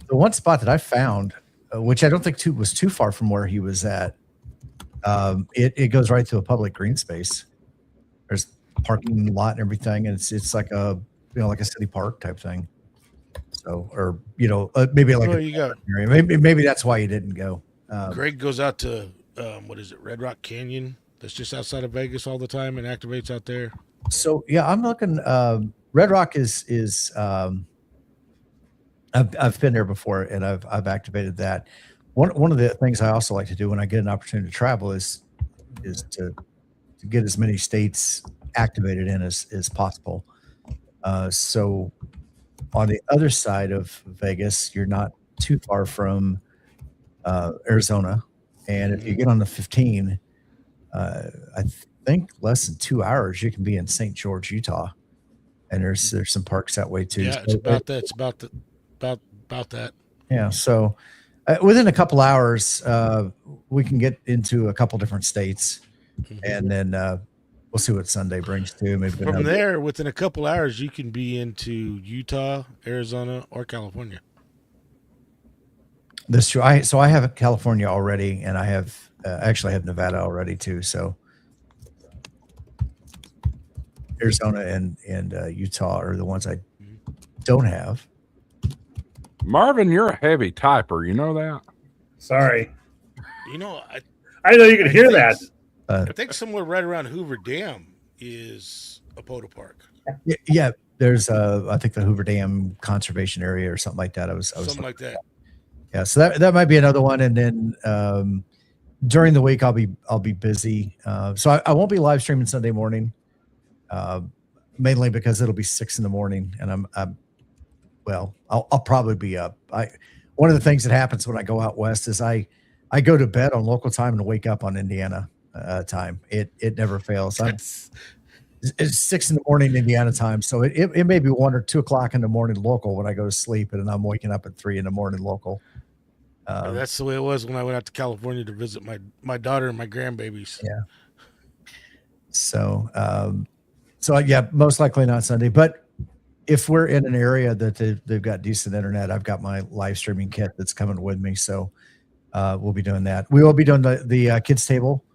one spot that I found, which I don't think was too far from where he was at, it goes right to a public green space. There's parking lot and everything, and it's like a like a city park type thing. So, or maybe like area. Maybe that's why he didn't go. Greg goes out to what is it, Red Rock Canyon? That's just outside of Vegas all the time and activates out there. So yeah, I'm looking. Red Rock is I've been there before, and I've activated that. One of the things I also like to do when I get an opportunity to travel is to get as many states activated in as possible. So on the other side of Vegas, you're not too far from Arizona, and if you get on the 15, I think less than 2 hours you can be in St. George, Utah, and there's some parks that way too. Yeah, it's about that. It's about that. Yeah, so within a couple hours, we can get into a couple different states, and then we'll see what Sunday brings too. Maybe from there, within a couple hours, you can be into Utah, Arizona, or California. That's true. I have California already, and I have actually have Nevada already too. So Arizona and Utah are the ones I don't have. Marvin, you're a heavy typer. You know that? Sorry. You know, I know you can hear that. I think somewhere right around Hoover Dam is a POTA park. Yeah, there's I think the Hoover Dam conservation area or something like that. I was something like that. Yeah, so that might be another one. And then during the week I'll be busy. So I won't be live streaming Sunday morning, mainly because it'll be 6 a.m. and I'll probably be up. One of the things that happens when I go out west is I go to bed on local time and wake up on Indiana time. It never fails. It's 6 a.m. Indiana time, so it may be 1 or 2 o'clock in the morning local when I go to sleep, and I'm waking up at 3 a.m. local. That's the way it was when I went out to California to visit my daughter and my grandbabies. Yeah. So yeah, most likely not Sunday, but if we're in an area that they've got decent internet, I've got my live streaming kit that's coming with me. So we'll be doing that. We will be doing the kids table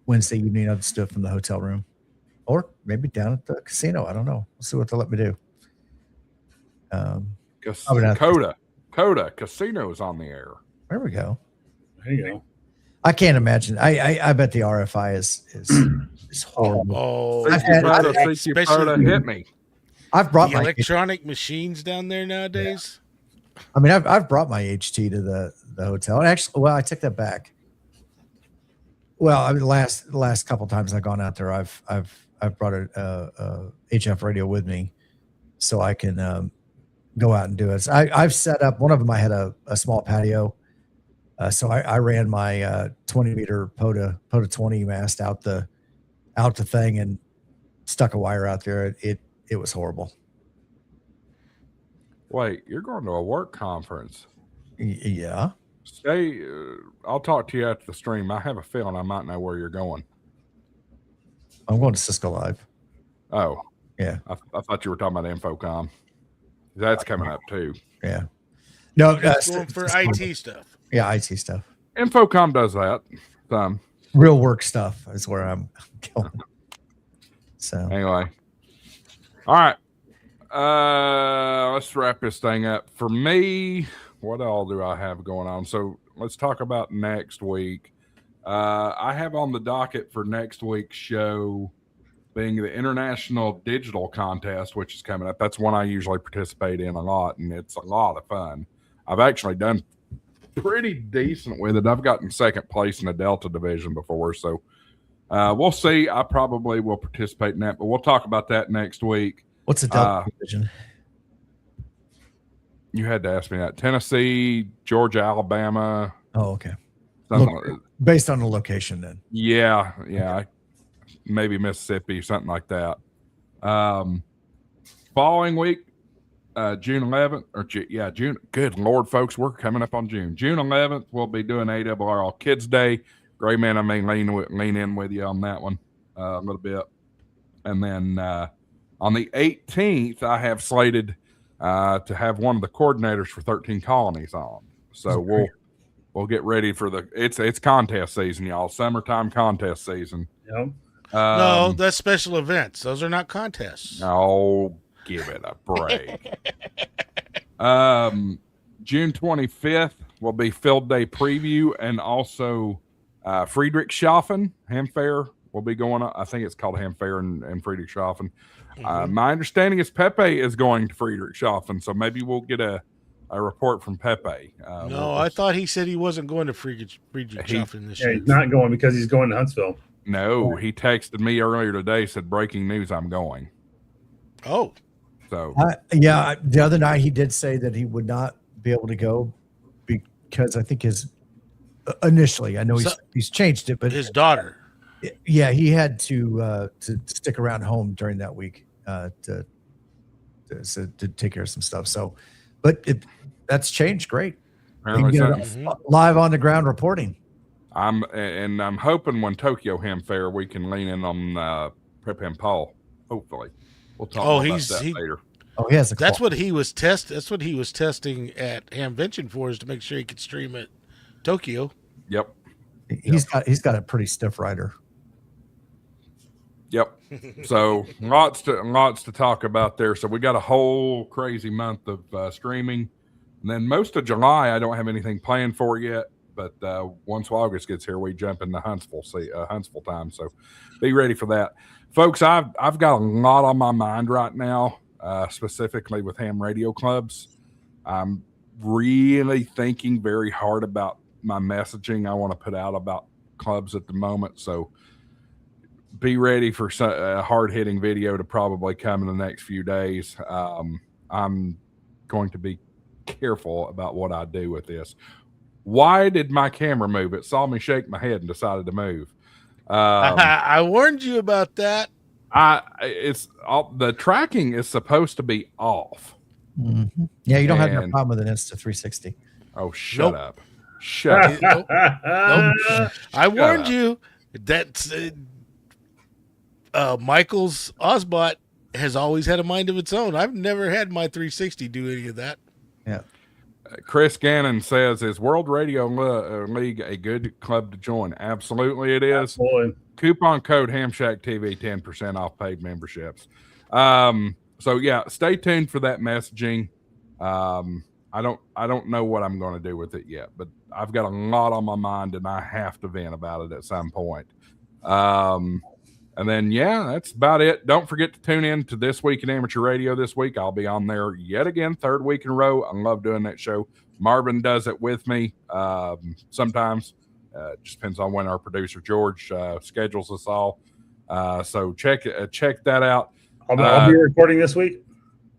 Wednesday evening. I'll just do it from the hotel room, or maybe down at the casino. I don't know. We'll see what they'll let me do. Coda Casino is on the air. There we go. There you go. I can't imagine. I bet the RFI is horrible. Oh, hit me. I've brought my electronic machines down there nowadays. Yeah. I mean, I've brought my HT to the hotel. And actually, I take that back. Well, I mean, the last couple of times I've gone out there, I've brought a HF radio with me, so I can go out and do it. So I've set up one of them. I had a small patio, so I ran my 20-meter POTA 20 mast out the thing and stuck a wire out there. It was horrible. Wait, you're going to a work conference? Yeah. Stay. I'll talk to you after the stream. I have a feeling I might know where you're going. I'm going to Cisco Live. Oh, yeah. I thought you were talking about Infocom. That's coming up too. Yeah. No, going for IT stuff. Yeah, IT stuff. Infocom does that. Real work stuff is where I'm going. So anyway, all right. Let's wrap this thing up. For me, what all do I have going on? So let's talk about next week. I have on the docket for next week's show being the International Digital Contest, which is coming up. That's one I usually participate in a lot, and it's a lot of fun. I've actually done pretty decent with it. I've gotten second place in the Delta division before, so we'll see. I probably will participate in that, but we'll talk about that next week. What's the Delta division? You had to ask me that. Tennessee, Georgia, Alabama. Oh, okay. Based on the location, then. Yeah, okay. Maybe Mississippi, something like that. Following week, June 11th, June. Good Lord, folks, we're coming up on June. June 11th, we'll be doing ARRL Kids Day. Gray Man, I may lean in with you on that one a little bit. And then on the 18th, I have slated to have one of the coordinators for 13 Colonies on. So we'll get ready for it's contest season, y'all. Summertime contest season. Yep. No, that's special events. Those are not contests. Oh, give it a break. June 25th will be Field Day preview, and also Friedrichshafen Ham Fair will be going on. I think it's called Ham Fair and Friedrichshafen. My understanding is Pepe is going to Friedrichshafen, so maybe we'll get a report from Pepe. No, I thought he said he wasn't going to Friedrichshafen this year. He's not going because he's going to Huntsville. No, he texted me earlier today, said, breaking news, I'm going. Oh. So the other night he did say that he would not be able to go because I think initially, I know he's changed it, but his daughter. Yeah, he had to stick around home during that week to take care of some stuff. So, but that's changed. Great. Live on the ground reporting. I'm hoping when Tokyo Ham Fair we can lean in on Prep and Paul. Hopefully, we'll talk about that later. Oh, he has. That's what he was That's what he was testing at Hamvention for, is to make sure he could stream at Tokyo. Yep. He's got a pretty stiff rider. Yep. So lots to talk about there. So we got a whole crazy month of streaming, and then most of July I don't have anything planned for yet. But once August gets here, we jump into Huntsville time. So be ready for that, folks. I've got a lot on my mind right now, specifically with ham radio clubs. I'm really thinking very hard about my messaging I want to put out about clubs at the moment. So be ready for a hard-hitting video to probably come in the next few days. I'm going to be careful about what I do with this. Why did my camera move? It saw me shake my head and decided to move. I warned you about that. The tracking is supposed to be off. Mm-hmm. Yeah, you don't have no problem with an Insta360. Oh, shut up. Shut up. Nope. I warned you. That's Michael's Ozbot has always had a mind of its own. I've never had my 360 do any of that. Yeah. Chris Gannon says, is World Radio League a good club to join? Absolutely it is. Absolutely. Coupon code HamShackTV, 10% off paid memberships. So yeah, stay tuned for that messaging. I don't know what I'm going to do with it yet, but I've got a lot on my mind and I have to vent about it at some point. And then, that's about it. Don't forget to tune in to This Week in Amateur Radio this week. I'll be on there yet again, third week in a row. I love doing that show. Marvin does it with me sometimes. Just depends on when our producer, George, schedules us all. So check that out. I'll be recording this week.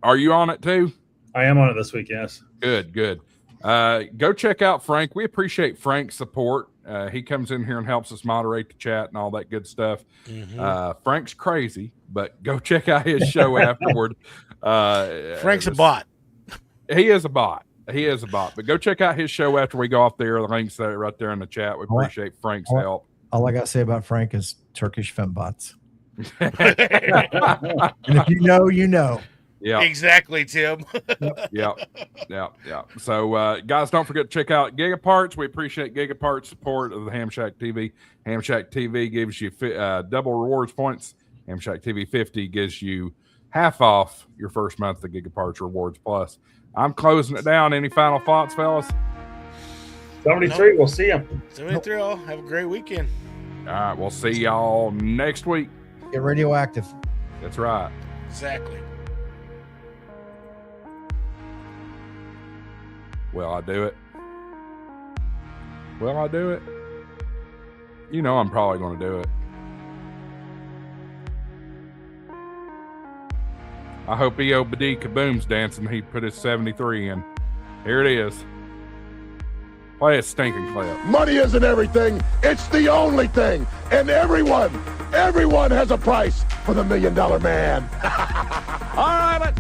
Are you on it too? I am on it this week, yes. Good. Go check out Frank. We appreciate Frank's support. He comes in here and helps us moderate the chat and all that good stuff. Mm-hmm. Frank's crazy, but go check out his show afterward. Frank's a bot. He is a bot. But go check out his show after we go off there. The link's there right there in the chat. We appreciate Frank's help. All I got to say about Frank is Turkish fembots. And if you know, you know. Yeah, exactly, Tim. Yeah. So, guys, don't forget to check out Gigaparts. We appreciate Gigaparts' support of the HamShack TV. HamShack TV gives you double rewards points. HamShack TV 50 gives you half off your first month of Gigaparts Rewards Plus. I'm closing it down. Any final thoughts, fellas? 73. We'll see you. 73. All. Have a great weekend. All right, we'll see y'all next week. Get radioactive. That's right. Exactly. Will I do it? Will I do it? You know I'm probably going to do it. I hope EOBD Kaboom's dancing. He put his 73 in. Here it is. Play a stinking clip. Money isn't everything. It's the only thing. And everyone has a price for the $1 million man. All right.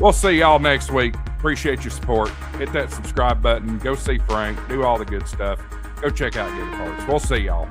We'll see y'all next week. Appreciate your support. Hit that subscribe button. Go see Frank. Do all the good stuff. Go check out Good Parts. We'll see y'all.